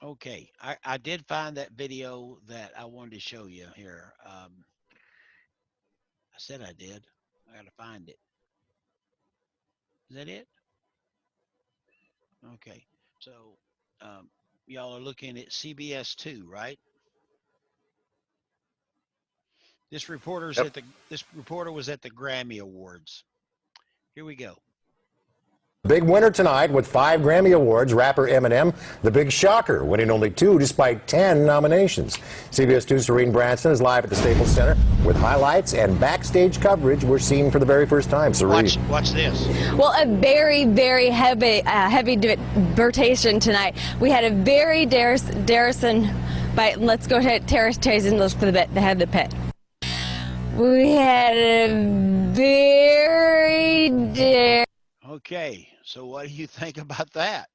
Okay. I did find that video that I wanted to show you here. I said I did. I got to find it. Is that it? Okay. So y'all are looking at CBS 2, right? This reporter was at the Grammy Awards. Here we go. Big winner tonight with 5 Grammy Awards, rapper Eminem, the big shocker, winning only 2 despite 10 nominations. CBS 2's Serene Branson is live at the Staples Center with highlights and backstage coverage we're seeing for the very first time. Serene. Watch this. Well, a very, very heavy divertation tonight. We had a very Darrison, but let's go ahead, Terrace and look for the head of the pit. We had a very Okay, so what do you think about that?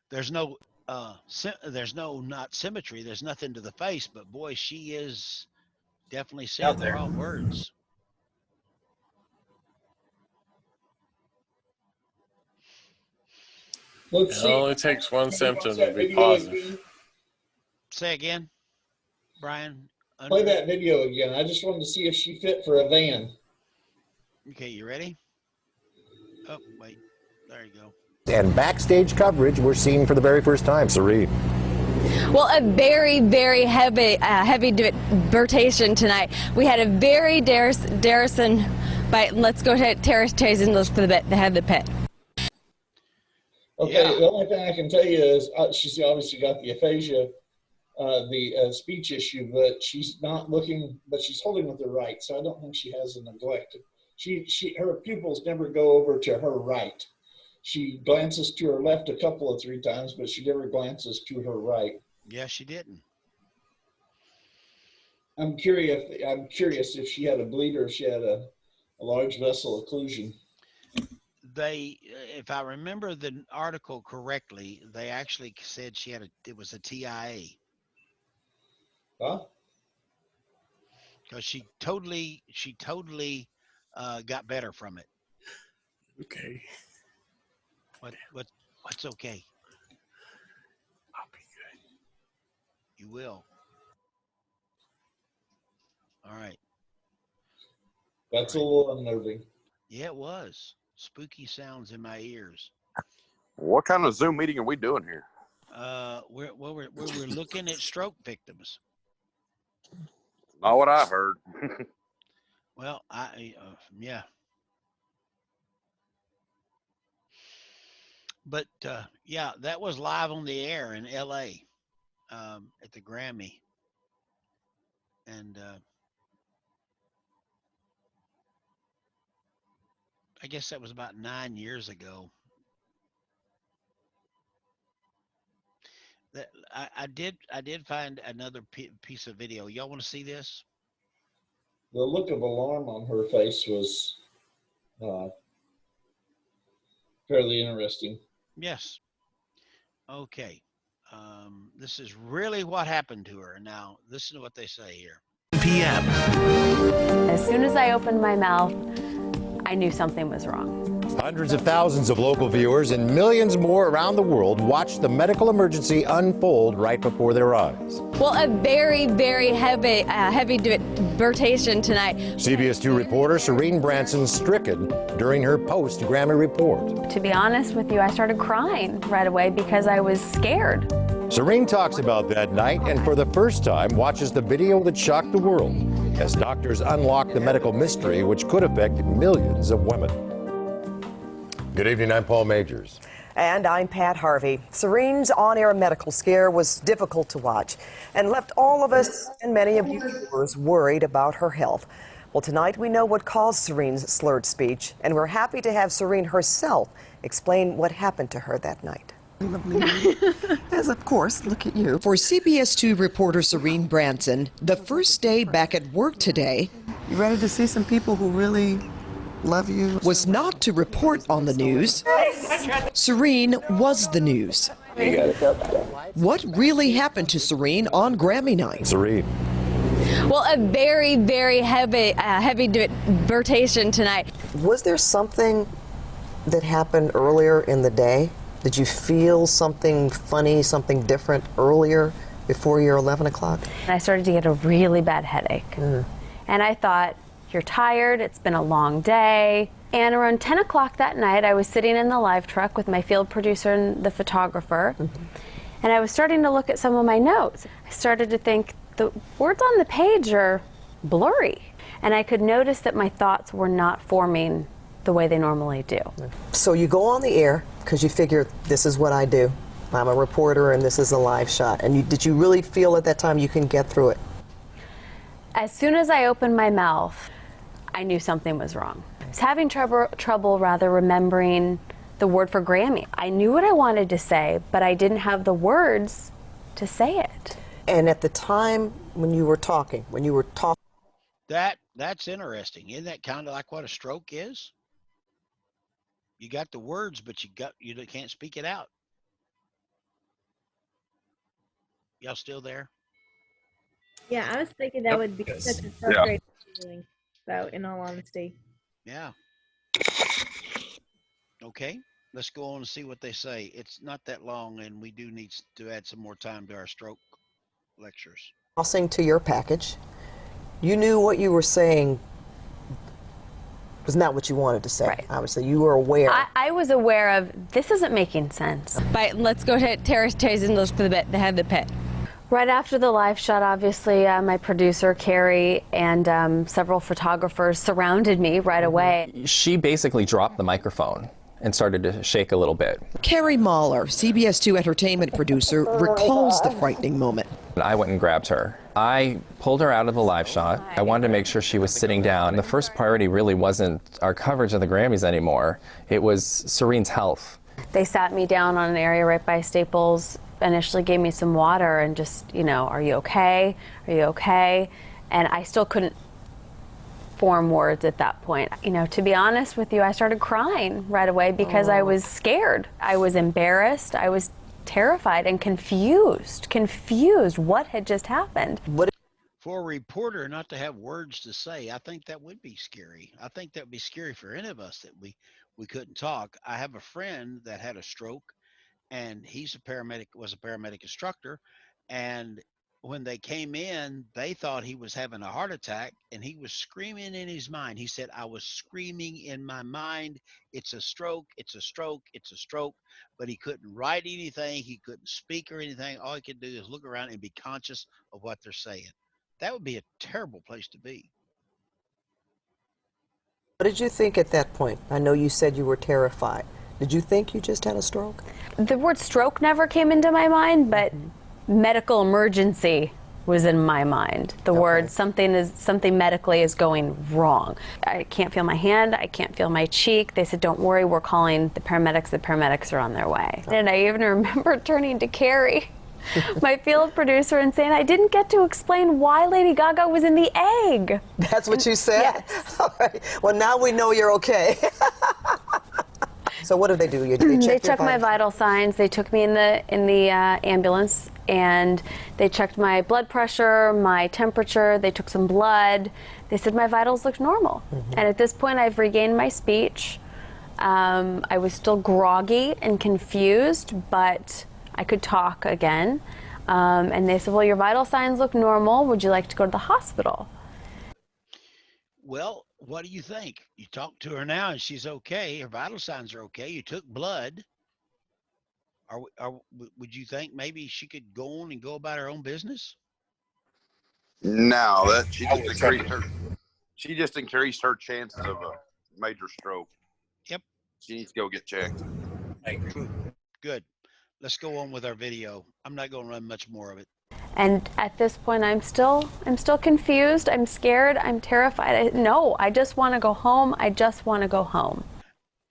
There's no not symmetry. There's nothing to the face, but boy, she is definitely saying the wrong words. It only takes one symptom to be positive. Say again, Brian. Play that video again. I just wanted to see if she fit for a van. Okay, you ready? Oh, wait. There you go. And backstage coverage we're seeing for the very first time. Serene. Well, a very, very heavy divertation tonight. We had a very Darrison, but let's go ahead, Terrace and look for the head of the pit. Okay, yeah. The only thing I can tell you is she's obviously got the aphasia, the speech issue, but she's not looking, but she's holding with her right, so I don't think she has a neglect. Her pupils never go over to her right. She glances to her left a couple of 3 times, but she never glances to her right. Yeah, she didn't. I'm curious if she had a bleed or if she had a large vessel occlusion. If I remember the article correctly, they actually said it was a TIA. Huh? Because she totally got better from it. Okay. What's okay? I'll be good. You will. All right. That's a little unnerving. Yeah, it was. Spooky sounds in my ears. What kind of Zoom meeting are we doing here? where we're looking at stroke victims. Not what I heard. Well, yeah. But yeah, that was live on the air in L.A. At the Grammy, and I guess that was about 9 years ago. That I did find another piece of video. Y'all want to see this? The look of alarm on her face was fairly interesting. Yes. Okay. This is really what happened to her. Now, listen to what they say here. p.m. As soon as I opened my mouth, I knew something was wrong. Hundreds of thousands of local viewers and millions more around the world watched the medical emergency unfold right before their eyes. Well, a very, very heavy debatation tonight. CBS 2 reporter Serene Branson stricken during her post-Grammy report. To be honest with you, I started crying right away because I was scared. Serene talks about that night and for the first time watches the video that shocked the world as doctors unlock the medical mystery which could affect millions of women. Good evening, I'm Paul Majors. And I'm Pat Harvey. Serene's on-air medical scare was difficult to watch and left all of us and many of you viewers worried about her health. Well, tonight we know what caused Serene's slurred speech, and we're happy to have Serene herself explain what happened to her that night. As of course, look at you. For CBS 2 reporter Serene Branson, the first day back at work today, You ready to see some people who really love you? Was not to report on the news. Serene was the news. What really happened to Serene on Grammy night? Serene. Well, a very, very heavy debatation tonight. Was there something that happened earlier in the day? Did you feel something funny, something different earlier before your 11 o'clock? I started to get a really bad headache. And I thought, you're tired, it's been a long day. And around 10 o'clock that night, I was sitting in the live truck with my field producer and the photographer. And I was starting to look at some of my notes. I started to think, the words on the page are blurry. And I could notice that my thoughts were not forming the way they normally do. So you go on the air because you figure this is what I do. I'm a reporter and this is a live shot. And did you really feel at that time you can get through it? As soon as I opened my mouth, I knew something was wrong. I was having trouble remembering the word for Grammy. I knew what I wanted to say, but I didn't have the words to say it. And at the time when you were talking, That's interesting. Isn't that kind of like what a stroke is? You got the words, but you can't speak it out. Y'all still there? Yeah, I was thinking that would be such a frustrating feeling, though, in all honesty. Yeah. Okay, let's go on and see what they say. It's not that long, and we do need to add some more time to our stroke lectures. tossing to your package, you knew what you were saying was not what you wanted to say. Right. Obviously, you were aware. I was aware of this isn't making sense. But let's go to Terrace and look for the head of the pit. Right after the live shot, obviously, my producer, Carrie, and several photographers surrounded me right away. She basically dropped the microphone and started to shake a little bit. Carrie Mahler, CBS 2 entertainment producer, recalls the frightening moment. I went and grabbed her. I pulled her out of the live shot. I wanted to make sure she was sitting down. The first priority really wasn't our coverage of the Grammys anymore. It was Serene's health. They sat me down on an area right by Staples, initially gave me some water and just, are you okay? Are you okay? And I still couldn't form words at that point. To be honest with you, I started crying right away because I was scared. I was embarrassed. I was terrified and confused. What had just happened? For a reporter not to have words to say, I think that would be scary. I think that would be scary for any of us that we couldn't talk. I have a friend that had a stroke, and was a paramedic instructor, and when they came in, they thought he was having a heart attack, and he was screaming in his mind. He said, I was screaming in my mind, it's a stroke, it's a stroke, it's a stroke. But he couldn't write anything. He couldn't speak or anything. All he could do is look around and be conscious of what they're saying. That would be a terrible place to be. What did you think at that point? I know you said you were terrified. Did you think you just had a stroke? The word stroke never came into my mind, but medical emergency was in my mind. The word something medically is going wrong. I can't feel my hand, I can't feel my cheek. They said, don't worry, we're calling the paramedics. The paramedics are on their way. And I even remember turning to Carrie, my field producer, and saying, I didn't get to explain why Lady Gaga was in the egg. That's what you said? Yes. All right. Well, now we know you're okay. So what did they do? They checked my vital signs. They took me in the ambulance, and they checked my blood pressure, my temperature. They took some blood. They said my vitals looked normal. And at this point, I've regained my speech. I was still groggy and confused, but I could talk again. And they said, well, your vital signs look normal. Would you like to go to the hospital? Well, what do you think? You talk to her now and she's okay. Her vital signs are okay. You took blood. Would you think maybe she could go on and go about her own business? No, that she just increased her chances of a major stroke. Yep. She needs to go get checked. True. Good. Let's go on with our video. I'm not going to run much more of it. And at this point, I'm still confused. I'm scared. I'm terrified. I just want to go home. I just want to go home.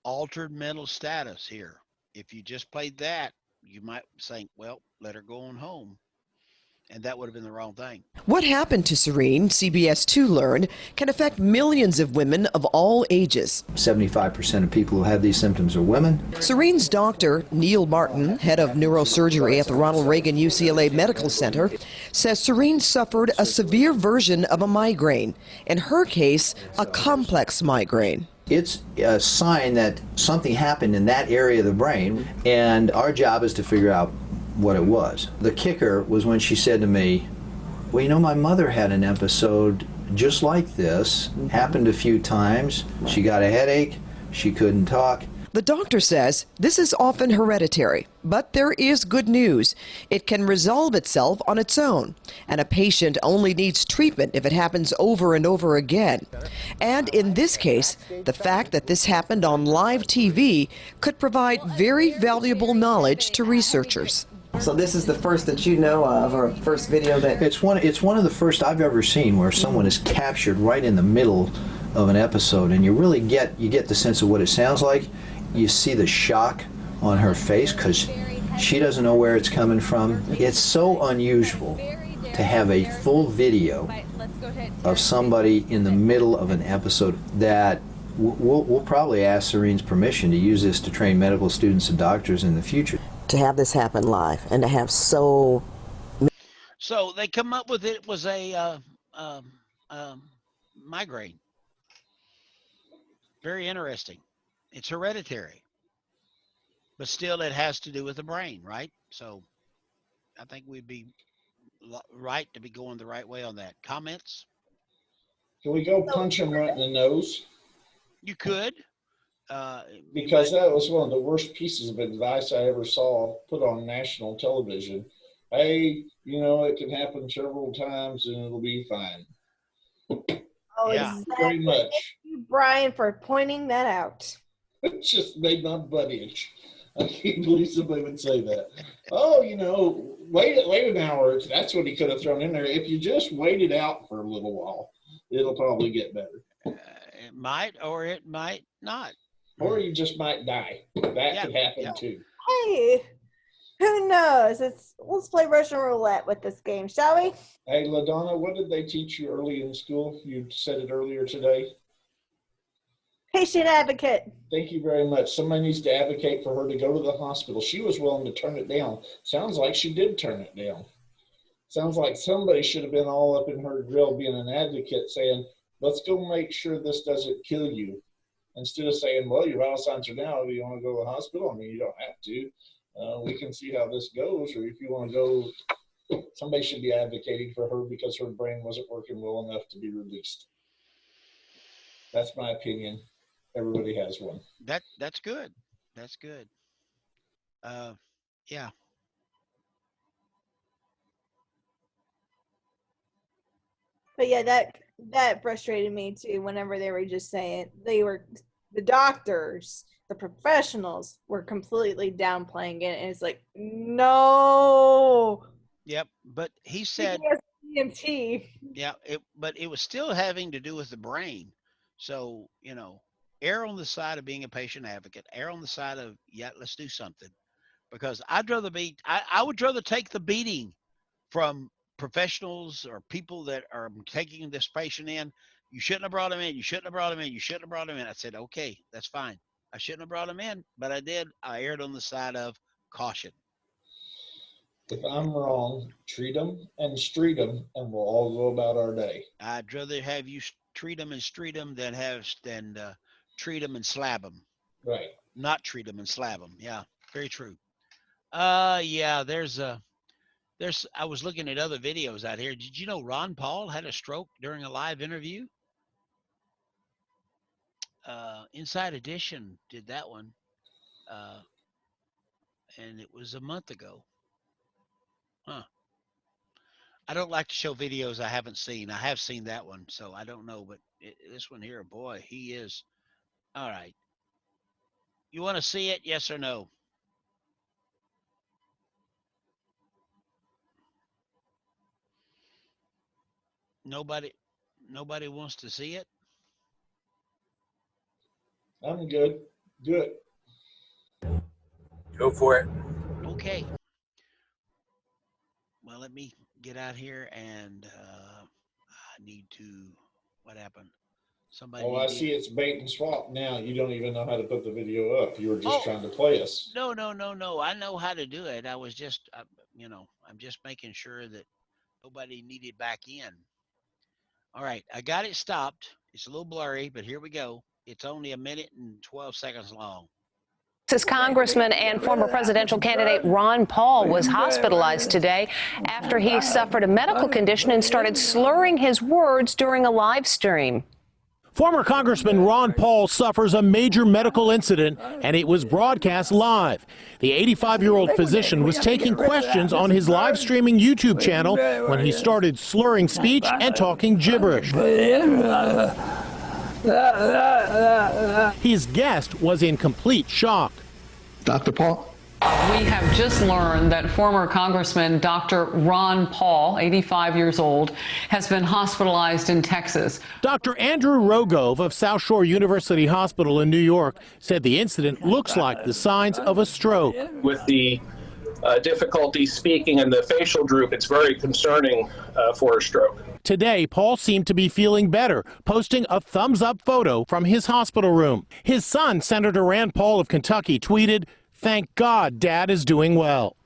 Altered mental status here. If you just played that, you might think, well, let her go on home. And that would have been the wrong thing. What happened to Serene, CBS 2 learned, can affect millions of women of all ages. 75% of people who have these symptoms are women. Serene's doctor, Neil Martin, head of neurosurgery at the Ronald Reagan UCLA Medical Center, says Serene suffered a severe version of a migraine. In her case, a complex migraine. It's a sign that something happened in that area of the brain, and our job is to figure out what it was. The kicker was when she said to me, well, you know, my mother had an episode just like this, happened a few times. She got a headache, she couldn't talk. The doctor says this is often hereditary, but there is good news. It can resolve itself on its own, and a patient only needs treatment if it happens over and over again. And in this case, the fact that this happened on live TV could provide very valuable knowledge to researchers. So this is the first that you know of, or first video that... It's one of the first I've ever seen where someone is captured right in the middle of an episode, and you really get the sense of what it sounds like. You see the shock on her face because she doesn't know where it's coming from. It's so unusual to have a full video of somebody in the middle of an episode that we'll probably ask Serene's permission to use this to train medical students and doctors in the future. To have this happen live and to have so they come up with it was a migraine. Very interesting. It's hereditary, but still it has to do with the brain, right? So I think we'd be right to be going the right way on that. Comments? Can we go punch him right in the nose? You could. Because that was one of the worst pieces of advice I ever saw put on national television. Hey, you know, it can happen several times and it'll be fine. Oh, Yeah. exactly. Very much. Thank you, Brian, for pointing that out. It just made my butt itch. I can't believe somebody would say that. Oh, you know, wait an hour. That's what he could have thrown in there. If you just wait it out for a little while, it'll probably get better. It might or it might not. Or you just might die. That could happen too. Hey, who knows? Let's play Russian roulette with this game, shall we? Hey, LaDonna, what did they teach you early in school? You said it earlier today. Patient advocate. Thank you very much. Somebody needs to advocate for her to go to the hospital. She was willing to turn it down. Sounds like she did turn it down. Sounds like somebody should have been all up in her grill being an advocate saying, let's go make sure this doesn't kill you. Instead of saying, well, your vital signs are down, do you want to go to the hospital? I mean, you don't have to. We can see how this goes. Or if you want to go somebody should be advocating for her because her brain wasn't working well enough to be released. That's my opinion. Everybody has one. That's good. That's good. Yeah. But yeah, that frustrated me too. Whenever they were just saying the doctors, the professionals were completely downplaying it, and it's like, no. Yep. But he said, EMT. yeah. But it was still having to do with the brain. So err on the side of being a patient advocate. Err on the side of let's do something, because I'd rather I would rather take the beating from professionals or people that are taking this patient in. You shouldn't have brought him in. You shouldn't have brought him in. You shouldn't have brought him in. I said, okay, that's fine. I shouldn't have brought him in, but I did. I erred on the side of caution. If I'm wrong, treat them and street them, and we'll all go about our day. I'd rather have you treat them and street them than treat them and slab them. Right. Not treat them and slab them. Yeah, very true. Yeah, I was looking at other videos out here. Did you know Ron Paul had a stroke during a live interview? Inside Edition did that one. And it was a month ago. Huh. I don't like to show videos I haven't seen. I have seen that one, so I don't know. But this one here, boy, he is. All right. You want to see it? Yes or no? Nobody wants to see it? I'm good. Good. Go for it. Okay. Well, let me get out here, and I need to. What happened? Somebody. Oh, I see it's bait and swap now. You don't even know how to put the video up. You were just trying to play us. No. I know how to do it. I was just, I'm just making sure that nobody needed back in. All right, I got it stopped. It's a little blurry, but here we go. It's only 1 minute and 12 seconds long. Texas Congressman and former presidential candidate Ron Paul was hospitalized today after he suffered a medical condition and started slurring his words during a live stream. Former Congressman Ron Paul suffers a major medical incident, and it was broadcast live. The 85-year-old physician was taking questions on his live streaming YouTube channel when he started slurring speech and talking gibberish. His guest was in complete shock. Dr. Paul? We have just learned that former Congressman Dr. Ron Paul, 85 years old, has been hospitalized in Texas. Dr. Andrew Rogove of South Shore University Hospital in New York said the incident looks like the signs of a stroke. With the difficulty speaking and the facial droop, it's very concerning for a stroke. Today, Paul seemed to be feeling better, posting a thumbs-up photo from his hospital room. His son, Senator Rand Paul of Kentucky, tweeted, "Thank God Dad is doing well."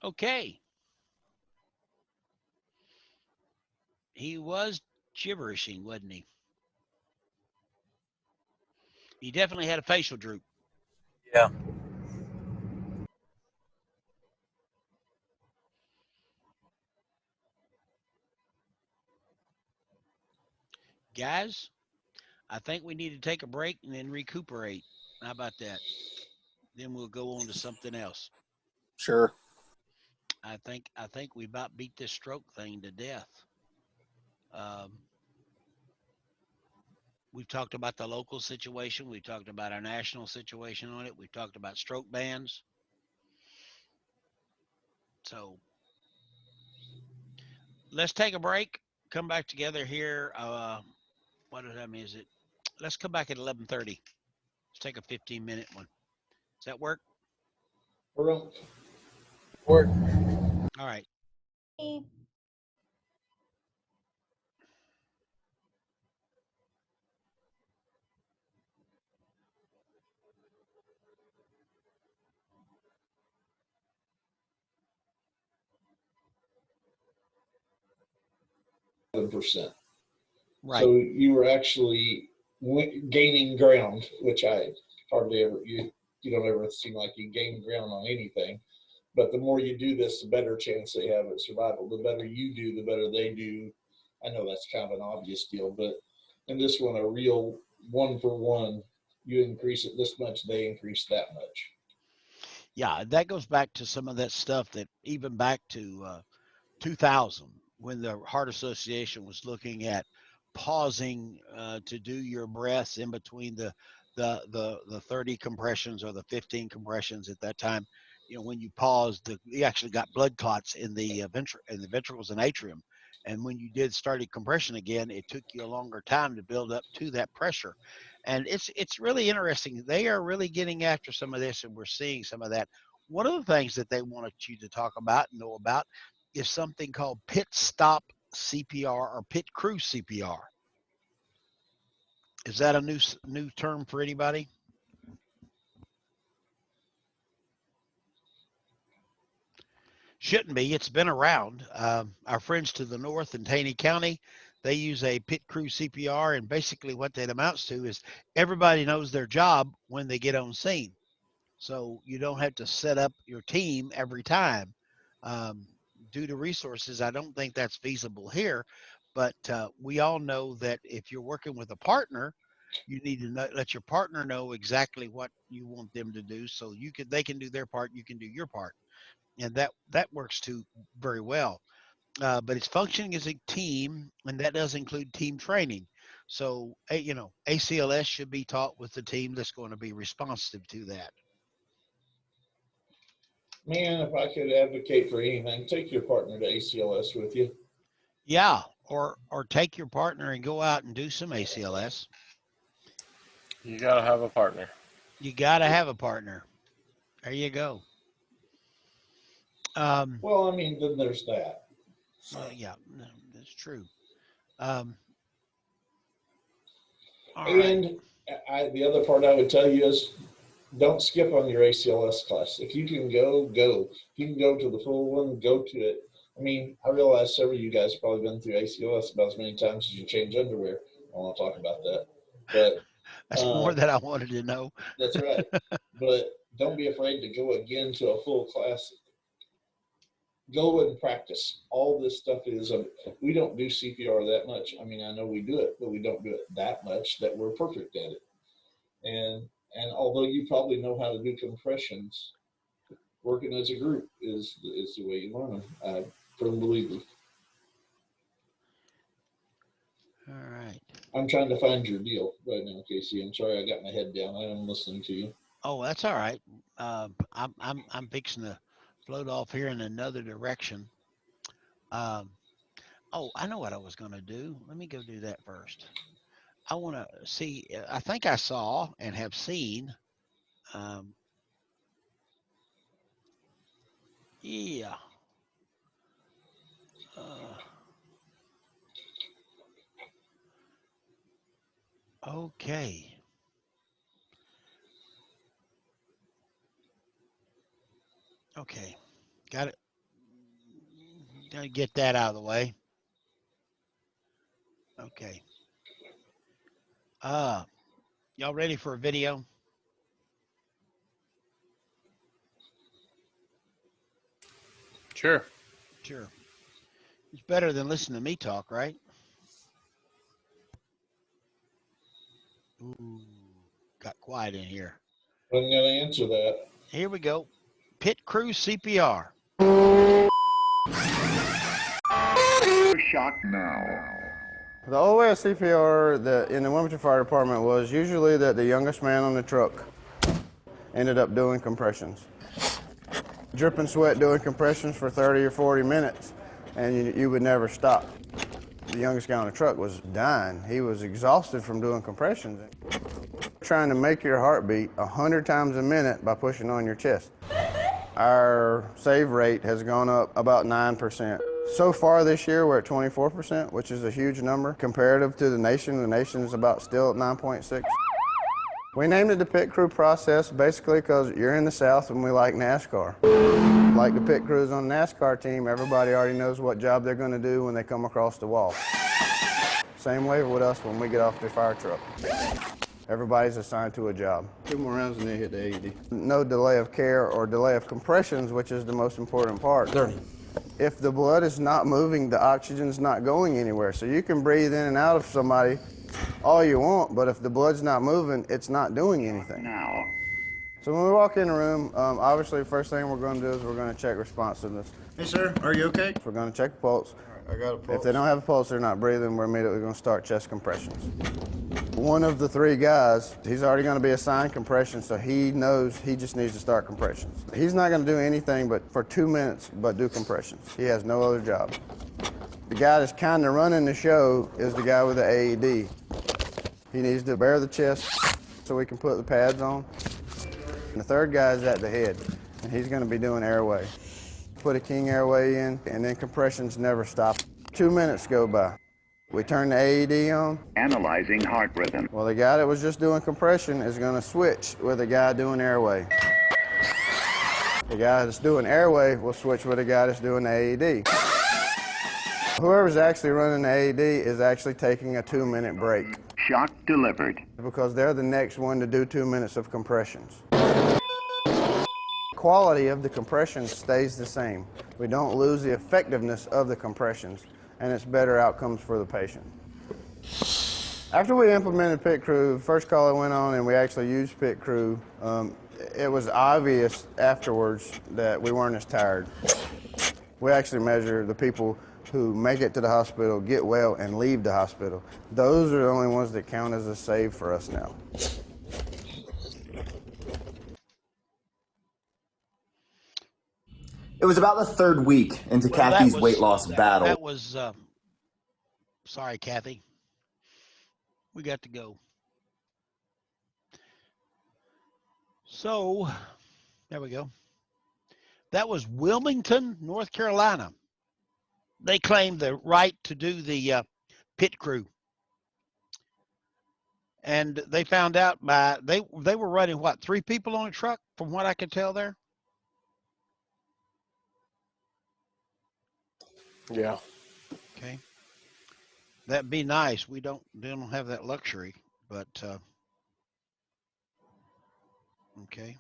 Okay. He was gibberishing, wasn't he? He definitely had a facial droop. Yeah. Guys, I think we need to take a break and then recuperate. How about that? Then we'll go on to something else. Sure. I think we about beat this stroke thing to death. We've talked about the local situation. We've talked about our national situation on it. We've talked about stroke bans. So let's take a break. Come back together here. What time is it? Let's come back at 11:30. Let's take a 15-minute one. Does that work? Work. All right. %. Right. So you were actually gaining ground, which I hardly ever. you don't ever seem like you gain ground on anything. But the more you do this, the better chance they have at survival. The better you do, the better they do. I know that's kind of an obvious deal, but in this one, a real one-for-one, you increase it this much, they increase that much. Yeah, that goes back to some of that stuff that even back to 2000, when the Heart Association was looking at pausing to do your breaths in between the 30 compressions or the 15 compressions at that time. You know, when you paused, you actually got blood clots in the ventricles and atrium. And when you started compression again, it took you a longer time to build up to that pressure. And it's really interesting. They are really getting after some of this, and we're seeing some of that. One of the things that they wanted you to talk about and know about is something called pit stop CPR or pit crew CPR. Is that a new term for anybody? Shouldn't be. It's been around. Our friends to the north in Taney County, they use a pit crew CPR, and basically what that amounts to is everybody knows their job when they get on scene. So you don't have to set up your team every time. Due to resources, I don't think that's feasible here, but we all know that if you're working with a partner, you need to let your partner know exactly what you want them to do, so they can do their part, you can do your part, and that works too very well. But it's functioning as a team, and that does include team training. So ACLS should be taught with the team that's going to be responsive to that. Man, if I could advocate for anything, take your partner to ACLS with you. Yeah, or take your partner and go out and do some ACLS. You gotta have a partner. You gotta have a partner. There you go. Well, I mean, then there's that. Well, yeah, no, that's true. And the other part I would tell you is don't skip on your ACLS class. If you can go. If you can go to the full one, go to it. I mean, I realize several of you guys have probably been through ACLS about as many times as you change underwear. I want to talk about that. But that's more than I wanted to know. That's right. But don't be afraid to go again to a full class. Go and practice. All this stuff is, we don't do CPR that much. I mean, I know we do it, but we don't do it that much that we're perfect at it. And although you probably know how to do compressions, working as a group is the way you learn them. I firmly believe. All right. I'm trying to find your deal right now, Casey. I'm sorry I got my head down. I am listening to you. Oh, that's all right. I'm fixing to float off here in another direction. Oh, I know what I was going to do. Let me go do that first. I want to see. I think I saw and have seen. Yeah. Okay. Okay. Got it. Got to get that out of the way. Okay. Y'all ready for a video? Sure. Sure. It's better than listening to me talk, right? Ooh, got quiet in here. I'm going to answer that. Here we go. Pit crew CPR. Shock now. The old way of CPR in the Wilmington Fire Department was usually that the youngest man on the truck ended up doing compressions. Dripping sweat doing compressions for 30 or 40 minutes, and you would never stop. The youngest guy on the truck was dying. He was exhausted from doing compressions. Trying to make your heart beat 100 times a minute by pushing on your chest. Our save rate has gone up about 9%. So far this year, we're at 24%, which is a huge number. Comparative to the nation is about still at 9.6. We named it the pit crew process basically because you're in the South and we like NASCAR. Like the pit crews on the NASCAR team, everybody already knows what job they're going to do when they come across the wall. Same way with us when we get off the fire truck. Everybody's assigned to a job. 2 more rounds and they hit the AED. No delay of care or delay of compressions, which is the most important part. 30. If the blood is not moving, the oxygen's not going anywhere. So you can breathe in and out of somebody all you want, but if the blood's not moving, it's not doing anything. So when we walk in the room, obviously the first thing we're going to do is we're going to check responsiveness. Hey sir, are you okay? We're going to check the pulse. I got a pulse. If they don't have a pulse, they're not breathing, we're immediately going to start chest compressions. One of the 3 guys, he's already going to be assigned compression, so he knows he just needs to start compressions. He's not going to do anything but for 2 minutes but do compressions. He has no other job. The guy that's kind of running the show is the guy with the AED. He needs to bare the chest so we can put the pads on. And the 3rd guy is at the head, and he's going to be doing airway. Put a king airway in, and then compressions never stop. 2 minutes go by. We turn the AED on. Analyzing heart rhythm. Well, the guy that was just doing compression is going to switch with the guy doing airway. The guy that's doing airway will switch with the guy that's doing the AED. Whoever's actually running the AED is actually taking a 2-minute break. Shock delivered. Because they're the next one to do 2 minutes of compressions. Quality of the compressions stays the same. We don't lose the effectiveness of the compressions, and it's better outcomes for the patient. After we implemented pit crew, first call I went on and we actually used pit crew, it was obvious afterwards that we weren't as tired. We actually measure the people who make it to the hospital, get well, and leave the hospital. Those are the only ones that count as a save for us now. It was about the 3rd week into Kathy's weight loss battle. That was, sorry, Kathy. We got to go. So, there we go. That was Wilmington, North Carolina. They claimed the right to do the pit crew. And they found out by, they were running, what, 3 people on a truck, from what I could tell there? Yeah. Okay. That'd be nice. We don't have that luxury, but okay.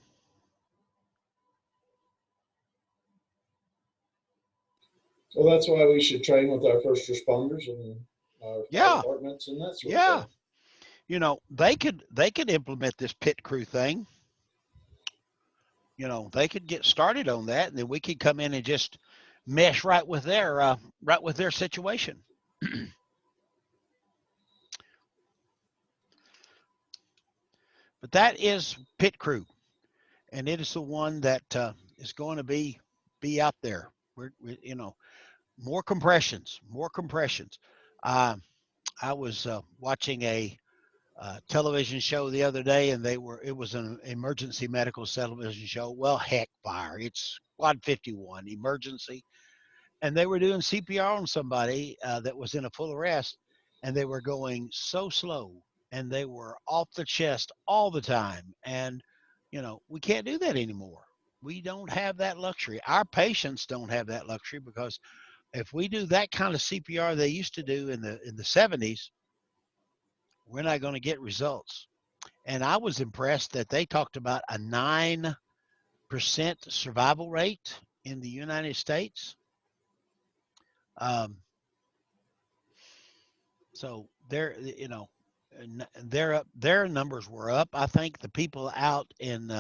Well, that's why we should train with our first responders and our fire departments and that sort of thing. You know, they could implement this pit crew thing. You know, they could get started on that, and then we could come in and just mesh right with their situation. But that is pit crew, and it is the one that is going to be out there. We're you know, more compressions. I was watching a television show the other day, and it was an emergency medical television show. Well, heck, fire! It's Squad 51 emergency, and they were doing CPR on somebody that was in a full arrest, and they were going so slow, and they were off the chest all the time. And you know, we can't do that anymore. We don't have that luxury. Our patients don't have that luxury, because if we do that kind of CPR they used to do in the 70s, we're not going to get results. And I was impressed that they talked about a 9% survival rate in the United States. So they're, you know, they're up, their numbers were up. I think the people out in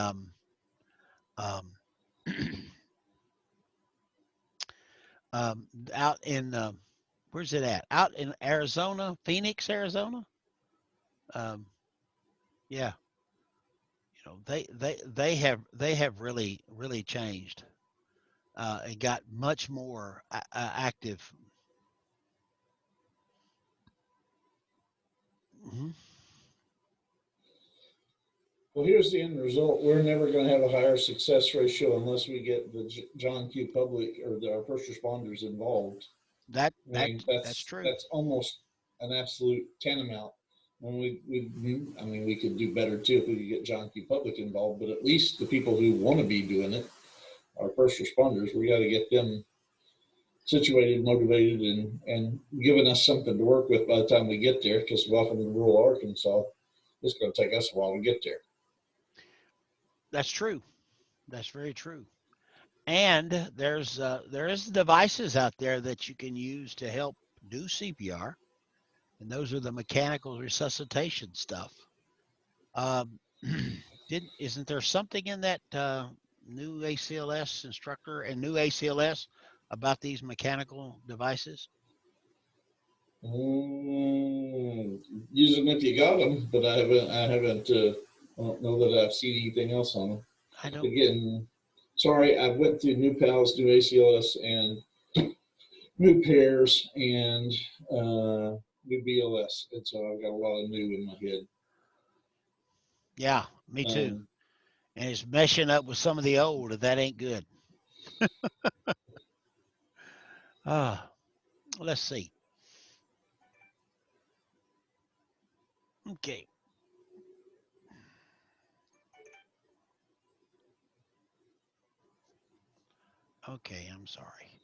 out in where's it at? Out in Arizona, Phoenix, Arizona. Yeah, you know, they have really changed and got much more active. Mm-hmm. Well, here's the end result. We're never going to have a higher success ratio unless we get the John Q. Public or our first responders involved. That's true. That's almost an absolute tantamount. When we could do better too if we could get John Q. Public involved, but at least the people who want to be doing it, our first responders, we got to get them situated, motivated, and giving us something to work with by the time we get there, because welcome to rural Arkansas. it's going to take us a while to get there. That's true. That's very true. And there is devices out there that you can use to help do CPR, and those are the mechanical resuscitation stuff. Isn't there something in that new ACLS instructor and new ACLS about these mechanical devices? Use them if you got them, but I don't know that I've seen anything else on them. I don't. Again, sorry, I went through new PALS, new ACLS, and new pairs, and new BLS, and so I've got a lot of new in my head. Yeah, me too. And it's meshing up with some of the old. That ain't good. Let's see. Okay. Okay, I'm sorry.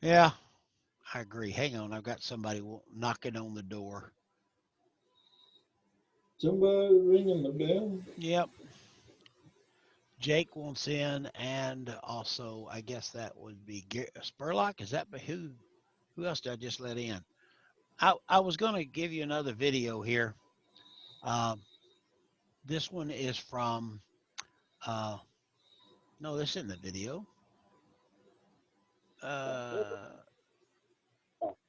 Yeah, I agree. Hang on, I've got somebody knocking on the door. Somebody ringing the bell? Yep. Jake wants in, and also I guess that would be Spurlock. Is that who else did I just let in? I was going to give you another video here. This one is from no, this isn't the video.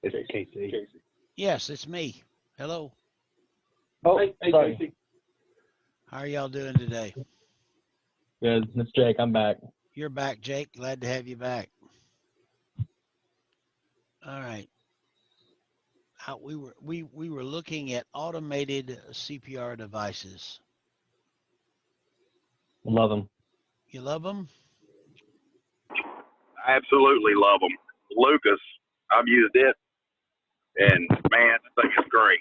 Is it Casey? Yes, it's me. Hello. Oh, hey, sorry. Casey. How are y'all doing today? Good. It's Jake. I'm back. You're back, Jake. Glad to have you back. All right. We were looking at automated CPR devices. Love them. You love them? I absolutely love them. Lucas, I've used it, and man, I think it's great.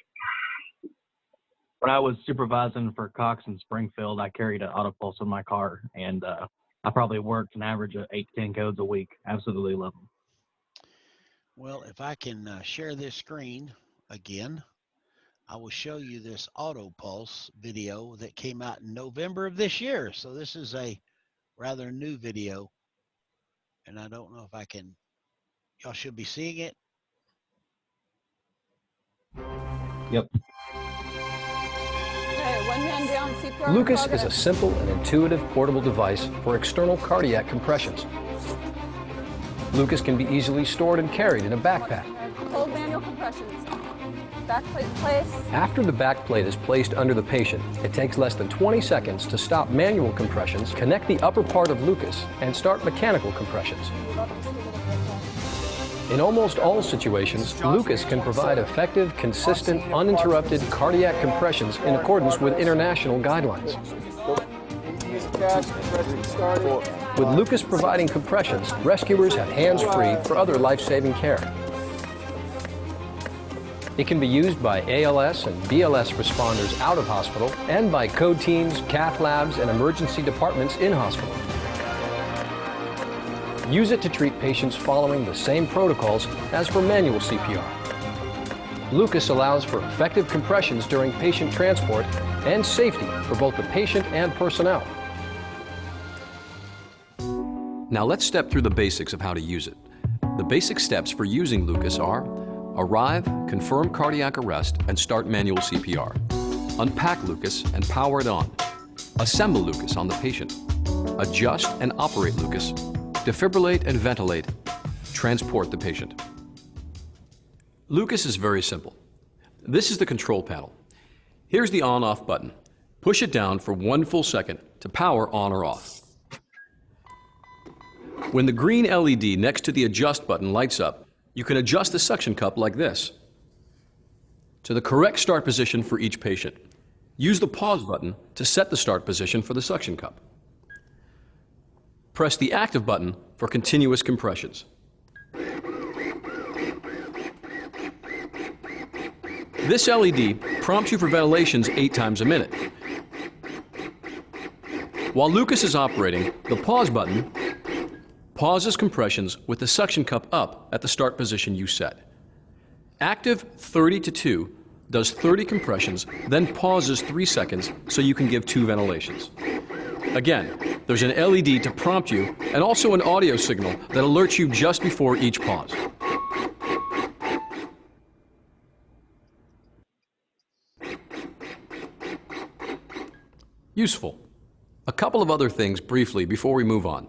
When I was supervising for Cox in Springfield, I carried an AutoPulse in my car, and I probably worked an average of 8 to 10 codes a week. Absolutely love them. Well, if I can share this screen again, I will show you this AutoPulse video that came out in November of this year. So this is a rather new video, and I don't know if I can. Y'all should be seeing it. Yep. Okay, 1 man down, CPR. Lucas is a simple and intuitive portable device for external cardiac compressions. Lucas can be easily stored and carried in a backpack. Hold manual compressions. Backplate in place. After the backplate is placed under the patient, it takes less than 20 seconds to stop manual compressions, connect the upper part of Lucas, and start mechanical compressions. In almost all situations, Lucas can provide effective, consistent, uninterrupted cardiac compressions in accordance with international guidelines. With Lucas providing compressions, rescuers have hands-free for other life-saving care. It can be used by ALS and BLS responders out of hospital and by code teams, cath labs, and emergency departments in hospital. Use it to treat patients following the same protocols as for manual CPR. Lucas allows for effective compressions during patient transport and safety for both the patient and personnel. Now let's step through the basics of how to use it. The basic steps for using Lucas are: arrive, confirm cardiac arrest, and start manual CPR. Unpack Lucas and power it on. Assemble Lucas on the patient. Adjust and operate Lucas. Defibrillate and ventilate. Transport the patient. Lucas is very simple. This is the control panel. Here's the on-off button. Push it down for 1 full second to power on or off. When the green LED next to the adjust button lights up, you can adjust the suction cup like this to the correct start position for each patient. Use the pause button to set the start position for the suction cup. Press the active button for continuous compressions. This LED prompts you for ventilations 8 times a minute. While Lucas is operating, the pause button pauses compressions with the suction cup up at the start position you set. Active 30 to 2 does 30 compressions, then pauses 3 seconds so you can give 2 ventilations. Again, there's an LED to prompt you and also an audio signal that alerts you just before each pause. Useful. A couple of other things briefly before we move on.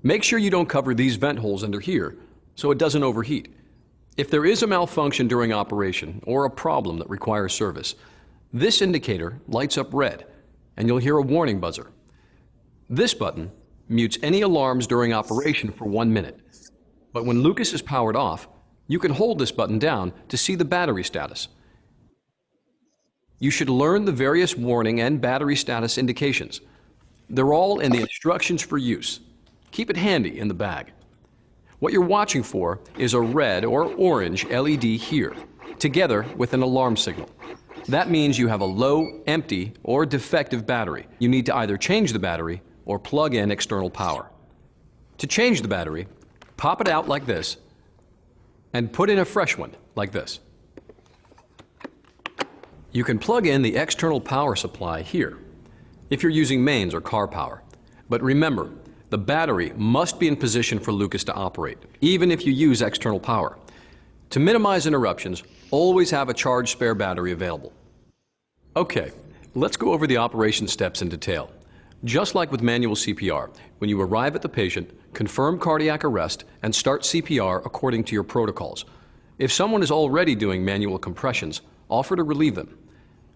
Make sure you don't cover these vent holes under here so it doesn't overheat. If there is a malfunction during operation or a problem that requires service, this indicator lights up red and you'll hear a warning buzzer. This button mutes any alarms during operation for 1 minute. But when Lucas is powered off, you can hold this button down to see the battery status. You should learn the various warning and battery status indications. They're all in the instructions for use. Keep it handy in the bag. What you're watching for is a red or orange LED here, together with an alarm signal. That means you have a low, empty, or defective battery. You need to either change the battery or plug in external power. To change the battery, pop it out like this and put in a fresh one like this. You can plug in the external power supply here if you're using mains or car power. But remember, the battery must be in position for Lucas to operate, even if you use external power. To minimize interruptions, always have a charged spare battery available. Okay, let's go over the operation steps in detail. Just like with manual CPR, when you arrive at the patient, confirm cardiac arrest and start CPR according to your protocols. If someone is already doing manual compressions, offer to relieve them.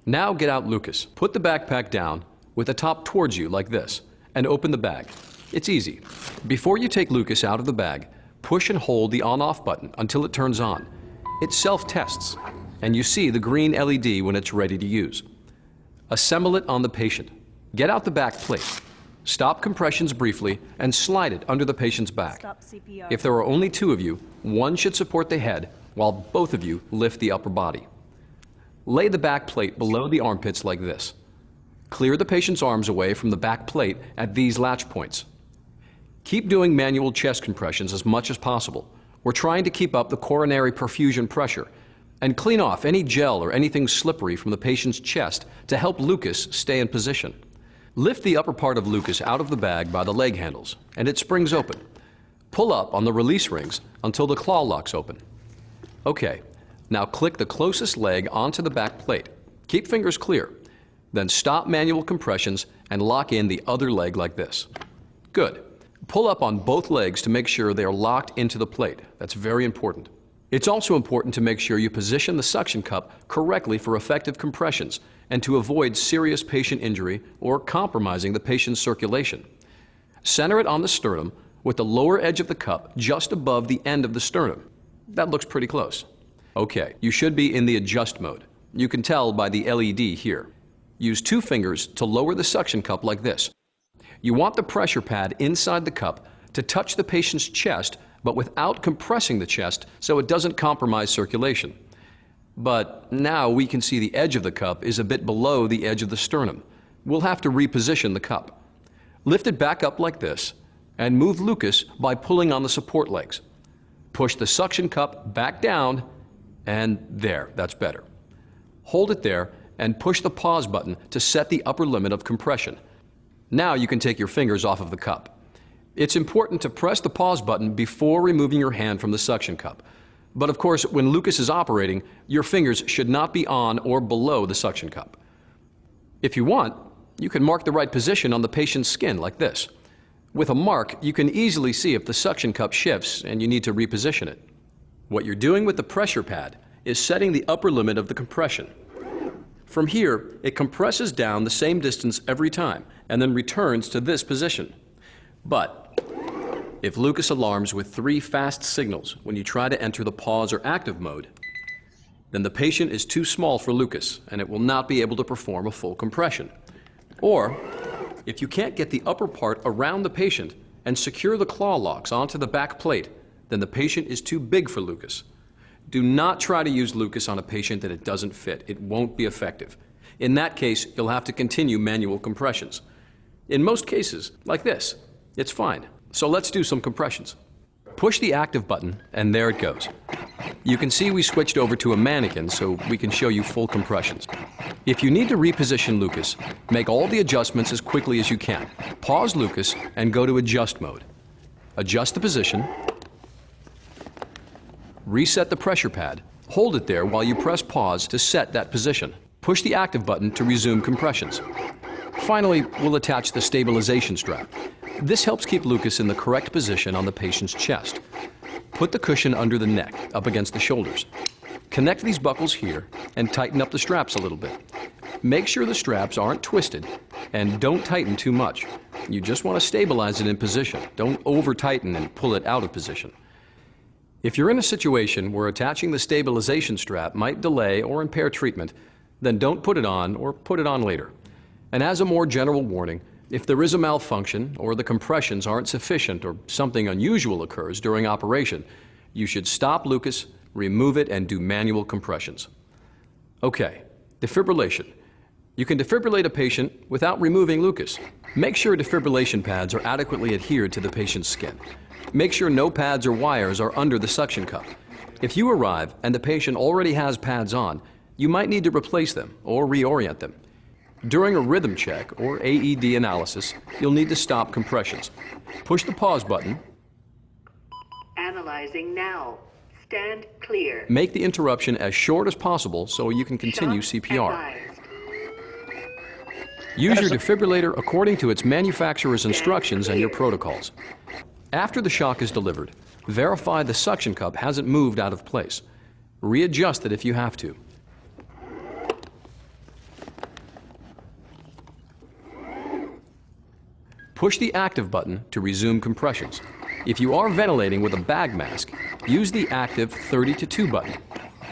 Now get out Lucas. Put the backpack down with the top towards you like this and open the bag. It's easy. Before you take Lucas out of the bag, push and hold the on-off button until it turns on. It self-tests, and you see the green LED when it's ready to use. Assemble it on the patient. Get out the back plate. Stop compressions briefly and slide it under the patient's back. Stop CPR. If there are only 2 of you, one should support the head while both of you lift the upper body. Lay the back plate below the armpits like this. Clear the patient's arms away from the back plate at these latch points. Keep doing manual chest compressions as much as possible. We're trying to keep up the coronary perfusion pressure and clean off any gel or anything slippery from the patient's chest to help Lucas stay in position. Lift the upper part of Lucas out of the bag by the leg handles and it springs open. Pull up on the release rings until the claw locks open. Okay, now click the closest leg onto the back plate. Keep fingers clear. Then stop manual compressions and lock in the other leg like this. Good. Pull up on both legs to make sure they are locked into the plate. That's very important. It's also important to make sure you position the suction cup correctly for effective compressions and to avoid serious patient injury or compromising the patient's circulation. Center it on the sternum with the lower edge of the cup just above the end of the sternum. That looks pretty close. Okay, you should be in the adjust mode. You can tell by the LED here. Use 2 fingers to lower the suction cup like this. You want the pressure pad inside the cup to touch the patient's chest, but without compressing the chest so it doesn't compromise circulation. But now we can see the edge of the cup is a bit below the edge of the sternum. We'll have to reposition the cup. Lift it back up like this and move Lucas by pulling on the support legs. Push the suction cup back down and there, that's better. Hold it there and push the pause button to set the upper limit of compression. Now you can take your fingers off of the cup. It's important to press the pause button before removing your hand from the suction cup. But of course, when Lucas is operating, your fingers should not be on or below the suction cup. If you want, you can mark the right position on the patient's skin like this. With a mark, you can easily see if the suction cup shifts and you need to reposition it. What you're doing with the pressure pad is setting the upper limit of the compression. From here, it compresses down the same distance every time and then returns to this position. But if Lucas alarms with 3 fast signals when you try to enter the pause or active mode, then the patient is too small for Lucas and it will not be able to perform a full compression. Or if you can't get the upper part around the patient and secure the claw locks onto the back plate, then the patient is too big for Lucas. Do not try to use Lucas on a patient that it doesn't fit. It won't be effective. In that case, you'll have to continue manual compressions. In most cases, like this, it's fine. So let's do some compressions. Push the active button, and there it goes. You can see we switched over to a mannequin so we can show you full compressions. If you need to reposition Lucas, make all the adjustments as quickly as you can. Pause Lucas and go to adjust mode. Adjust the position. Reset the pressure pad. Hold it there while you press pause to set that position. Push the active button to resume compressions. Finally, we'll attach the stabilization strap. This helps keep Lucas in the correct position on the patient's chest. Put the cushion under the neck, up against the shoulders. Connect these buckles here and tighten up the straps a little bit. Make sure the straps aren't twisted and don't tighten too much. You just want to stabilize it in position. Don't over-tighten and pull it out of position. If you're in a situation where attaching the stabilization strap might delay or impair treatment, then don't put it on or put it on later. And as a more general warning, if there is a malfunction or the compressions aren't sufficient or something unusual occurs during operation, you should stop Lucas, remove it, and do manual compressions. Okay, defibrillation. You can defibrillate a patient without removing Lucas. Make sure defibrillation pads are adequately adhered to the patient's skin. Make sure no pads or wires are under the suction cup. If you arrive and the patient already has pads on, you might need to replace them or reorient them. During a rhythm check or AED analysis, you'll need to stop compressions. Push the pause button. Analyzing now. Stand clear. Make the interruption as short as possible so you can continue CPR. Use your defibrillator according to its manufacturer's instructions and your protocols. After the shock is delivered, verify the suction cup hasn't moved out of place. Readjust it if you have to. Push the active button to resume compressions. If you are ventilating with a bag mask, use the active 30 to 2 button.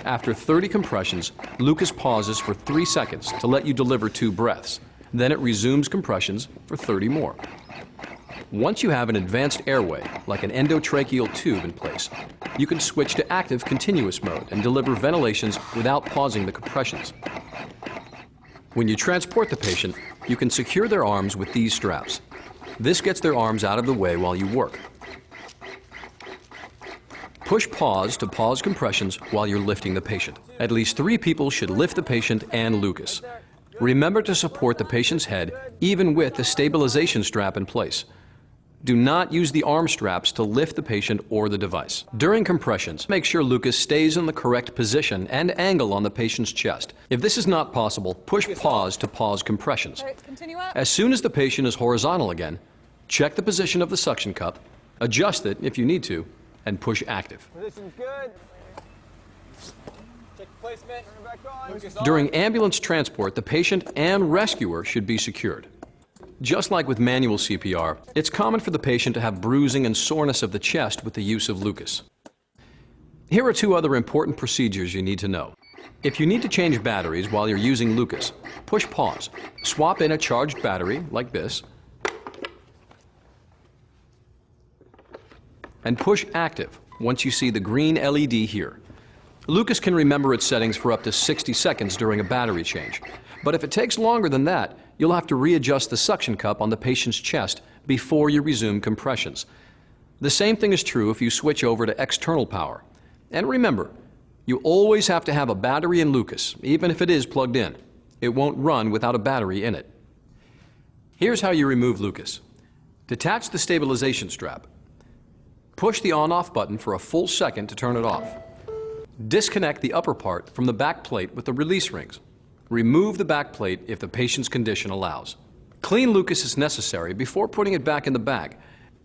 After 30 compressions, Lucas pauses for 3 seconds to let you deliver 2 breaths. Then it resumes compressions for 30 more. Once you have an advanced airway, like an endotracheal tube in place, you can switch to active continuous mode and deliver ventilations without pausing the compressions. When you transport the patient, you can secure their arms with these straps. This gets their arms out of the way while you work. Push pause to pause compressions while you're lifting the patient. At least 3 people should lift the patient and Lucas. Remember to support the patient's head even with the stabilization strap in place. Do not use the arm straps to lift the patient or the device. During compressions, make sure Lucas stays in the correct position and angle on the patient's chest. If this is not possible, push pause to pause compressions. As soon as the patient is horizontal again, check the position of the suction cup, adjust it if you need to, and push active. Position's good. Check placement, back on. During ambulance transport, the patient and rescuer should be secured. Just like with manual CPR, it's common for the patient to have bruising and soreness of the chest with the use of Lucas. Here are 2 other important procedures you need to know. If you need to change batteries while you're using Lucas, push pause. Swap in a charged battery, like this, and push active once you see the green LED here. Lucas can remember its settings for up to 60 seconds during a battery change. But if it takes longer than that, you'll have to readjust the suction cup on the patient's chest before you resume compressions. The same thing is true if you switch over to external power. And remember, you always have to have a battery in Lucas, even if it is plugged in. It won't run without a battery in it. Here's how you remove Lucas. Detach the stabilization strap. Push the on-off button for a full second to turn it off. Disconnect the upper part from the back plate with the release rings. Remove the back plate if the patient's condition allows. Clean Lucas as necessary before putting it back in the bag.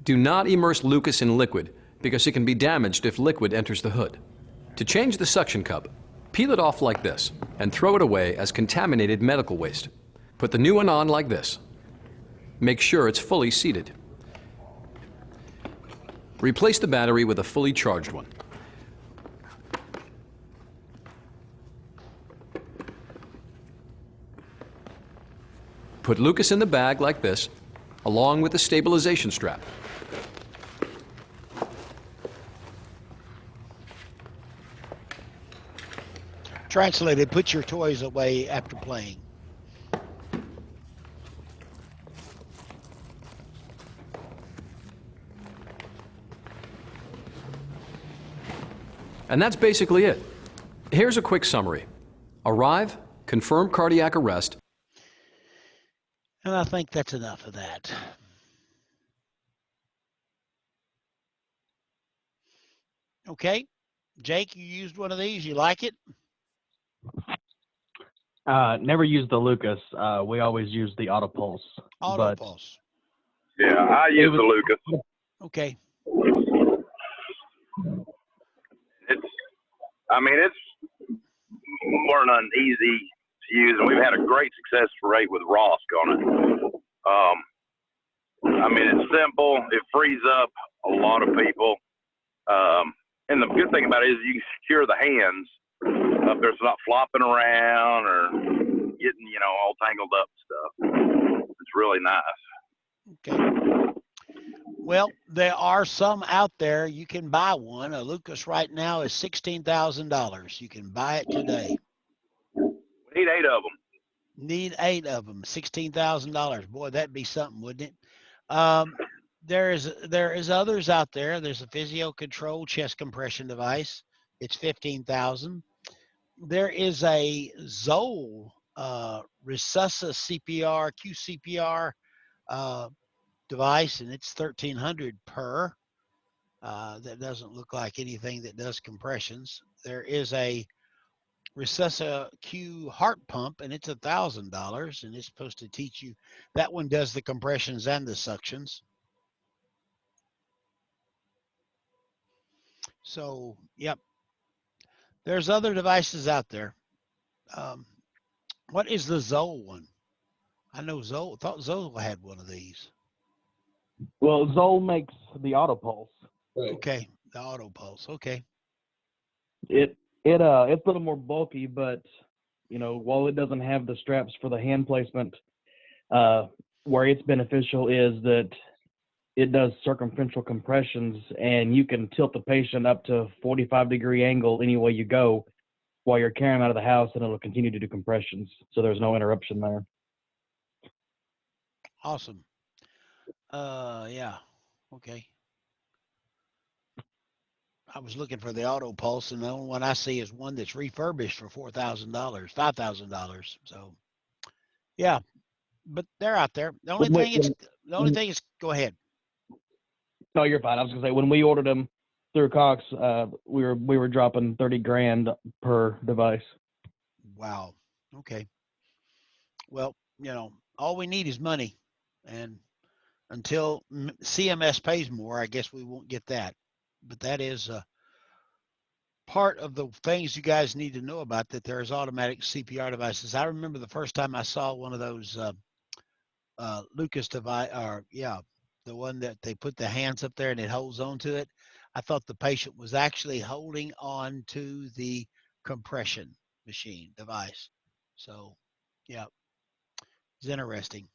Do not immerse Lucas in liquid because it can be damaged if liquid enters the hood. To change the suction cup, peel it off like this and throw it away as contaminated medical waste. Put the new one on like this. Make sure it's fully seated. Replace the battery with a fully charged one. Put Lucas in the bag like this, along with the stabilization strap. Translated, put your toys away after playing. And that's basically it. Here's a quick summary. Arrive, confirm cardiac arrest. And I think that's enough of that. Okay. Jake, you used one of these. You like it? Never used the Lucas. We always use the AutoPulse. AutoPulse. Yeah, I use the Lucas. Okay. It's more than easy to use, and we've had a great success rate with Rosk on it. It's simple. It frees up a lot of people. And the good thing about it is you can secure the hands up there. It's not flopping around or getting, all tangled up and stuff. It's really nice. Okay. Well, there are some out there. You can buy one. A Lucas right now is $16,000. You can buy it today. We need 8 of them. Need 8 of them. $16,000. Boy, that'd be something, wouldn't it? There is others out there. There's a Physio Control chest compression device. It's $15,000. There is a Zoll Resusci CPR QCPR device, and it's $1,300 per. That doesn't look like anything that does compressions. There is a Resusci Q heart pump, and it's $1,000, and it's supposed to teach you. That one does the compressions and the suctions. So, yep. There's other devices out there. What is the Zoll one? I know thought Zoll had one of these. Well, Zoll makes the AutoPulse. Right. Okay, the AutoPulse. Okay. It's a little more bulky, but while it doesn't have the straps for the hand placement, where it's beneficial is that it does circumferential compressions, and you can tilt the patient up to 45-degree angle any way you go while you're carrying them out of the house, and it'll continue to do compressions, so there's no interruption there. Awesome. Yeah. Okay. I was looking for the AutoPulse, and the only one I see is one that's refurbished for $4,000, $5,000. So, yeah, but they're out there. The only thing is, go ahead. No, you're fine. I was gonna say when we ordered them through Cox, we were dropping $30,000 per device. Wow. Okay. Well, all we need is money, and until CMS pays more, I guess we won't get that. But that is part of the things you guys need to know about, that there's automatic CPR devices. I remember the first time I saw one of those Lucas device, the one that they put the hands up there and it holds on to it. I thought the patient was actually holding on to the compression machine device. So, yeah, it's interesting.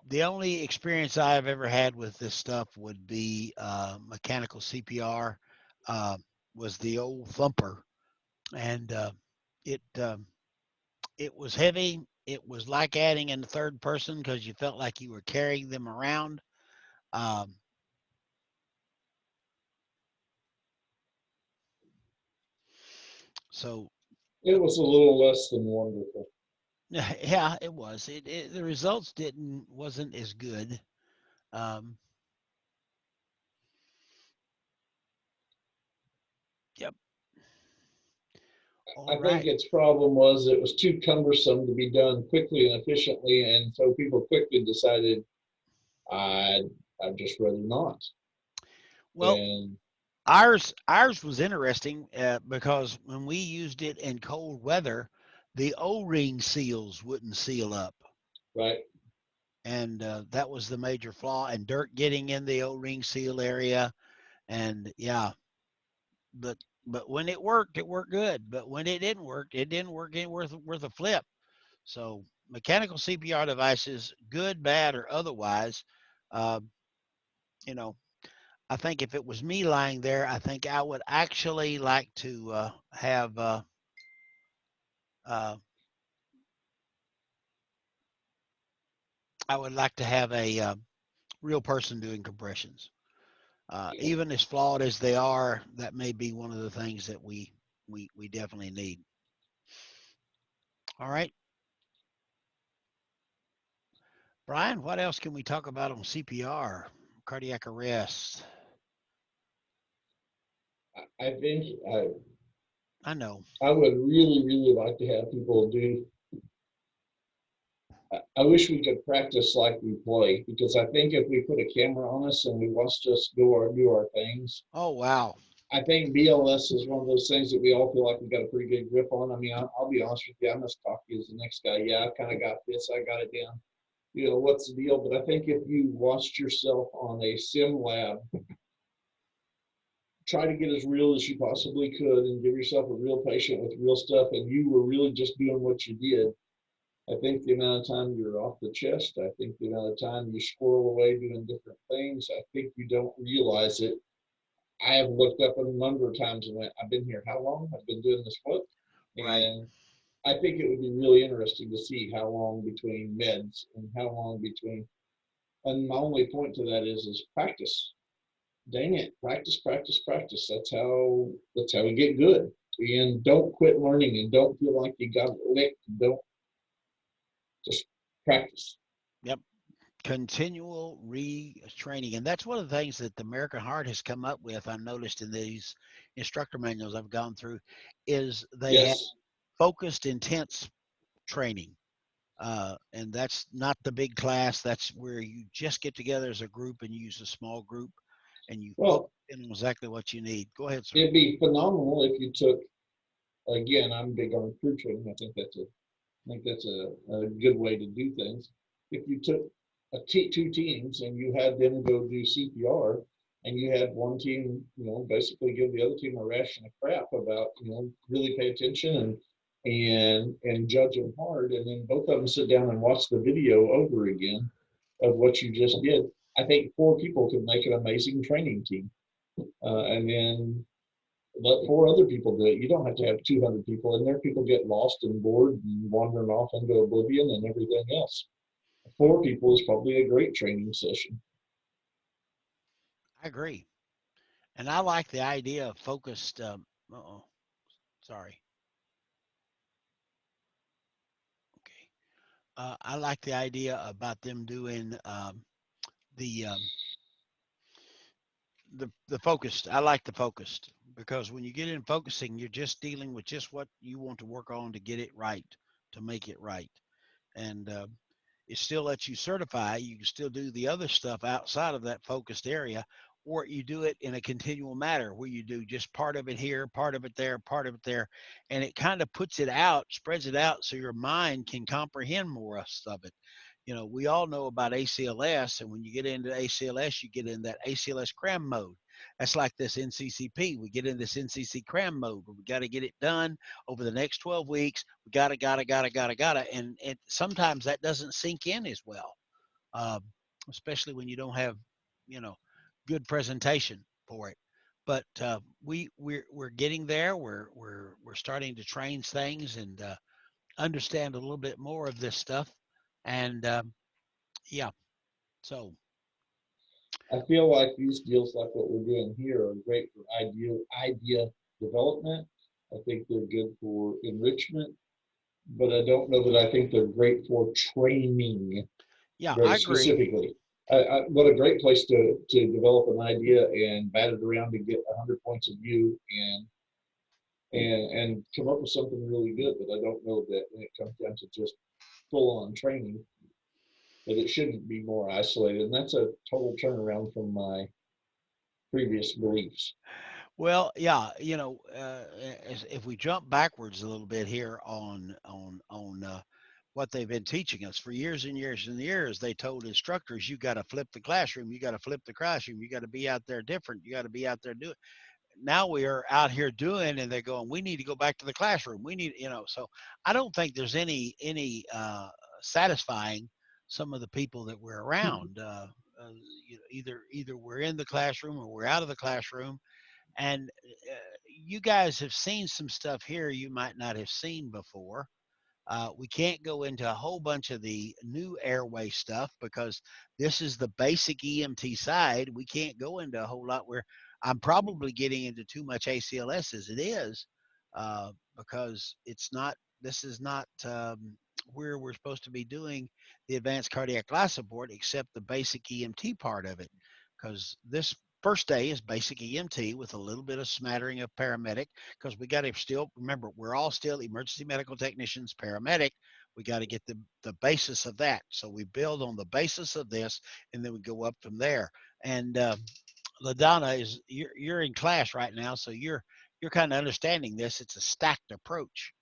The only experience I've ever had with this stuff would be mechanical CPR. Was the old thumper, and it was heavy. It was like adding in the third person because you felt like you were carrying them around. So it was a little less than wonderful. Yeah, it was. The results wasn't as good. Yep. I think its problem was it was too cumbersome to be done quickly and efficiently, and so people quickly decided, I'd just rather not. Well, ours was interesting because when we used it in cold weather, the O-ring seals wouldn't seal up. Right. And that was the major flaw, and dirt getting in the O-ring seal area. And yeah, but when it worked good. But when it didn't work, it ain't worth a flip. So mechanical CPR devices, good, bad, or otherwise, I think if it was me lying there, I think I would actually like to have I would like to have a real person doing compressions. Even as flawed as they are, that may be one of the things that we definitely need. All right. Brian, what else can we talk about on CPR, cardiac arrest? I think I know. I would really like to have people do. I wish we could practice like we play, because I think if we put a camera on us and we watched us do our things. Oh, wow. I think BLS is one of those things that we all feel like we got a pretty good grip on. I mean, I'll be honest with you, I'm as cocky as the next guy. Yeah, I kind of got this, I got it down. You know, what's the deal? But I think if you watched yourself on a sim lab, try to get as real as you possibly could and give yourself a real patient with real stuff, and you were really just doing what you did. I think the amount of time you're off the chest, I think the amount of time you squirrel away doing different things, I think you don't realize it. I have looked up a number of times and went, I've been here how long? I've been doing this what? Right. And I think it would be really interesting to see how long between meds and how long between. And my only point to that is practice. Dang it, practice. That's how we get good. And don't quit learning, and don't feel like you got it licked. Don't, just practice. Yep. Continual retraining. And that's one of the things that the American Heart has come up with, I've noticed in these instructor manuals I've gone through, is they have focused, intense training. And that's not the big class. That's where you just get together as a group and use a small group and you focus in on exactly what you need. Go ahead, sir. It'd be phenomenal if you took, again, I'm big on crew training. I think that's a good way to do things. If you took two teams and you had them go do CPR, and you had one team, basically give the other team a ration of crap about, really pay attention and judge them hard, and then both of them sit down and watch the video over again of what you just did. I think 4 people could make an amazing training team, and then let 4 other people do it. You don't have to have 200 people in there. People get lost and bored and wandering off into oblivion and everything else. 4 people is probably a great training session. I agree. And I like the idea of focused, sorry. Okay. I like the idea about them doing the focused. I like the focused, because when you get in focusing, you're just dealing with just what you want to work on to get it right, to make it right. And it still lets you certify. You can still do the other stuff outside of that focused area, or you do it in a continual manner where you do just part of it here, part of it there, part of it there. And it kind of puts it out, spreads it out so your mind can comprehend more of it. We all know about ACLS, and when you get into ACLS, you get in that ACLS cram mode. That's like this NCCP. We get in this NCC cram mode where we got to get it done over the next 12 weeks. We gotta. And sometimes that doesn't sink in as well, especially when you don't have, good presentation for it. But we're getting there. We're starting to train things and understand a little bit more of this stuff. And yeah, so I feel like these deals, like what we're doing here, are great for idea development. I think they're good for enrichment, but I don't know that I think they're great for training. Yeah, very I agree. Specifically. What a great place to develop an idea and bat it around to get 100 points of view and come up with something really good. But I don't know that when it comes down to just full on training, that it shouldn't be more isolated. And that's a total turnaround from my previous beliefs. Well, yeah, if we jump backwards a little bit here on what they've been teaching us for years and years and years, they told instructors, you got to flip the classroom, you got to flip the classroom, you got to be out there different, you got to be out there doing. Now we are out here doing, and they're going, we need to go back to the classroom. We need, so I don't think there's any satisfying some of the people that we're around. Either we're in the classroom or we're out of the classroom. And you guys have seen some stuff here you might not have seen before. We can't go into a whole bunch of the new airway stuff because this is the basic EMT side. We can't go into a whole lot where I'm probably getting into too much ACLS as it is, because this is not where we're supposed to be doing the advanced cardiac life support, except the basic EMT part of it. Because this first day is basic EMT with a little bit of smattering of paramedic, because we got to still remember we're all still emergency medical technicians, paramedic. We got to get the basis of that. So we build on the basis of this, and then we go up from there. And LaDonna, you're in class right now, so you're kind of understanding this. It's a stacked approach,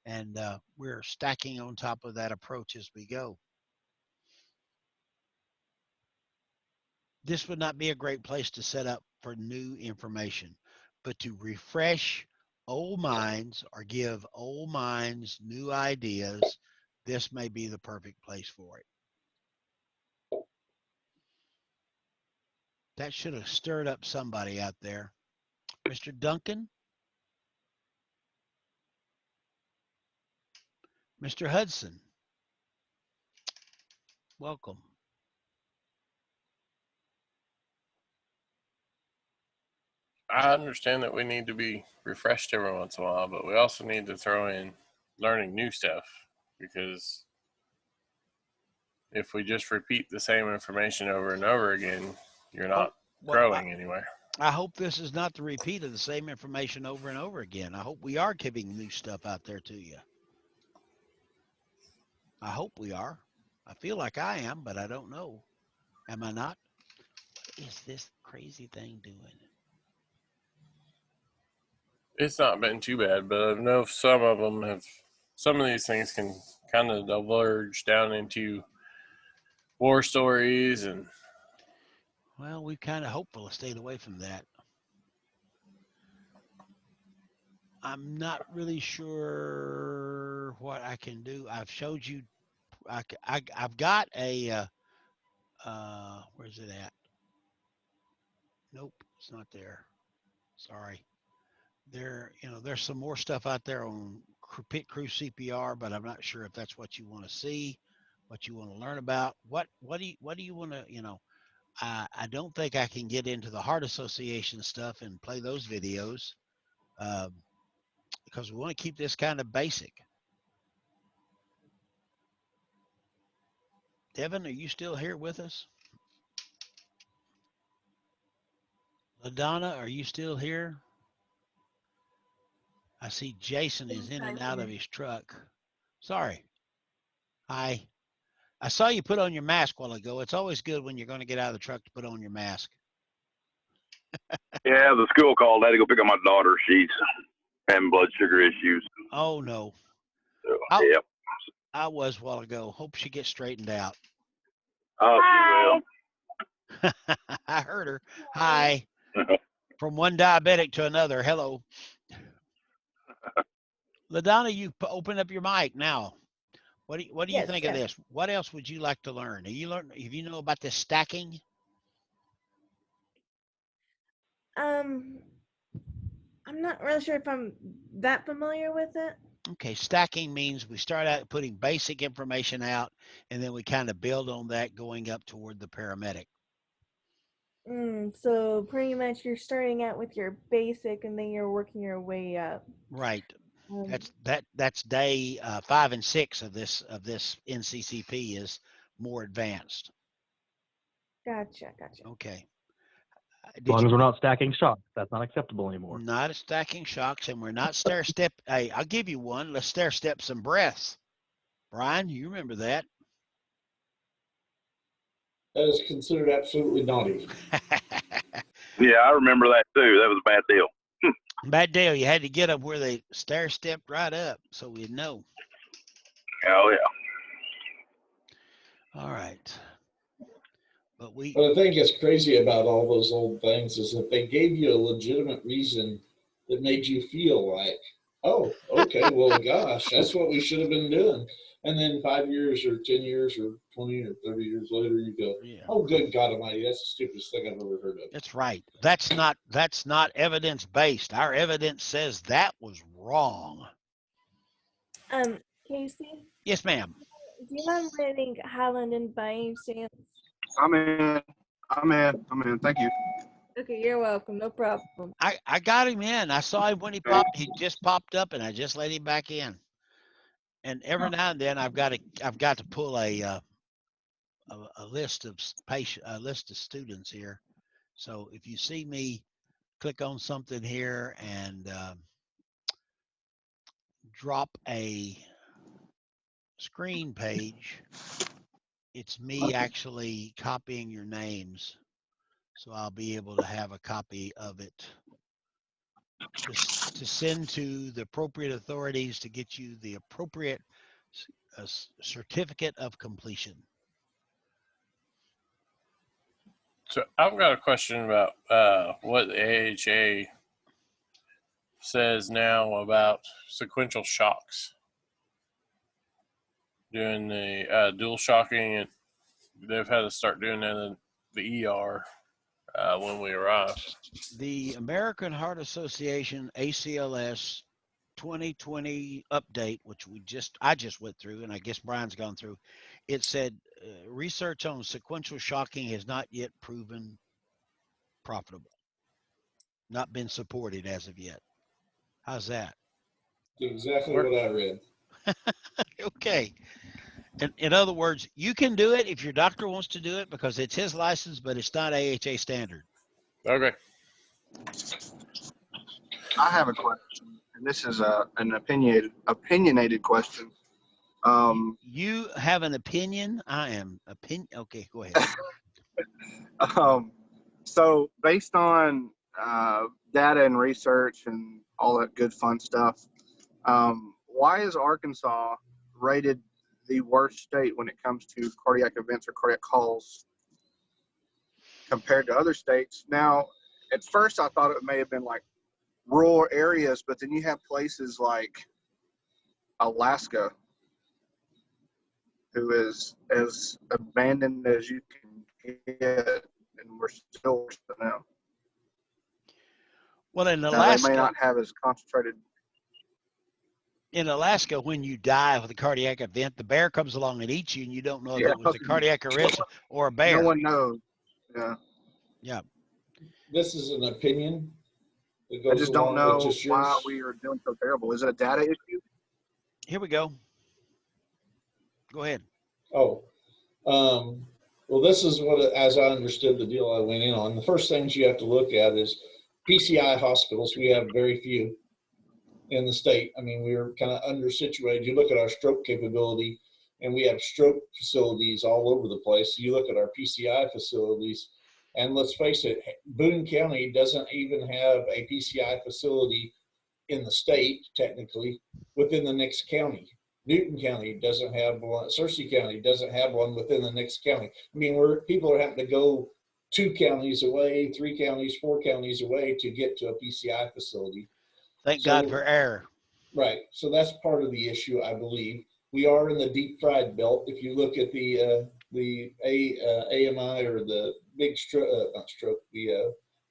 and we're stacking on top of that approach as we go. This would not be a great place to set up for new information, but to refresh old minds or give old minds new ideas, this may be the perfect place for it. That should have stirred up somebody out there. Mr. Duncan? Mr. Hudson? Welcome. I understand that we need to be refreshed every once in a while, but we also need to throw in learning new stuff, because if we just repeat the same information over and over again, you're not growing anywhere. I hope this is not the repeat of the same information over and over again. I hope we are giving new stuff out there to you. I hope we are. I feel like I am, but I don't know. Am I not? What is this crazy thing doing? It's not been too bad, but I know some of these things can kind of diverge down into war stories, and well, we kind of hopeful to stayed away from that. I'm not really sure what I can do. I've showed you. I've got a. Where's it at? Nope, it's not there. Sorry. There's some more stuff out there on pit crew CPR, but I'm not sure if that's what you want to see, what you want to learn about. What do you want to, I don't think I can get into the Heart Association stuff and play those videos, because we want to keep this kind of basic. Devin, are you still here with us? LaDonna, are you still here? I see Jason is in and out of his truck. Sorry. Hi. I saw you put on your mask a while ago. It's always good when you're going to get out of the truck to put on your mask. Yeah, the school called. I had to go pick up my daughter. She's having blood sugar issues. Oh, no. So, yep. I was a while ago. Hope she gets straightened out. Oh, she will. I heard her. Hi. From one diabetic to another. Hello. LaDonna, you open up your mic now. What do you think of this? What else would you like to learn? Have you know about this stacking? I'm not really sure if I'm that familiar with it. Okay, stacking means we start out putting basic information out, and then we kind of build on that going up toward the paramedic. So pretty much you're starting out with your basic, and then you're working your way up. Right. That's day 5 and 6 of this NCCP is more advanced. Gotcha. Okay. As long as we're not stacking shocks, that's not acceptable anymore. Not stacking shocks, and we're not stair step. Hey, I'll give you one. Let's stair step some breaths. Brian, you remember that? That is considered absolutely naughty. Yeah, I remember that too. That was a bad deal. Bad deal. You had to get up where they stair stepped right up so we'd know. Oh, yeah. All right. But I think it's crazy about all those old things is that they gave you a legitimate reason that made you feel like, oh, okay, well, gosh, that's what we should have been doing. And then 5 years or 10 years or 20 or 30 years later, you go, oh, good God Almighty, that's the stupidest thing I've ever heard of. That's right. That's not evidence based. Our evidence says that was wrong. Casey? Yes, ma'am. Do you mind letting Highland in by any chance? I'm in. Thank you. Okay, you're welcome. No problem. I got him in. I saw him when he popped. He just popped up, and I just let him back in. And every now and then, I've got to pull a list of a list of students here. So if you see me click on something here and drop a screen page, it's me actually copying your names. So I'll be able to have a copy of it to send to the appropriate authorities to get you the appropriate certificate of completion. So I've got a question about what the AHA says now about sequential shocks. Doing the dual shocking, and they've had to start doing that in the ER when we arrive. The American Heart Association ACLS 2020 update, which I just went through, and I guess Brian's gone through, it said research on sequential shocking has not yet proven profitable, not been supported as of yet. How's that? Exactly what I read. Okay. In other words, you can do it if your doctor wants to do it because it's his license, but it's not AHA standard. Okay. I have a question, and this is an opinionated question. You have an opinion. I am opinion. Okay, go ahead. So based on data and research and all that good fun stuff, why is Arkansas rated the worst state when it comes to cardiac events or cardiac calls compared to other states? Now, at first I thought it may have been like rural areas, but then you have places like Alaska, who is as abandoned as you can get, and we're still worse than them. Well, in Now, Alaska, they may not have as concentrated. In Alaska, when you die with a cardiac event, the bear comes along and eats you, and you don't know if it was a cardiac arrest or a bear. No one knows. Yeah. Yeah. This is an opinion. I just don't know why we are doing so terrible. Is it a data issue? Here we go. Go ahead. Oh, well, this is what, as I understood the deal I went in on. The first things you have to look at is PCI hospitals. We have very few in the state. I mean, we're kind of under situated. You look at our stroke capability, and we have stroke facilities all over the place. You look at our PCI facilities, and let's face it, Boone County doesn't even have a PCI facility in the state, technically, within the next county. Newton County doesn't have one. Searcy County doesn't have one within the next county. I mean, people are having to go 2 counties away, 3 counties, 4 counties away to get to a PCI facility. Thank God for air. Right. So that's part of the issue, I believe. We are in the deep fried belt. If you look at the AMI or the big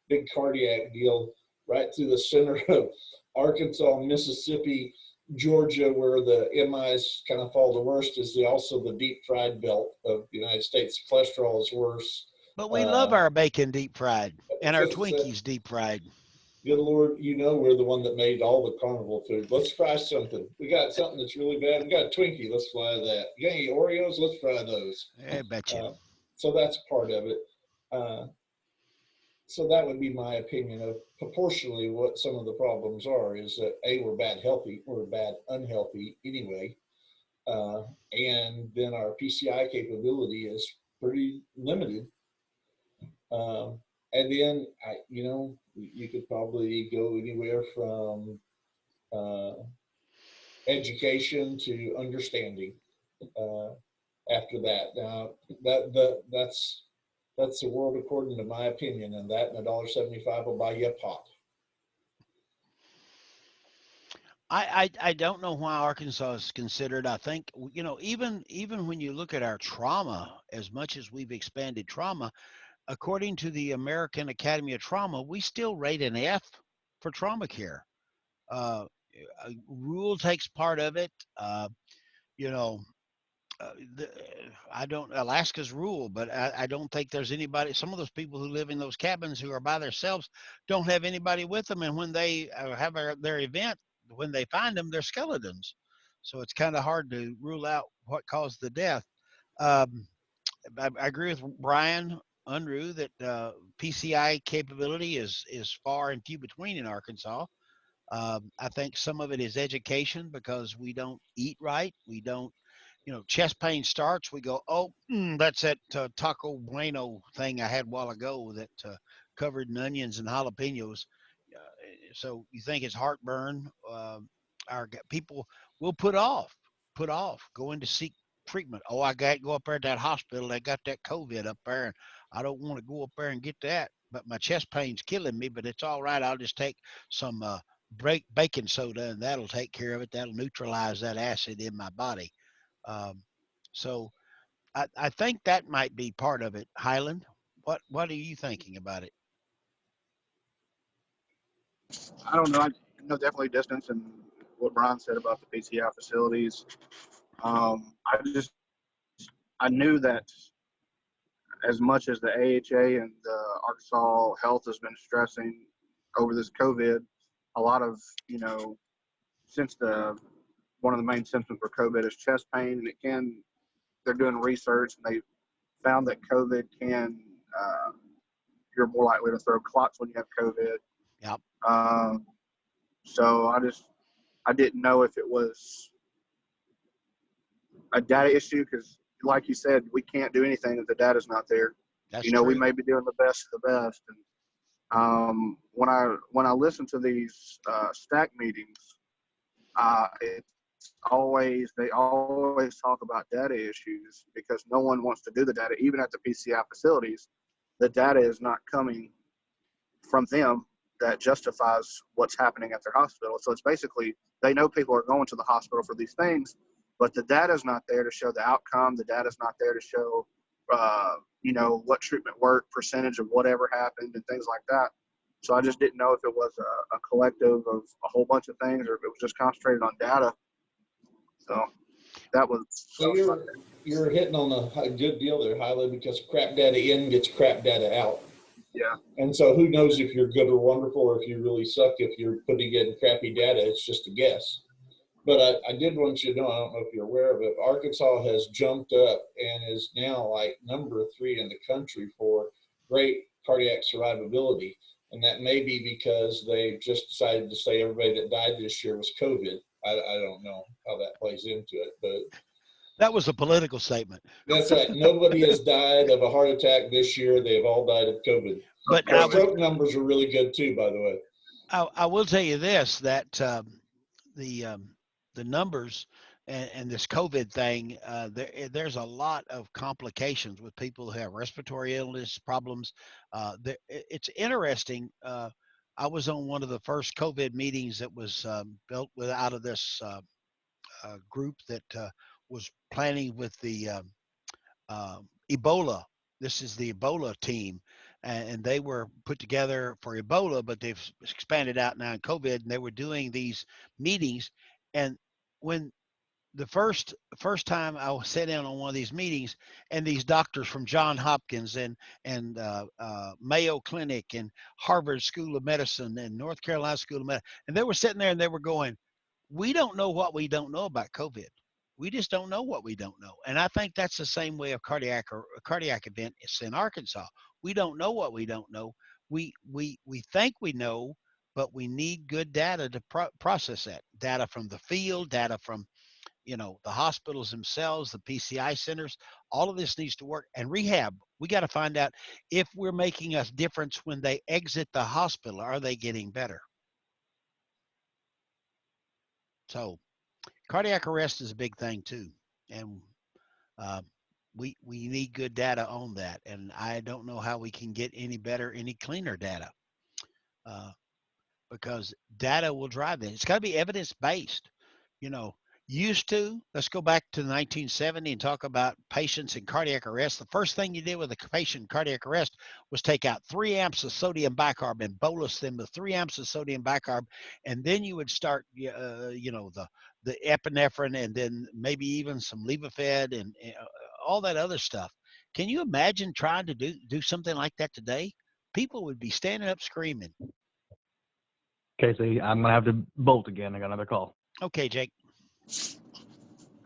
big cardiac deal right through the center of Arkansas, Mississippi, Georgia, where the MIs kind of fall the worst, is also the deep fried belt of the United States. Cholesterol is worse. But we love our bacon deep fried and our Twinkies deep fried. Good Lord, you know we're the one that made all the carnival food. Let's fry something. We got something that's really bad. We got a Twinkie. Let's fry that. You got any Oreos? Let's fry those. I bet you. So that's part of it. So that would be my opinion of proportionally what some of the problems are, is that we're bad unhealthy anyway. And then our PCI capability is pretty limited. And then, you could probably go anywhere from education to understanding after that. Now, that's the world according to my opinion, and that and $1.75 will buy you a pot. I don't know why Arkansas is considered. I think, even when you look at our trauma, as much as we've expanded trauma, according to the American Academy of Trauma, we still rate an F for trauma care. Rural takes part of it. you know, the, I don't, Alaska's rural, but I don't think there's anybody. Some of those people who live in those cabins who are by themselves don't have anybody with them. And when they have their event, when they find them, they're skeletons. So it's kind of hard to rule out what caused the death. Um, I agree with Brian Unruh that PCI capability is far and few between in Arkansas. I think some of it is education because we don't eat right. We don't, chest pain starts. We go, oh, that's that taco bueno thing I had a while ago that covered in onions and jalapenos. So you think it's heartburn. People will put off going to seek treatment. Oh, I got to go up there at that hospital. They got that COVID up there, and I don't want to go up there and get that. But my chest pain's killing me. But it's all right. I'll just take some baking soda, and that'll take care of it. That'll neutralize that acid in my body. Um, so I think that might be part of it. Highland, what are you thinking about it? I don't know. I know definitely distance and what Brian said about the PCI facilities. I knew that as much as the AHA and the Arkansas Health has been stressing over this COVID, a lot of, since one of the main symptoms for COVID is chest pain, and they're doing research and they found that COVID you're more likely to throw clots when you have COVID. Yep. So I didn't know if it was a data issue because, like you said, we can't do anything if the data's not there. That's true. We may be doing the best of the best. And when I listen to these stack meetings, they always talk about data issues because no one wants to do the data. Even at the PCI facilities, the data is not coming from them that justifies what's happening at their hospital. So it's basically, they know people are going to the hospital for these things, but the data is not there to show the outcome. The data is not there to show, what treatment worked, percentage of whatever happened, and things like that. So I just didn't know if it was a collective of a whole bunch of things or if it was just concentrated on data. So that was. So you're hitting on a good deal there, Hyla, because crap data in gets crap data out. Yeah. And so who knows if you're good or wonderful or if you really suck if you're putting in crappy data. It's just a guess. But I did want you to know, I don't know if you're aware of it, Arkansas has jumped up and is now like number 3 in the country for great cardiac survivability. And that may be because they just decided to say everybody that died this year was COVID. I don't know how that plays into it, but that was a political statement. That's right. Nobody has died of a heart attack this year. They've all died of COVID. But our stroke numbers are really good too, by the way. I will tell you this, that the numbers and this COVID thing, there's a lot of complications with people who have respiratory illness problems. It's interesting. I was on one of the first COVID meetings that was built out of this group that was planning with the Ebola. This is the Ebola team, and they were put together for Ebola, but they've expanded out now in COVID, and they were doing these meetings. And when the first time I sat in on one of these meetings, and these doctors from Johns Hopkins and Mayo Clinic and Harvard School of Medicine and North Carolina School of Medicine, and they were sitting there and they were going, "We don't know what we don't know about COVID. We just don't know what we don't know." And I think that's the same way of cardiac event. It's in Arkansas. We don't know what we don't know. We think we know, but we need good data to process that. Data from the field, data from the hospitals themselves, the PCI centers. All of this needs to work. And rehab, we got to find out if we're making a difference when they exit the hospital. Are they getting better? So cardiac arrest is a big thing too, and we need good data on that. And I don't know how we can get any better, any cleaner data, because data will drive it. It's got to be evidence based. Used to, let's go back to 1970 and talk about patients in cardiac arrest. The first thing you did with a patient in cardiac arrest was take out 3 amps of sodium bicarb and bolus them with 3 amps of sodium bicarb, and then you would start, the epinephrine, and then maybe even some levofed and all that other stuff. Can you imagine trying to do something like that today? People would be standing up screaming. Casey, I'm gonna have to bolt again. I got another call. Okay, Jake.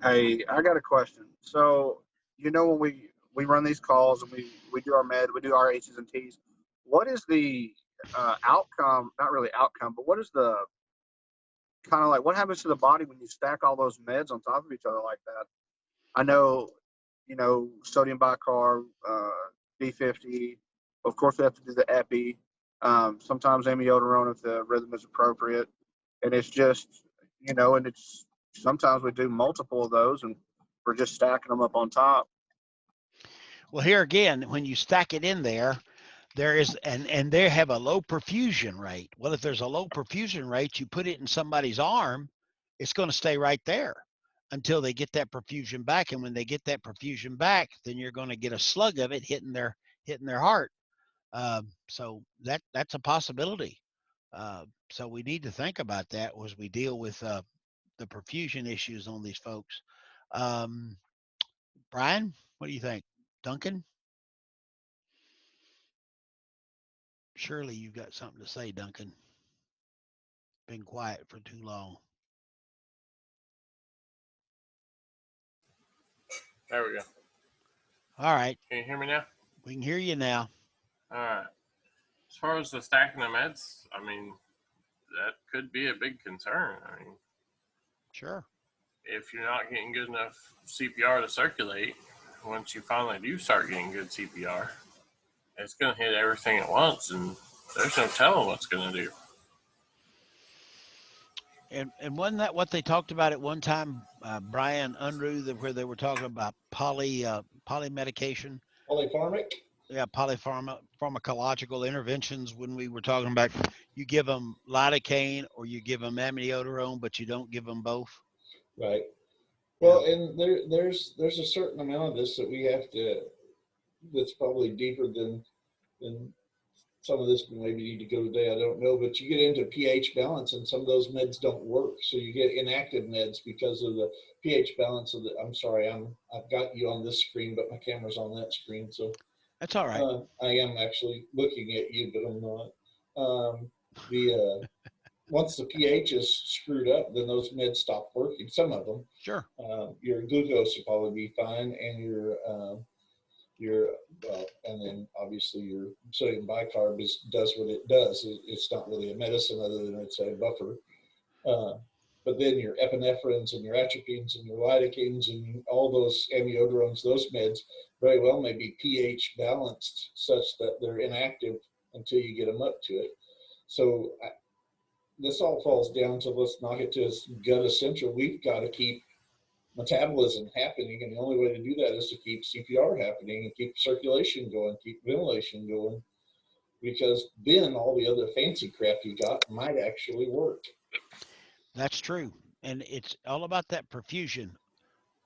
Hey, I got a question. So, when we run these calls and we do our med, we do our H's and T's, what is the outcome, not really outcome, but what is the kind of like, what happens to the body when you stack all those meds on top of each other like that? I know, sodium bicarb, D50, of course we have to do the epi, sometimes amiodarone if the rhythm is appropriate. And it's just, and it's, sometimes we do multiple of those and we're just stacking them up on top. Well, here again, when you stack it in there, there is, and they have a low perfusion rate. Well, if there's a low perfusion rate, you put it in somebody's arm, it's going to stay right there until they get that perfusion back. And when they get that perfusion back, then you're going to get a slug of it hitting their heart. So that's a possibility. So we need to think about that as we deal with the perfusion issues on these folks. Brian, what do you think? Duncan? Surely you've got something to say, Duncan. Been quiet for too long. There we go. All right. Can you hear me now? We can hear you now. All right. As far as the stacking of meds, I mean, that could be a big concern. I mean, sure. If you're not getting good enough CPR to circulate, once you finally do start getting good CPR, it's going to hit everything at once, and there's no telling what's going to do. And wasn't that what they talked about at one time, Brian Unruh, where they were talking about polymedication? Polypharmac? Yeah, pharmacological interventions, when we were talking about you give them lidocaine or you give them amiodarone, but you don't give them both. Right. Well, and there's a certain amount of this that we have to, that's probably deeper than some of this we maybe need to go today. I don't know, but you get into pH balance and some of those meds don't work. So you get inactive meds because of the pH balance of the, I'm sorry, I've got you on this screen, but my camera's on that screen. So that's all right. I am actually looking at you, but I'm not. Once the pH is screwed up, then those meds stop working. Some of them. Sure. Your glucose will probably be fine, and and then obviously your sodium bicarb does what it does. It's not really a medicine other than it's a buffer. But then your epinephrines and your atropines and your lidocaines and all those amiodarones, those meds very well may be pH balanced such that they're inactive until you get them up to it. So this all falls down to, let's knock it to its gut essential. We've got to keep metabolism happening, and the only way to do that is to keep CPR happening and keep circulation going, keep ventilation going, because then all the other fancy crap you got might actually work. That's true, and it's all about that perfusion.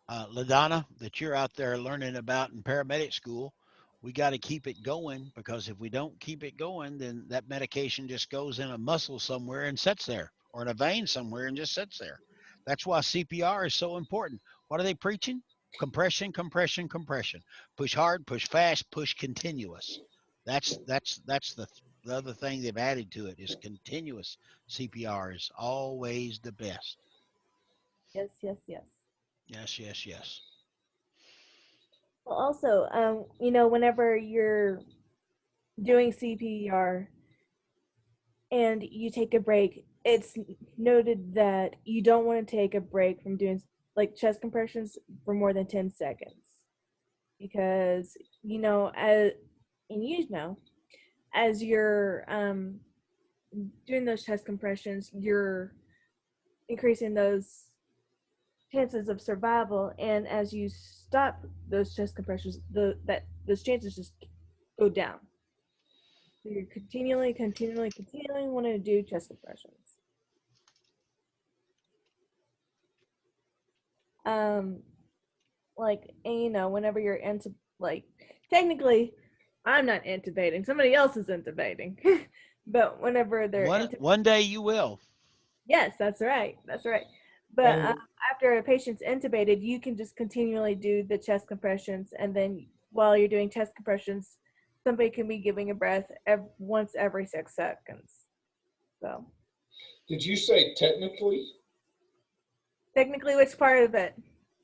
LaDonna, that you're out there learning about in paramedic school, we got to keep it going, because if we don't keep it going, then that medication just goes in a muscle somewhere and sits there, or in a vein somewhere and just sits there. That's why CPR is so important. What are they preaching? Compression, compression, compression. Push hard, push fast, push continuous. That's the other thing they've added to it is continuous CPR is always the best. Yes, yes, yes. Yes, yes, yes. Well, also, whenever you're doing CPR and you take a break, it's noted that you don't want to take a break from doing like chest compressions for more than 10 seconds. Because, as you're doing those chest compressions, you're increasing those chances of survival, and as you stop those chest compressions, those chances just go down. So you're continually wanting to do chest compressions. like, whenever you're technically, I'm not intubating. Somebody else is intubating. But whenever they're one day you will. Yes, that's right. That's right. But after a patient's intubated, you can just continually do the chest compressions, and then while you're doing chest compressions, somebody can be giving a breath once every 6 seconds. So. Did you say technically? Technically, which part of it?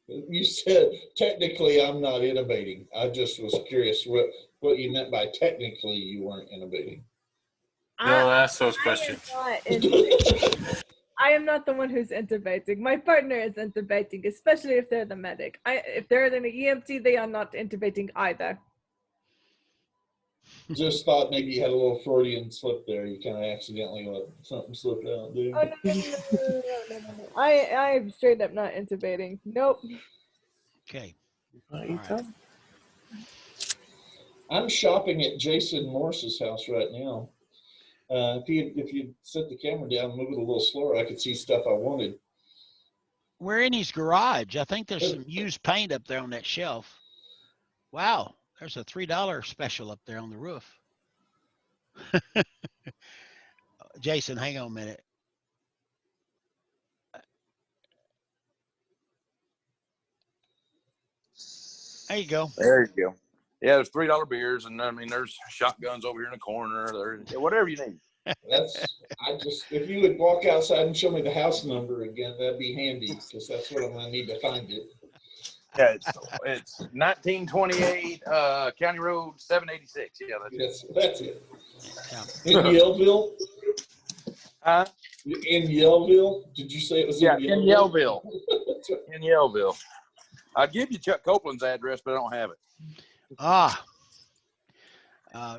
You said technically I'm not intubating. I just was curious what you meant by technically you weren't intubating. No, ask those questions. I am not the one who's intubating. My partner is intubating, especially if they're the medic. If they're an EMT, they are not intubating either. Just thought maybe you had a little Freudian slip there. You kind of accidentally let something slip out, dude. Oh, no. I am straight up not intubating. Nope. Okay. Right. I'm shopping at Jason Morse's house right now. If you set the camera down and move it a little slower, I could see stuff I wanted. We're in his garage. I think there's some used paint up there on that shelf. Wow, there's a $3 special up there on the roof. Jason, hang on a minute. There you go. There you go. Yeah, there's $3 beers, and I mean, there's shotguns over here in the corner. There's whatever you need. If you would walk outside and show me the house number again, that'd be handy, because that's what I'm gonna need to find it. Yeah, it's 1928 County Road 786. Yeah, that's it. In Yellville? In Yellville? Did you say it was in Yellville? In Yellville. I'd give you Chuck Copeland's address, but I don't have it.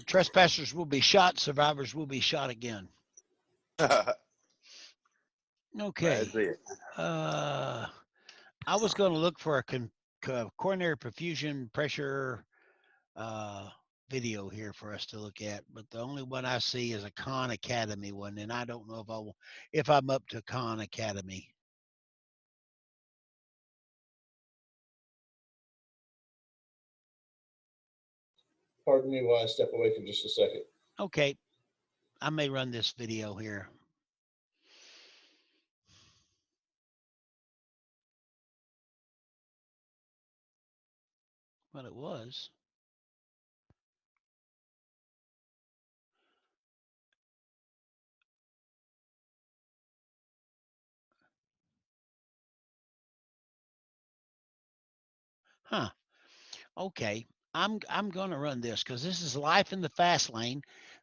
Trespassers will be shot. Survivors will be shot again. Okay. That's it. I was going to look for a coronary perfusion pressure video here for us to look at, but the only one I see is a Khan Academy one, and I don't know if I'm up to Khan Academy. Pardon me while I step away for just a second. Okay. I may run this video here. Well, it was. Huh. Okay. I'm going to run this because this is life in the fast lane.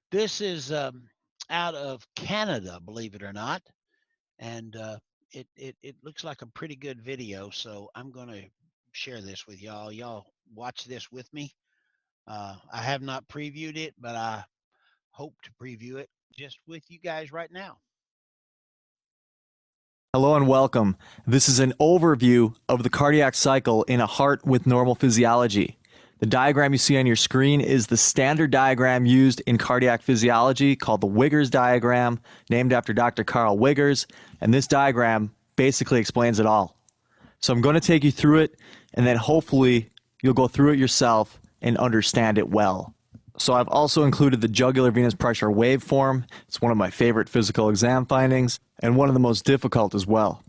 This is out of Canada, believe it or not, and it looks like a pretty good video. So I'm going to share this with y'all. Y'all watch this with me. I have not previewed it, but I hope to preview it just with you guys right now. Hello and welcome. This is an overview of the cardiac cycle in a heart with normal physiology. The diagram you see on your screen is the standard diagram used in cardiac physiology called the Wiggers diagram, named after Dr. Carl Wiggers, and this diagram basically explains it all. So I'm going to take you through it, and then hopefully you'll go through it yourself and understand it well. So I've also included the jugular venous pressure waveform. It's one of my favorite physical exam findings, and one of the most difficult as well.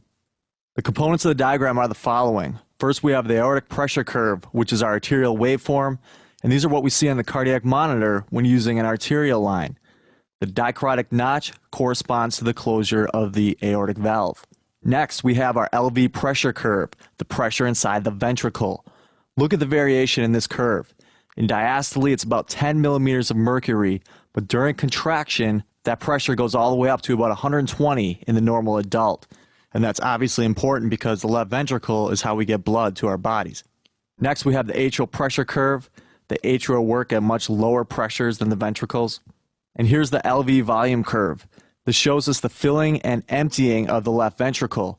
The components of the diagram are the following. First, we have the aortic pressure curve, which is our arterial waveform, and these are what we see on the cardiac monitor when using an arterial line. The dichrotic notch corresponds to the closure of the aortic valve. Next, we have our LV pressure curve, the pressure inside the ventricle. Look at the variation in this curve. In diastole, it's about 10 millimeters of mercury, but during contraction, that pressure goes all the way up to about 120 in the normal adult. And that's obviously important because the left ventricle is how we get blood to our bodies. Next, we have the atrial pressure curve. The atria work at much lower pressures than the ventricles. And here's the LV volume curve. This shows us the filling and emptying of the left ventricle.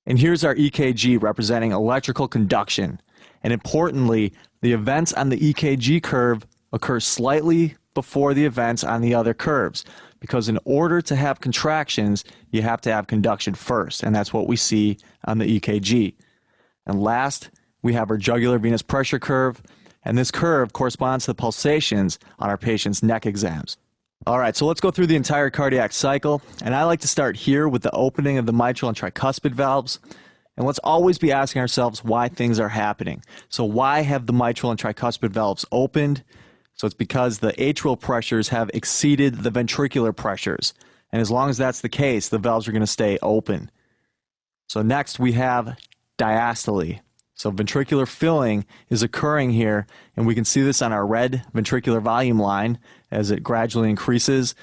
And here's our EKG representing electrical conduction. And importantly, the events on the EKG curve occur slightly before the events on the other curves, because in order to have contractions, you have to have conduction first, and that's what we see on the EKG. And last, we have our jugular venous pressure curve, and this curve corresponds to the pulsations on our patient's neck exams. All right, so let's go through the entire cardiac cycle, and I like to start here with the opening of the mitral and tricuspid valves. And let's always be asking ourselves why things are happening. So why have the mitral and tricuspid valves opened? So it's because the atrial pressures have exceeded the ventricular pressures. And as long as that's the case, the valves are going to stay open. So next we have diastole. So ventricular filling is occurring here, and we can see this on our red ventricular volume line as it gradually increases.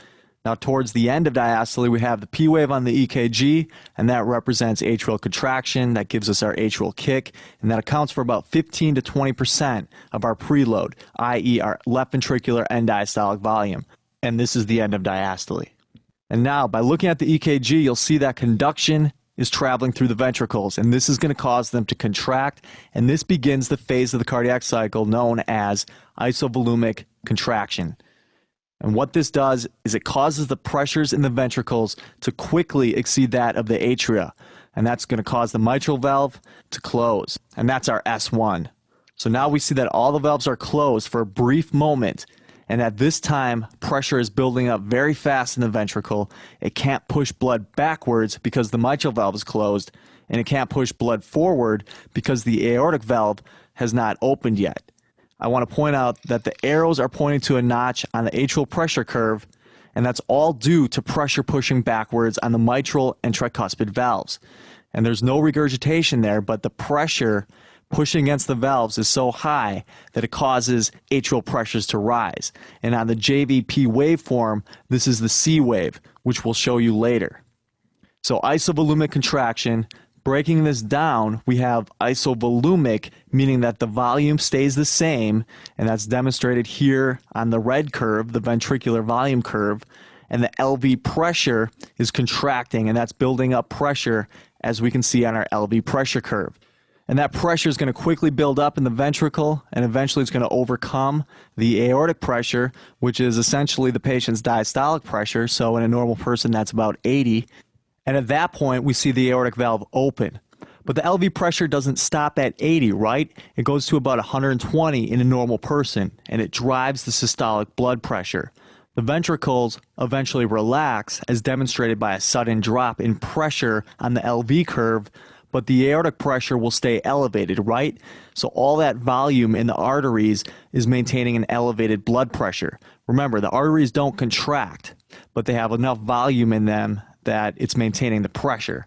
Now towards the end of diastole, we have the P wave on the EKG, and that represents atrial contraction. That gives us our atrial kick, and that accounts for about 15 to 20% of our preload, i.e. our left ventricular end diastolic volume. And this is the end of diastole. And now, by looking at the EKG, you'll see that conduction is traveling through the ventricles, and this is going to cause them to contract, and this begins the phase of the cardiac cycle known as isovolumic contraction. And what this does is it causes the pressures in the ventricles to quickly exceed that of the atria, and that's going to cause the mitral valve to close, and that's our S1. So now we see that all the valves are closed for a brief moment, and at this time, pressure is building up very fast in the ventricle. It can't push blood backwards because the mitral valve is closed, and it can't push blood forward because the aortic valve has not opened yet. I want to point out that the arrows are pointing to a notch on the atrial pressure curve, and that's all due to pressure pushing backwards on the mitral and tricuspid valves. And there's no regurgitation there, but the pressure pushing against the valves is so high that it causes atrial pressures to rise. And on the JVP waveform, this is the C wave, which we'll show you later. So isovolumic contraction. Breaking this down, we have isovolumic, meaning that the volume stays the same, and that's demonstrated here on the red curve, the ventricular volume curve, and the LV pressure is contracting, and that's building up pressure, as we can see on our LV pressure curve. And that pressure is going to quickly build up in the ventricle, and eventually it's going to overcome the aortic pressure, which is essentially the patient's diastolic pressure. So in a normal person, that's about 80. And at that point, we see the aortic valve open. But the LV pressure doesn't stop at 80, right? It goes to about 120 in a normal person, and it drives the systolic blood pressure. The ventricles eventually relax, as demonstrated by a sudden drop in pressure on the LV curve, but the aortic pressure will stay elevated, right? So all that volume in the arteries is maintaining an elevated blood pressure. Remember, the arteries don't contract, but they have enough volume in them that it's maintaining the pressure.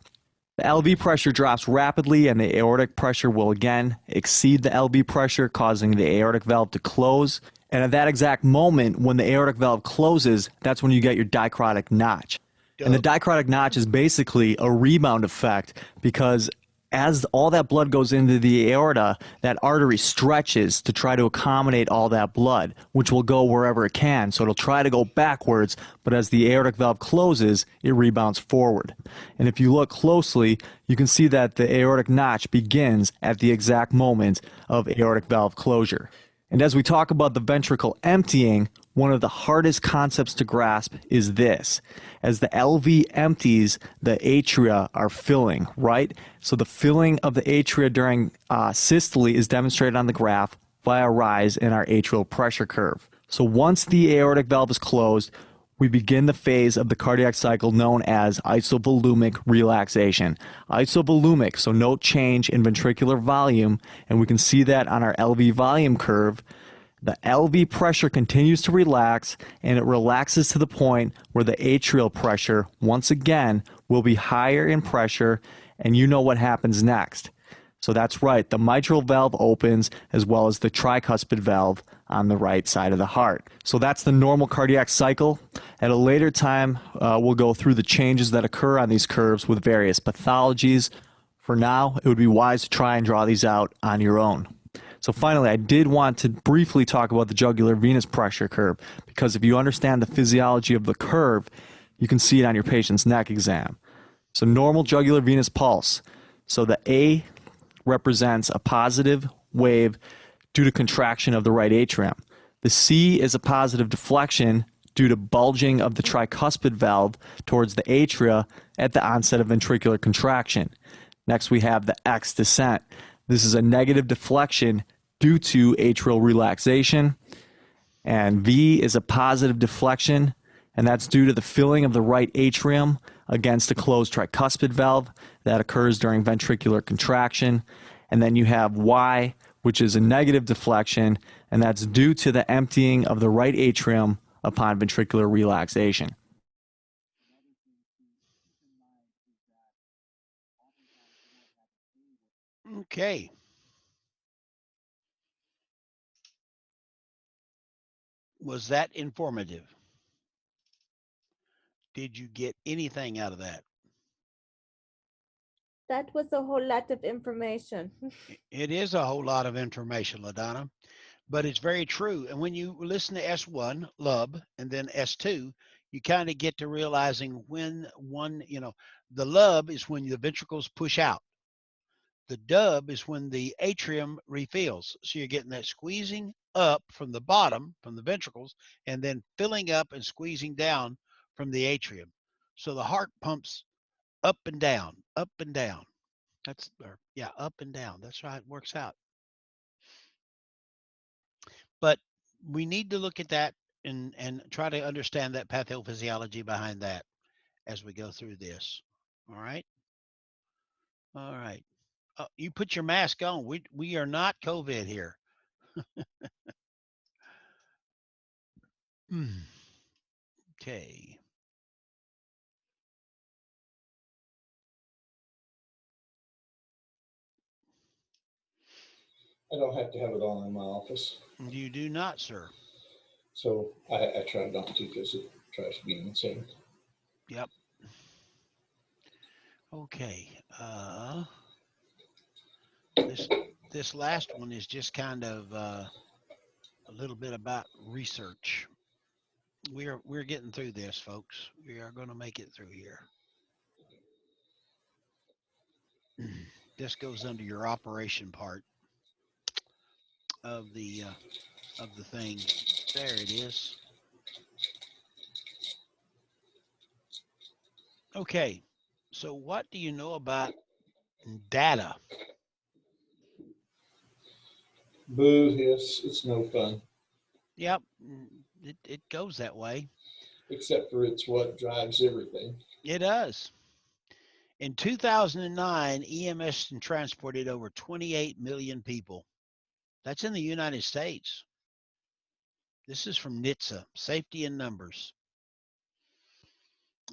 The LV pressure drops rapidly, and the aortic pressure will again exceed the LV pressure, causing the aortic valve to close. And at that exact moment, when the aortic valve closes, that's when you get your dicrotic notch. And the dicrotic notch is basically a rebound effect, because as all that blood goes into the aorta, that artery stretches to try to accommodate all that blood, which will go wherever it can. So it'll try to go backwards, but as the aortic valve closes, it rebounds forward. And if you look closely, you can see that the aortic notch begins at the exact moment of aortic valve closure. And as we talk about the ventricle emptying, one of the hardest concepts to grasp is this. As the LV empties, the atria are filling, right? So the filling of the atria during systole is demonstrated on the graph by a rise in our atrial pressure curve. So once the aortic valve is closed, we begin the phase of the cardiac cycle known as isovolumic relaxation. Isovolumic, so no change in ventricular volume, and we can see that on our LV volume curve. The LV pressure continues to relax, and it relaxes to the point where the atrial pressure, once again, will be higher in pressure, and you know what happens next. So that's right, the mitral valve opens as well as the tricuspid valve on the right side of the heart. So that's the normal cardiac cycle. At a later time, we'll go through the changes that occur on these curves with various pathologies. For now, it would be wise to try and draw these out on your own. So finally, I did want to briefly talk about the jugular venous pressure curve, because if you understand the physiology of the curve, you can see it on your patient's neck exam. So normal jugular venous pulse. So the A represents a positive wave due to contraction of the right atrium. The C is a positive deflection due to bulging of the tricuspid valve towards the atria at the onset of ventricular contraction. Next, we have the X descent. This is a negative deflection due to atrial relaxation. And V is a positive deflection, and that's due to the filling of the right atrium against the closed tricuspid valve that occurs during ventricular contraction. And then you have Y, which is a negative deflection, and that's due to the emptying of the right atrium upon ventricular relaxation. Okay. Was that informative? Did you get anything out of that? That was a whole lot of information. It is a whole lot of information, LaDonna, but it's very true. And when you listen to S1, lub, and then S2, you kind of get to realizing when one, the lub is when the ventricles push out. The dub is when the atrium refills. So you're getting that squeezing up from the bottom, from the ventricles, and then filling up and squeezing down from the atrium. So the heart pumps up and down, up and down. Up and down. That's right. It works out. But we need to look at that and try to understand that pathophysiology behind that as we go through this. All right. All right. You put your mask on. We are not COVID here. Okay. I don't have to have it on in my office. You do not, sir. So I try not to because it drives me insane. Yep. Okay. This last one is just kind of a little bit about research. We're getting through this, folks. We are going to make it through here. This goes under your operation part of the thing. There it is. Okay. So what do you know about data? Boo, yes, it's no fun. Yep. It goes that way. Except for it's what drives everything. It does. In 2009, EMS transported over 28 million people. That's in the United States. This is from NHTSA, Safety in Numbers.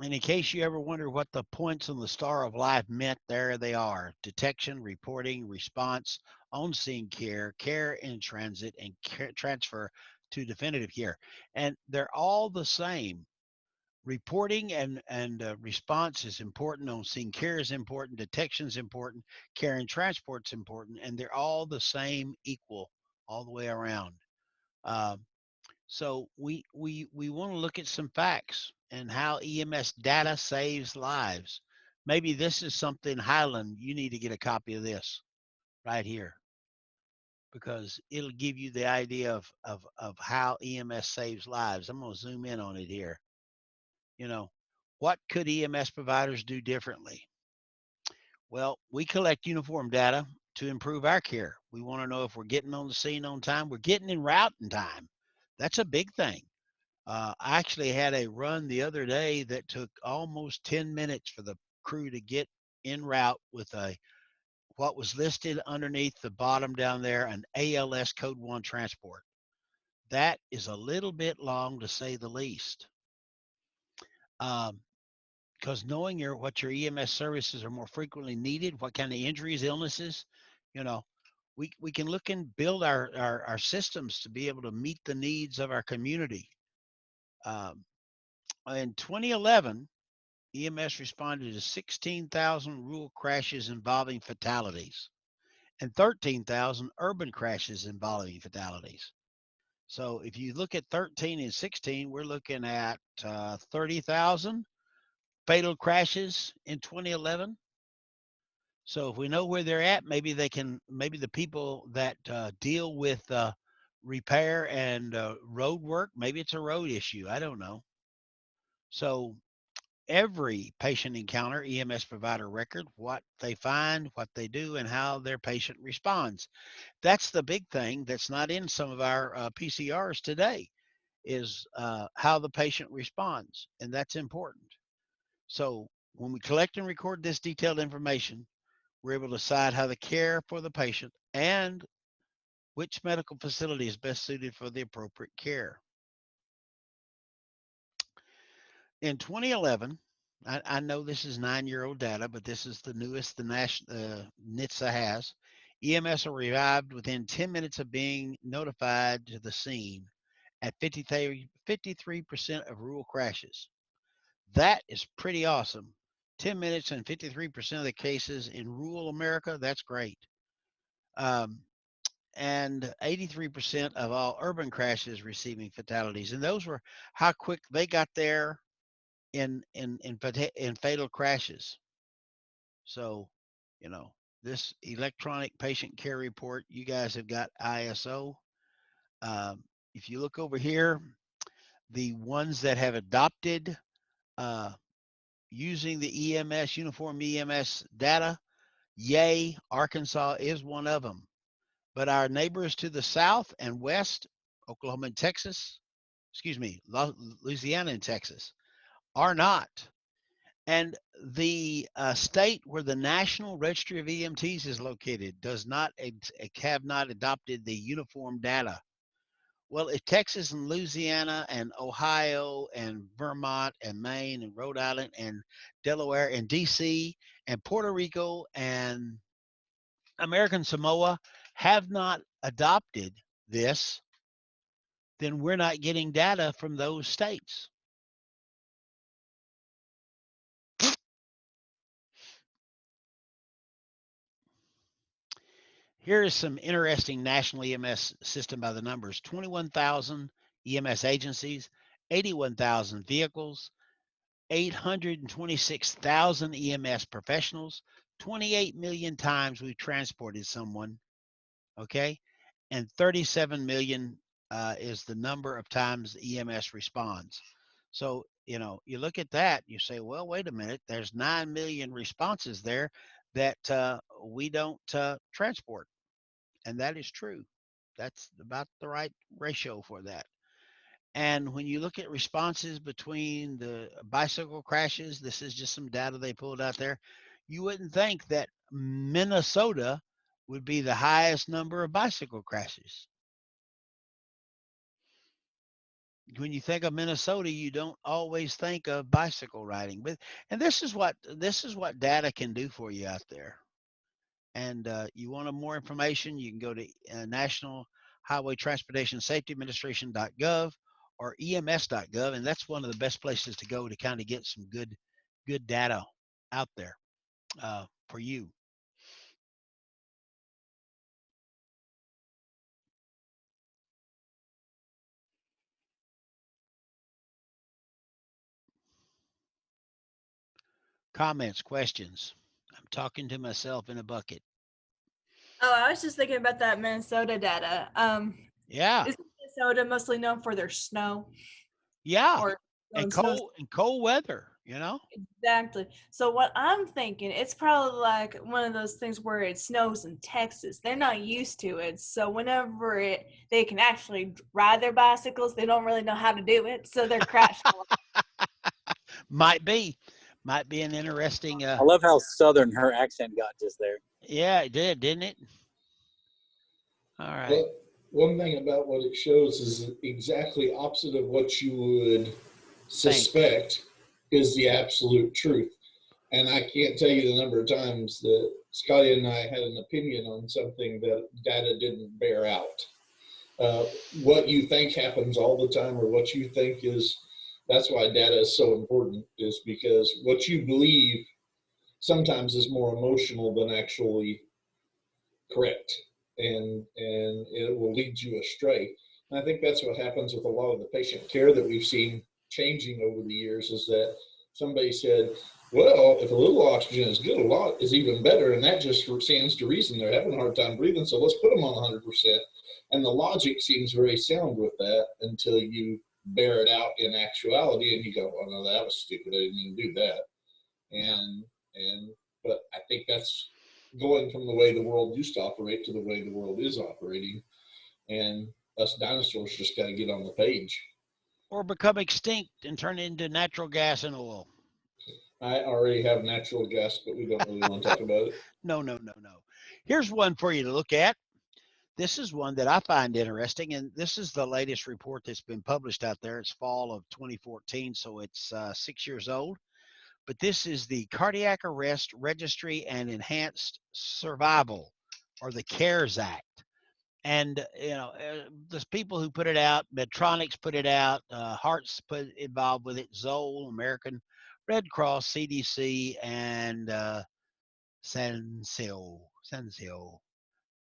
And in case you ever wonder what the points on the Star of Life meant, there they are. Detection, reporting, response, on-scene care, care in transit, and care transfer to definitive care. And they're all the same. Reporting and response is important. On-scene care is important. Detection is important. Care and transport is important. And they're all the same, equal, all the way around. So we want to look at some facts and how EMS data saves lives. Maybe this is something, Highland, you need to get a copy of this right here, because it'll give you the idea of how EMS saves lives. I'm going to zoom in on it here. What could EMS providers do differently? Well, we collect uniform data to improve our care. We want to know if we're getting on the scene on time, we're getting en route in time. That's a big thing. I actually had a run the other day that took almost 10 minutes for the crew to get en route with what was listed underneath the bottom down there, an ALS Code 1 transport. That is a little bit long, to say the least. Because knowing what your EMS services are more frequently needed, what kind of injuries, illnesses, we can look and build our systems to be able to meet the needs of our community. In 2011, EMS responded to 16,000 rural crashes involving fatalities and 13,000 urban crashes involving fatalities. So if you look at 13 and 16, we're looking at 30,000 fatal crashes in 2011. So if we know where they're at, maybe the people that deal with repair and road work, maybe it's a road issue. I don't know. So every patient encounter EMS provider record, what they find, what they do, and how their patient responds. That's the big thing that's not in some of our PCRs today, is how the patient responds, and that's important. So when we collect and record this detailed information, we're able to decide how to care for the patient and which medical facility is best suited for the appropriate care. In 2011, I know this is 9-year-old data, but this is the newest the NHTSA has. EMS arrived within 10 minutes of being notified to the scene at 53% of rural crashes. That is pretty awesome. 10 minutes and 53% of the cases in rural America, that's great. And 83% of all urban crashes receiving fatalities. And those were how quick they got there in fatal crashes. So, this electronic patient care report, you guys have got ISO. If you look over here, the ones that have adopted using the EMS, uniform EMS data, yay, Arkansas is one of them. But our neighbors to the south and west, Oklahoma and Texas, Louisiana and Texas, are not. And the state where the National Registry of EMTs is located have not adopted the uniform data. Well, if Texas and Louisiana and Ohio and Vermont and Maine and Rhode Island and Delaware and DC and Puerto Rico and American Samoa have not adopted this, then we're not getting data from those states. Here is some interesting national EMS system by the numbers. 21,000 EMS agencies, 81,000 vehicles, 826,000 EMS professionals, 28 million times we've transported someone, okay? And 37 million is the number of times EMS responds. So, you look at that, you say, well, wait a minute, there's 9 million responses there that we don't transport. And that is true. That's about the right ratio for that. And when you look at responses between the bicycle crashes, this is just some data they pulled out there. You wouldn't think that Minnesota would be the highest number of bicycle crashes. When you think of Minnesota, you don't always think of bicycle riding. And this is what data can do for you out there. And you want more information, you can go to National Highway Transportation Safety Administration.gov or EMS.gov, and that's one of the best places to go to kind of get some good data out there for you. Comments, questions? I'm talking to myself in a bucket. Oh, I was just thinking about that Minnesota data. Yeah. Isn't Minnesota mostly known for their snow? Yeah. Or and cold weather, Exactly. So what I'm thinking, it's probably like one of those things where it snows in Texas. They're not used to it. So whenever they can actually ride their bicycles, they don't really know how to do it. So they're crashing. Might be an interesting. I love how southern her accent got just there. Yeah, it did, didn't it? All right. Well, one thing about what it shows is exactly opposite of what you would suspect is the absolute truth. And I can't tell you the number of times that Scotty and I had an opinion on something that data didn't bear out. What you think happens all the time, or what you think is, that's why data is so important, is because what you believe sometimes is more emotional than actually correct. And it will lead you astray. And I think that's what happens with a lot of the patient care that we've seen changing over the years, is that somebody said, well, if a little oxygen is good, a lot is even better. And that just stands to reason they're having a hard time breathing, so let's put them on 100%. And the logic seems very sound with that until you bear it out in actuality, and you go, "Oh no, that was stupid. I didn't even do that." But I think that's going from the way the world used to operate to the way the world is operating, and us dinosaurs just got to get on the page. Or become extinct and turn into natural gas and oil. I already have natural gas, but we don't really want to talk about it. No. Here's one for you to look at. This is one that I find interesting, and this is the latest report that's been published out there. It's fall of 2014, so it's 6 years old. But this is the Cardiac Arrest Registry and Enhanced Survival, or the CARES Act. And the people who put it out, Medtronic's put it out, Heart's put involved with it, Zoll, American Red Cross, CDC, and Sansil.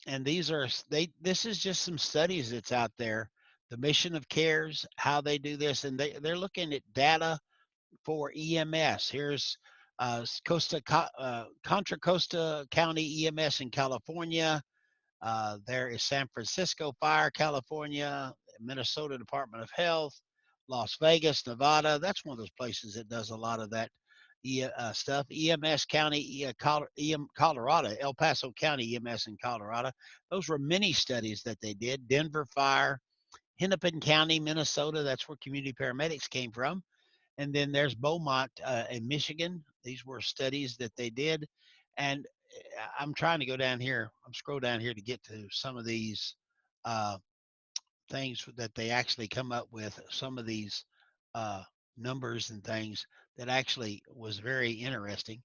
And this is just some studies that's out there. The mission of CARES, how they do this, and they're looking at data for EMS. Here's Contra Costa County EMS in California. There is San Francisco Fire, California, Minnesota Department of Health, Las Vegas, Nevada. That's one of those places that does a lot of that stuff. EMS County, Colorado, El Paso County EMS in Colorado. Those were many studies that they did. Denver Fire, Hennepin County, Minnesota. That's where community paramedics came from. And then there's Beaumont in Michigan. These were studies that they did. And I'm trying to go down here. I'm scroll down here to get to some of these things that they actually come up with. Some of these numbers and things that actually was very interesting.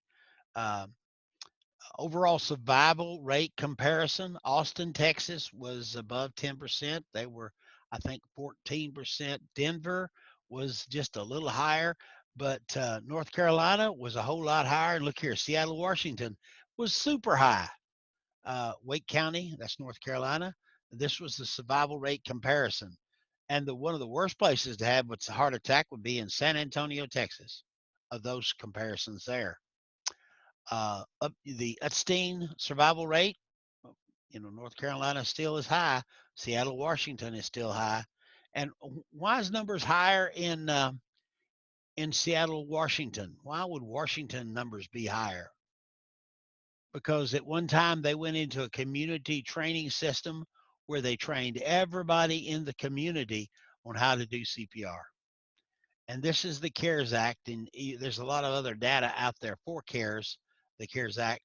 Overall survival rate comparison, Austin, Texas was above 10%. They were, I think, 14%. Denver was just a little higher, but North Carolina was a whole lot higher. And look here, Seattle, Washington was super high. Wake County, that's North Carolina. This was the survival rate comparison. And one of the worst places to have what's a heart attack would be in San Antonio, Texas, of those comparisons there. The Epstein survival rate, North Carolina still is high. Seattle, Washington is still high. And why is numbers higher in Seattle, Washington? Why would Washington numbers be higher? Because at one time they went into a community training system where they trained everybody in the community on how to do CPR. And this is the CARES Act, and there's a lot of other data out there for CARES, the CARES Act.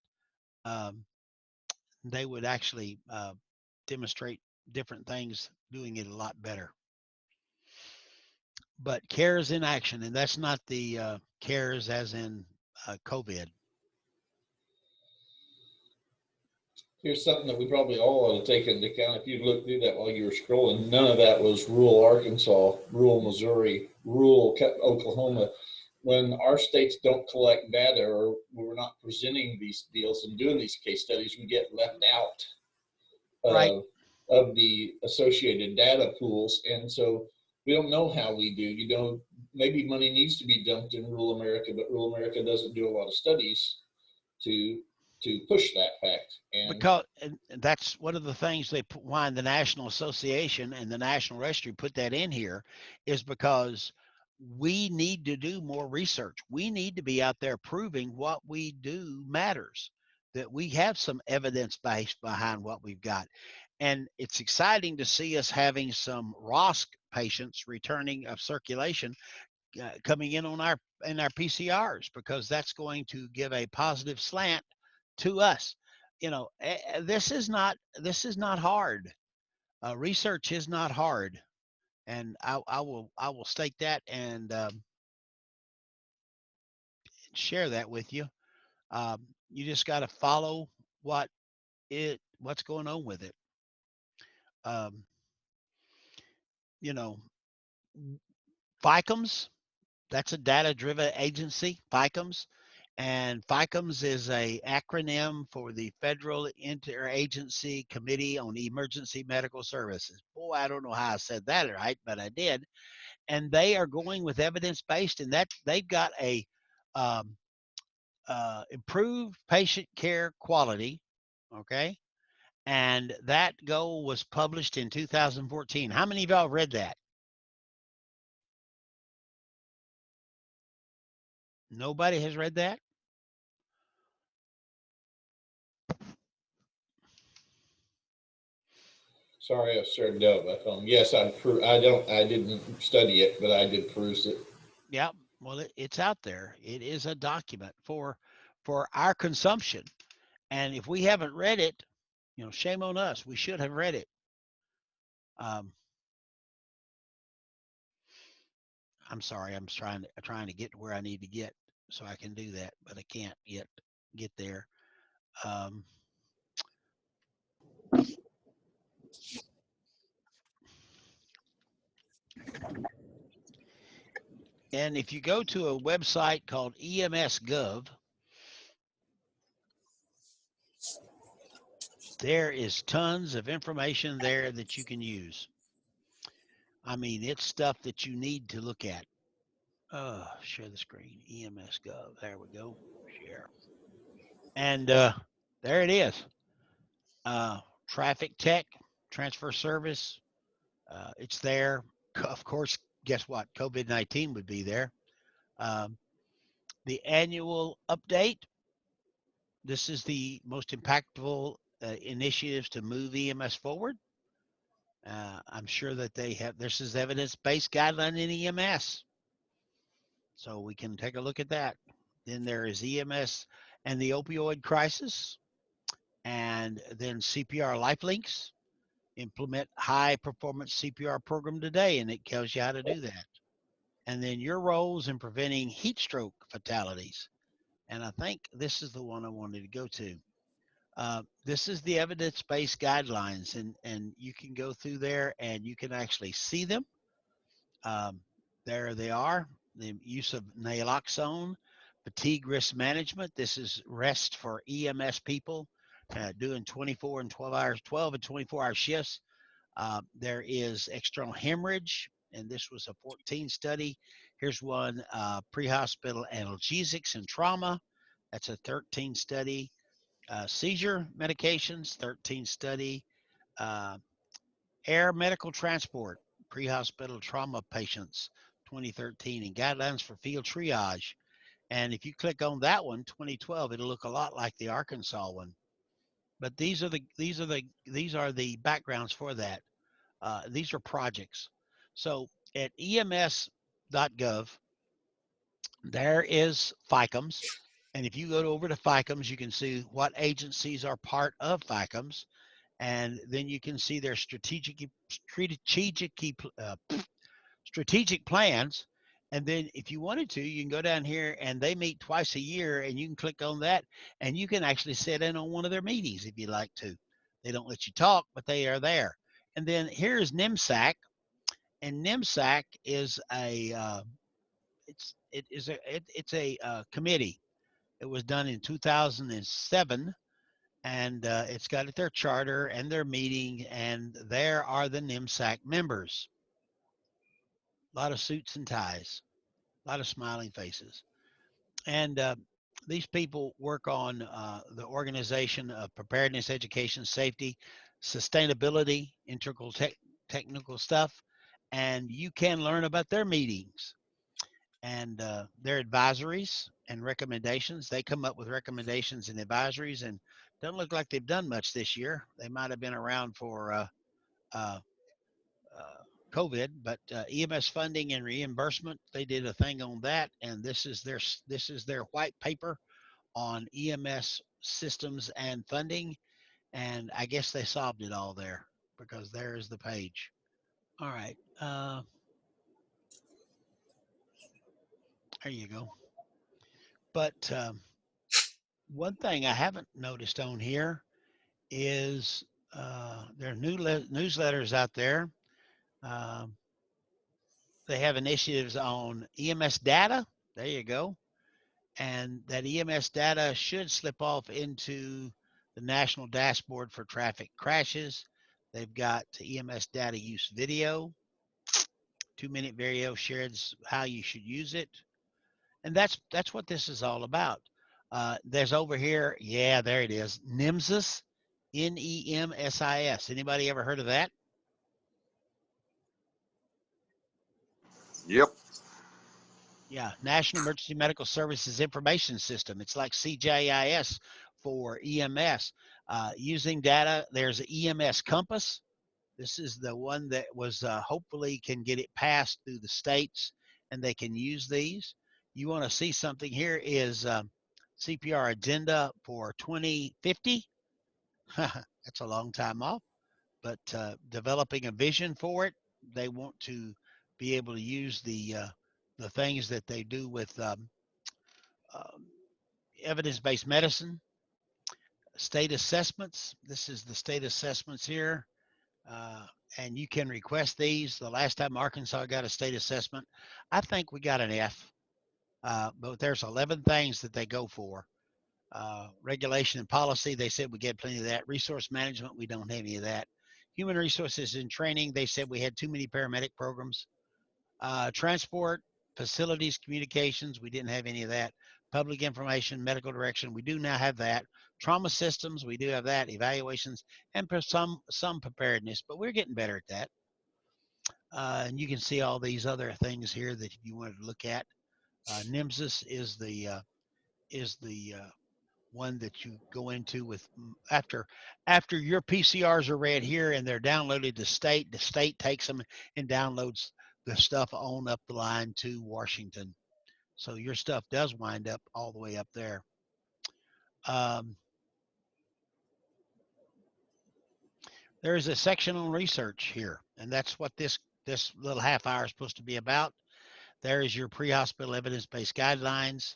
They would actually demonstrate different things, doing it a lot better. But CARES in action, and that's not the CARES as in COVID. Here's something that we probably all ought to take into account. If you look through that while you were scrolling, none of that was rural Arkansas, rural Missouri, rural Oklahoma. When our states don't collect data, or we're not presenting these deals and doing these case studies, we get left out of the associated data pools. And so we don't know how we do. Maybe money needs to be dumped in rural America, but rural America doesn't do a lot of studies to push that fact. And that's one of the things why the National Association and the National Registry put that in here, is because we need to do more research. We need to be out there proving what we do matters, that we have some evidence base behind what we've got. And it's exciting to see us having some ROSC patients returning of circulation coming in on our PCRs, because that's going to give a positive slant to us. This is not hard. Research is not hard, and I will state that and share that with you. You just got to follow what's going on with it. FICOMS, that's a data-driven agency, FICOMS. And FICOMS is a acronym for the Federal Interagency Committee on Emergency Medical Services. Boy, I don't know how I said that right, but I did. And they are going with evidence-based, and that they've got a improved patient care quality, okay? And that goal was published in 2014. How many of y'all read that? Nobody has read that? Sorry, I started out my phone. Yes, I didn't study it, but I did peruse it. Yeah, well, it's out there. It is a document for our consumption. And if we haven't read it, shame on us. We should have read it. I'm sorry. I'm trying to get to where I need to get so I can do that, but I can't yet get there. And if you go to a website called EMS.gov, there is tons of information there that you can use. I mean, it's stuff that you need to look at. Share the screen. EMS.gov. There we go. Share. And there it is. Traffic tech, transfer service. It's there. Of course, guess what? COVID-19 would be there. The annual update. This is the most impactful initiatives to move EMS forward. I'm sure that they have, this is evidence-based guideline in EMS. So we can take a look at that. Then there is EMS and the opioid crisis, and then CPR lifelinks. Implement high performance CPR program today, and it tells you how to do that. And then your roles in preventing heat stroke fatalities. And I think this is the one I wanted to go to. This is the evidence-based guidelines, and you can go through there and you can actually see them. There they are. The use of naloxone, fatigue risk management. This is rest for EMS people doing 24 and 12 hours, 12 and 24-hour shifts. There is external hemorrhage, and this was a 14 study. Here's one, pre-hospital analgesics and trauma. That's a 13 study. Seizure medications, 13 study. Air medical transport, pre-hospital trauma patients, 2013, and guidelines for field triage. And if you click on that one, 2012, it'll look a lot like the Arkansas one. But these are the backgrounds for that. These are projects. So at EMS.gov, there is FICOMS. And if you go over to FICOMS, you can see what agencies are part of FICOMS. And then you can see their strategic plans. And then if you wanted to, you can go down here, and they meet twice a year, and you can click on that, and you can actually sit in on one of their meetings if you like to. They don't let you talk, but they are there. And then here is NMSAC, and NMSAC is it's a committee. It was done in 2007, and it's got their charter and their meeting, and there are the NMSAC members. A lot of suits and ties, a lot of smiling faces. And these people work on the organization of preparedness, education, safety, sustainability, integral technical stuff. And you can learn about their meetings and their advisories and recommendations. They come up with recommendations and advisories, and doesn't look like they've done much this year. They might have been around for COVID, but EMS funding and reimbursement, they did a thing on that, and this is their white paper on EMS systems and funding, and I guess they solved it all there because there is the page. All right, there you go. But one thing I haven't noticed on here is there are newsletters out there. They have initiatives on EMS data. There you go. And that EMS data should slip off into the National Dashboard for Traffic Crashes. They've got EMS data use video. 2-minute video shares how you should use it. And that's what this is all about. There's over here, yeah, there it is. NEMSIS, NEMSIS. Anybody ever heard of that? Yep. Yeah, National Emergency Medical Services Information System. It's like CJIS for EMS. Using data, there's an EMS Compass. This is the one that was hopefully can get it passed through the states and they can use these. You want to see something here is CPR agenda for 2050. That's a long time off, but developing a vision for it. They want to be able to use the things that they do with evidence-based medicine, state assessments. This is the state assessments here. And you can request these. The last time Arkansas got a state assessment, I think we got an F. But there's 11 things that they go for. Regulation and policy, they said we get plenty of that. Resource management, we don't have any of that. Human resources and training, they said we had too many paramedic programs. Transport, facilities, communications, we didn't have any of that. Public information, medical direction, we do now have that. Trauma systems, we do have that. Evaluations, and some preparedness, but we're getting better at that. And you can see all these other things here that you wanted to look at. NIMSIS is the one that you go into with after your PCRs are read here and they're downloaded to state. The state takes them and downloads the stuff on up the line to Washington. So your stuff does wind up all the way up there. There's a section on research here, and that's what this little half hour is supposed to be about. There is your pre-hospital evidence-based guidelines,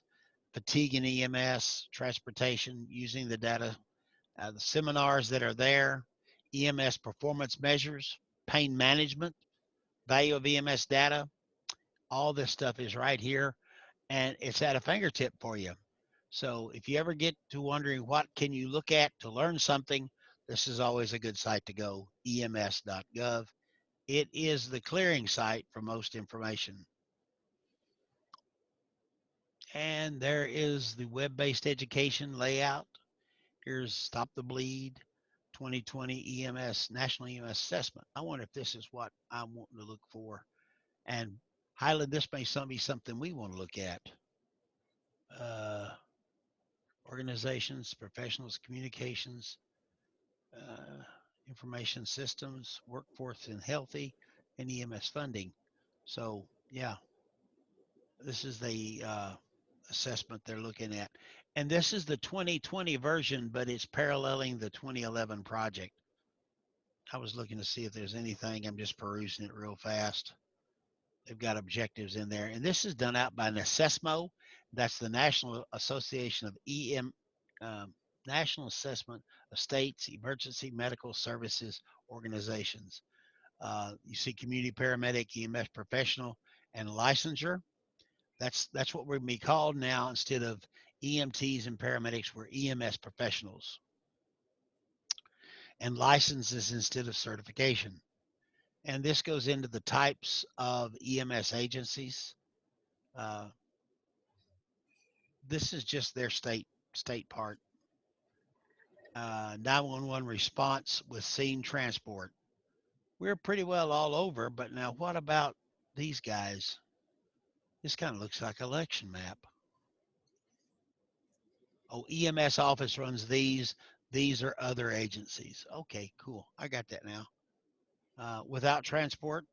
fatigue in EMS, transportation, using the data, the seminars that are there, EMS performance measures, pain management, value of EMS data. All this stuff is right here, and it's at a fingertip for you. So if you ever get to wondering what can you look at to learn something, this is always a good site to go, ems.gov. It is the clearing site for most information. And there is the web-based education layout. Here's Stop the Bleed 2020 EMS, National EMS Assessment. I wonder if this is what I'm wanting to look for. And Highland, this may be something we want to look at. Organizations, professionals, communications, information systems, workforce and healthy, and EMS funding. So yeah, this is the assessment they're looking at. And this is the 2020 version, but it's paralleling the 2011 project. I was looking to see if there's anything. I'm just perusing it real fast. They've got objectives in there. And this is done out by NASESMO. That's the National Association of National Assessment of States Emergency Medical Services Organizations. You see community paramedic, EMS professional, and licensure. That's what we're going to be called now. Instead of EMTs and paramedics, we're EMS professionals. And licenses instead of certification. And this goes into the types of EMS agencies. This is just their state part. 911 response with scene transport. We're pretty well all over, but now what about these guys? This kind of looks like an election map. Oh, EMS office runs these. These are other agencies. Okay, cool. I got that now. Without transport.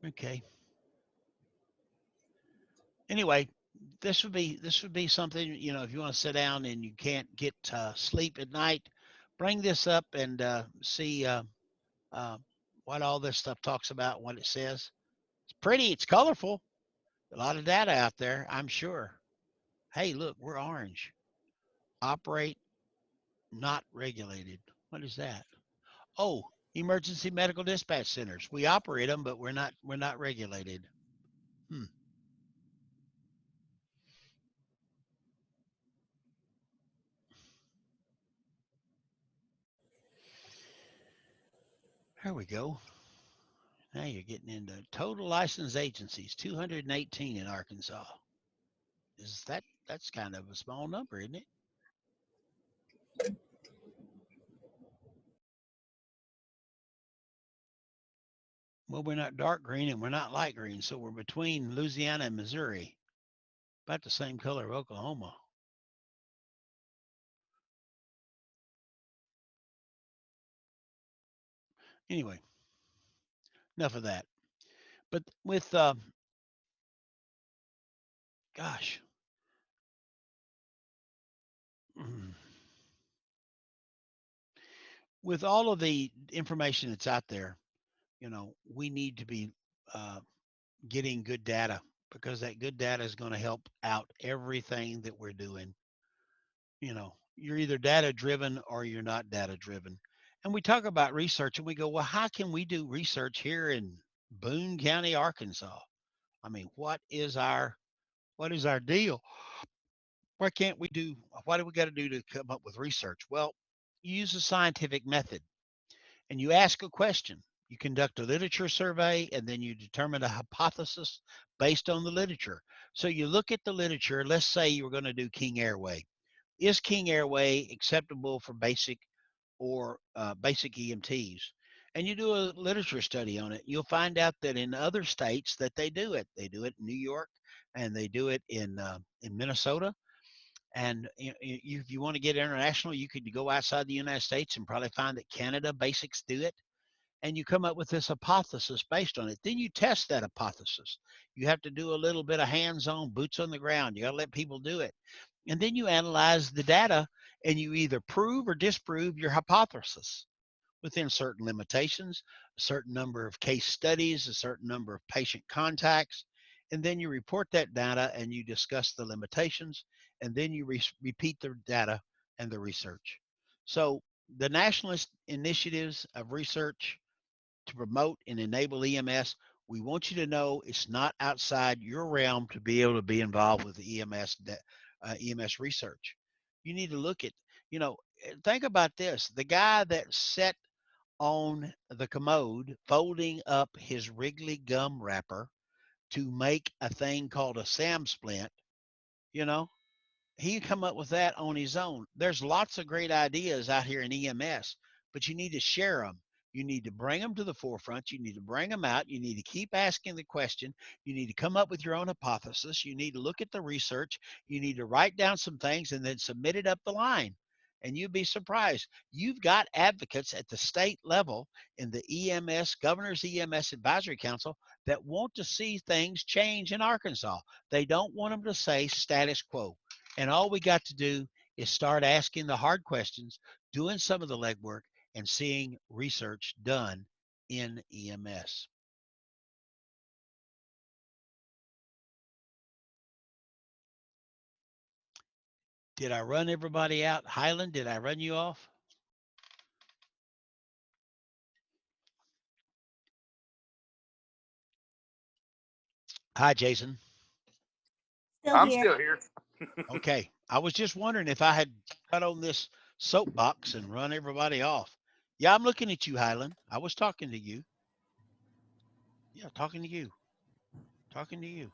Okay. Anyway, this would be something, you know, if you want to sit down and you can't get sleep at night, bring this up and see what all this stuff talks about, what it says. It's pretty, it's colorful. A lot of data out there, I'm sure. Hey, look, we're orange. Operate not regulated. What is that? Oh, emergency medical dispatch centers. We operate them, but we're not regulated. There we go. Now you're getting into total licensed agencies, 218 in Arkansas. That's kind of a small number, isn't it? Well, we're not dark green and we're not light green, so we're between Louisiana and Missouri, about the same color of Oklahoma. Anyway, enough of that. But with, gosh, with all of the information that's out there, we need to be uh, getting good data, because that good data is going to help out everything that we're doing. You're either data driven or you're not data driven. And we talk about research and we go, well, how can we do research here in Boone County, Arkansas? I mean, what is our deal? Why can't we do, what do we got to do to come up with research? Well, you use a scientific method and you ask a question. You conduct a literature survey and then you determine a hypothesis based on the literature. So you look at the literature. Let's say you were going to do King Airway. Is King Airway acceptable for basic or basic EMTs? And you do a literature study on it. You'll find out that in other states that they do it. They do it in New York and they do it in Minnesota. And if you want to get international, you could go outside the United States and probably find that Canada basics do it. And you come up with this hypothesis based on it. Then you test that hypothesis. You have to do a little bit of hands-on, boots on the ground. You got to let people do it. And then you analyze the data and you either prove or disprove your hypothesis within certain limitations, a certain number of case studies, a certain number of patient contacts. And then you report that data and you discuss the limitations, and then you repeat the data and the research. So the nationalist initiatives of research to promote and enable EMS, we want you to know it's not outside your realm to be able to be involved with the EMS research. You need to look at, think about this. The guy that sat on the commode folding up his Wrigley gum wrapper to make a thing called a SAM splint, you know, he can come up with that on his own. There's lots of great ideas out here in EMS, but you need to share them. You need to bring them to the forefront. You need to bring them out. You need to keep asking the question. You need to come up with your own hypothesis. You need to look at the research. You need to write down some things and then submit it up the line. And you'd be surprised. You've got advocates at the state level in the EMS, Governor's EMS Advisory Council, that want to see things change in Arkansas. They don't want them to say status quo. And all we got to do is start asking the hard questions, doing some of the legwork, and seeing research done in EMS. Did I run everybody out? Highland, did I run you off? Hi, Jason. I'm still here. Okay. I was just wondering if I had cut on this soapbox and run everybody off. Yeah, I'm looking at you, Highland. I was talking to you. Yeah, talking to you. Talking to you.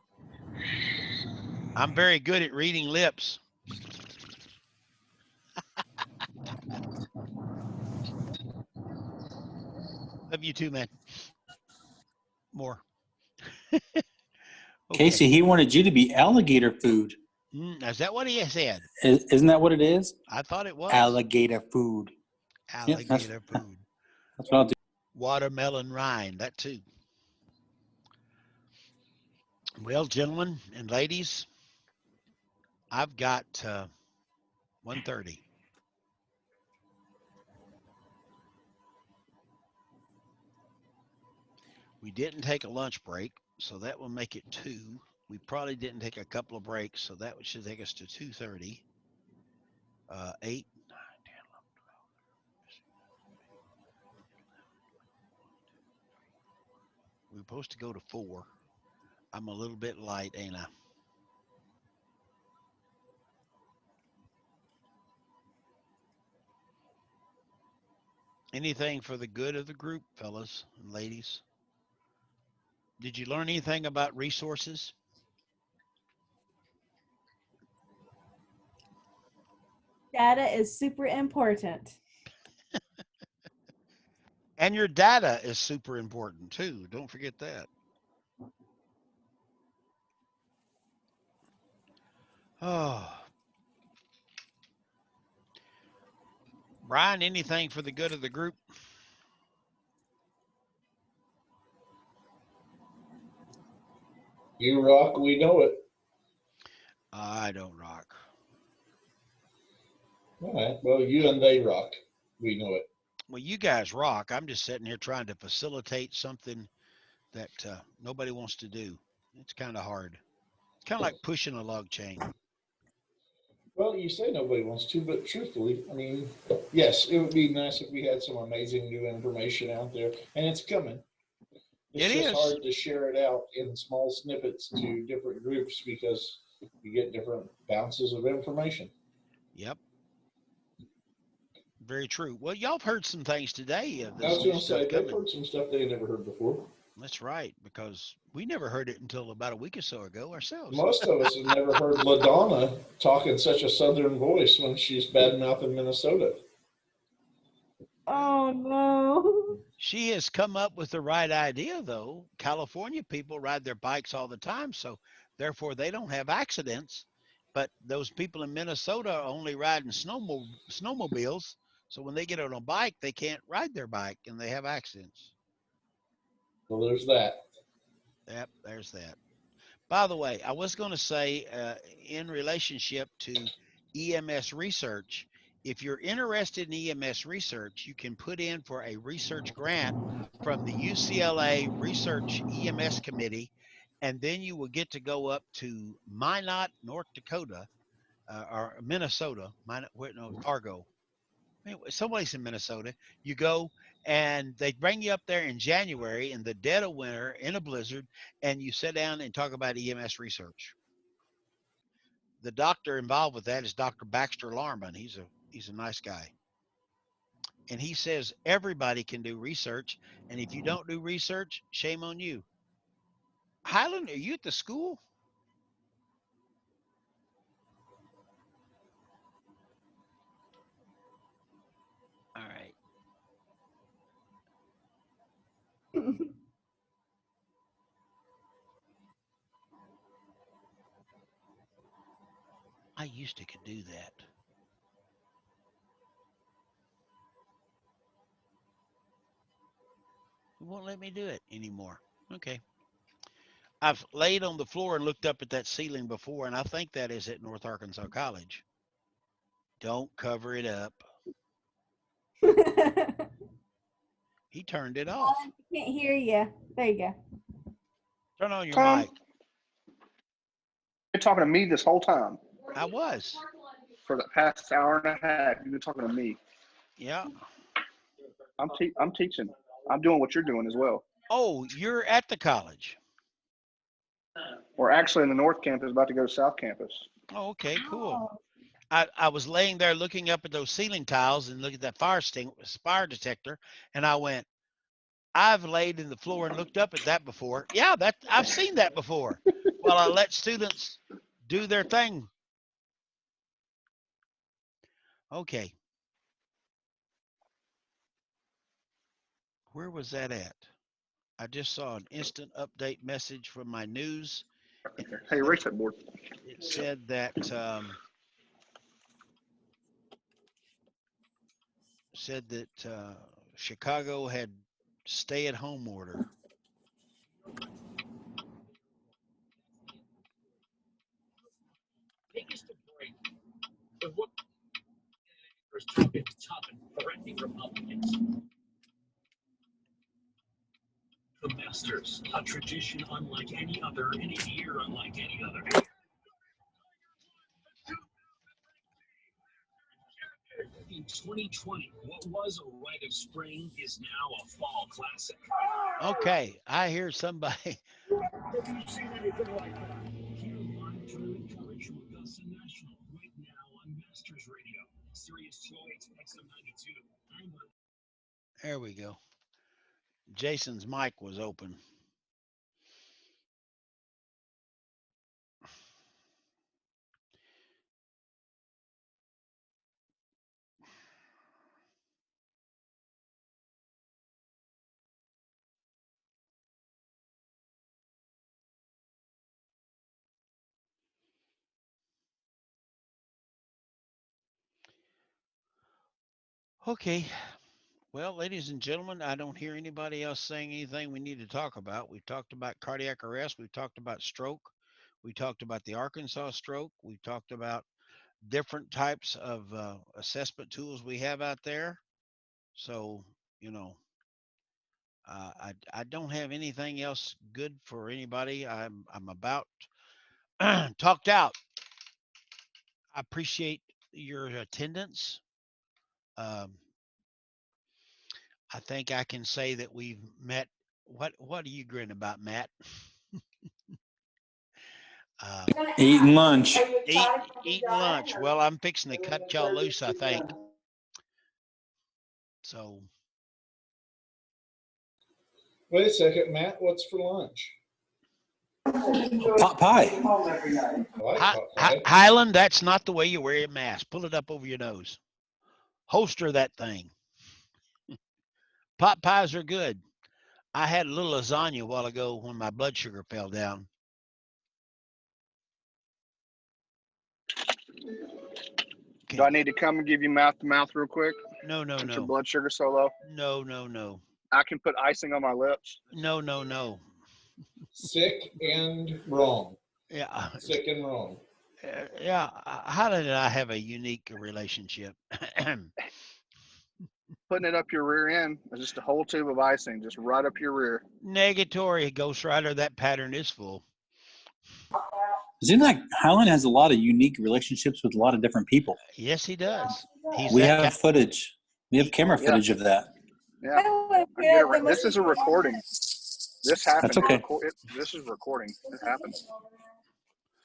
I'm very good at reading lips. Love you too, man. More. Okay. Casey, he wanted you to be alligator food. Is that what he said? Isn't that what it is? I thought it was. Alligator food. Alligator food. That's what I'll do. Watermelon rind, that too. Well, gentlemen and ladies, I've got 1:30. We didn't take a lunch break, so that will make it 2. We probably didn't take a couple of breaks, so that should take us to 2:30. 8, 9, 10, 11, 12. We're supposed to go to 4. I'm a little bit light, ain't I? Anything for the good of the group, fellas and ladies? Did you learn anything about resources? Data is super important. And your data is super important too. Don't forget that. Oh, Brian, anything for the good of the group? You rock, we know it. I don't rock. All right. Well, you and they rock. We know it. Well, you guys rock. I'm just sitting here trying to facilitate something that nobody wants to do. It's kind of hard. It's kind of like pushing a log chain. Well, you say nobody wants to, but truthfully, I mean, yes, it would be nice if we had some amazing new information out there, and it's coming. It's just hard to share it out in small snippets to different groups because you get different bounces of information. Yep. Very true. Well, y'all have heard some things today. I This was new going to stuff say, they've coming. heard some stuff they never heard before. That's right, because we never heard it until about a week or so ago ourselves. Most of us have never heard LaDonna talk in such a southern voice when she's badmouthing Minnesota. Oh, no. She has come up with the right idea, though. California people ride their bikes all the time, so therefore they don't have accidents. But those people in Minnesota are only riding snowmobiles, so when they get on a bike, they can't ride their bike and they have accidents. Well, there's that. Yep, there's that. By the way, I was going to say, in relationship to EMS research, if you're interested in EMS research, you can put in for a research grant from the UCLA Research EMS Committee, and then you will get to go up to Minot, North Dakota, or Minnesota, Fargo. Anyway, someplace in Minnesota. You go and they bring you up there in January in the dead of winter in a blizzard, and you sit down and talk about EMS research. The doctor involved with that is Dr. Baxter Larman. He's a nice guy. And he says everybody can do research, and if you don't do research, shame on you. Highland, are you at the school? All right. I used to could do that. It won't let me do it anymore. Okay. I've laid on the floor and looked up at that ceiling before, and I think that is at North Arkansas College. Don't cover it up. He turned it off. I can't hear you. There you go. Turn on your Tom, mic. You're talking to me this whole time. I was. For the past hour and a half, you've been talking to me. Yeah. I'm teaching. I'm doing what you're doing as well. Oh, you're at the college. We're actually in the North Campus, about to go to South Campus. Oh, okay, cool. I was laying there looking up at those ceiling tiles and look at that fire detector, and I went, I've laid in the floor and looked up at that before. Yeah, I've seen that before. While I let students do their thing. Okay. Where was that at? I just saw an instant update message from my news. Hey, erase that board. It said that Chicago had stay-at-home order. Biggest break. But what is topic topping threatening Republicans? The Masters, a tradition unlike any other in a year unlike any other. In 2020, what was a rite of spring is now a fall classic. Okay, I hear somebody. Have you seen anything like that? Hear live tournament coverage from Augusta National right now on Masters Radio, Sirius 208 XM92. There we go. Jason's mic was open. Okay. Well, ladies and gentlemen, I don't hear anybody else saying anything we need to talk about. We've talked about cardiac arrest. We've talked about stroke. We talked about the Arkansas stroke. We've talked about different types of assessment tools we have out there. So, you know, I don't have anything else good for anybody. I'm about talked out. I appreciate your attendance. Um, I think I can say that we've met. What are you grinning about, Matt? Eating lunch. Eating lunch. Well, I'm fixing to cut y'all loose, I think. So. Wait a second, Matt. What's for lunch? Pot pie. Highland, that's not the way you wear your mask. Pull it up over your nose. Holster that thing. Pot pies are good. I had a little lasagna a while ago when my blood sugar fell down. Do I need to come and give you mouth to mouth real quick? No. Your blood sugar so low? No. I can put icing on my lips? No. Sick and wrong. Yeah. Sick and wrong. Yeah. How did I have a unique relationship? Putting it up your rear end, just a whole tube of icing, just right up your rear. Negatory, Ghost Rider. That pattern is full. It seems like Highland has a lot of unique relationships with a lot of different people. Yes, he does. We have footage. We have camera footage of that. Yeah. This is a recording. This happened. That's okay. This is recording. It happened.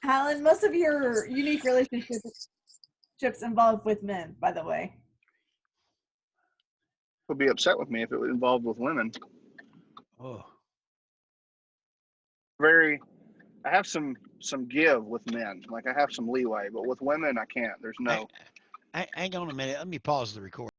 Alan, most of your unique relationships involved with men, by the way. Would be upset with me if it was involved with women. Oh. I have some give with men. Like I have some leeway, but with women I can't. There's no. Hang on a minute. Let me pause the recording.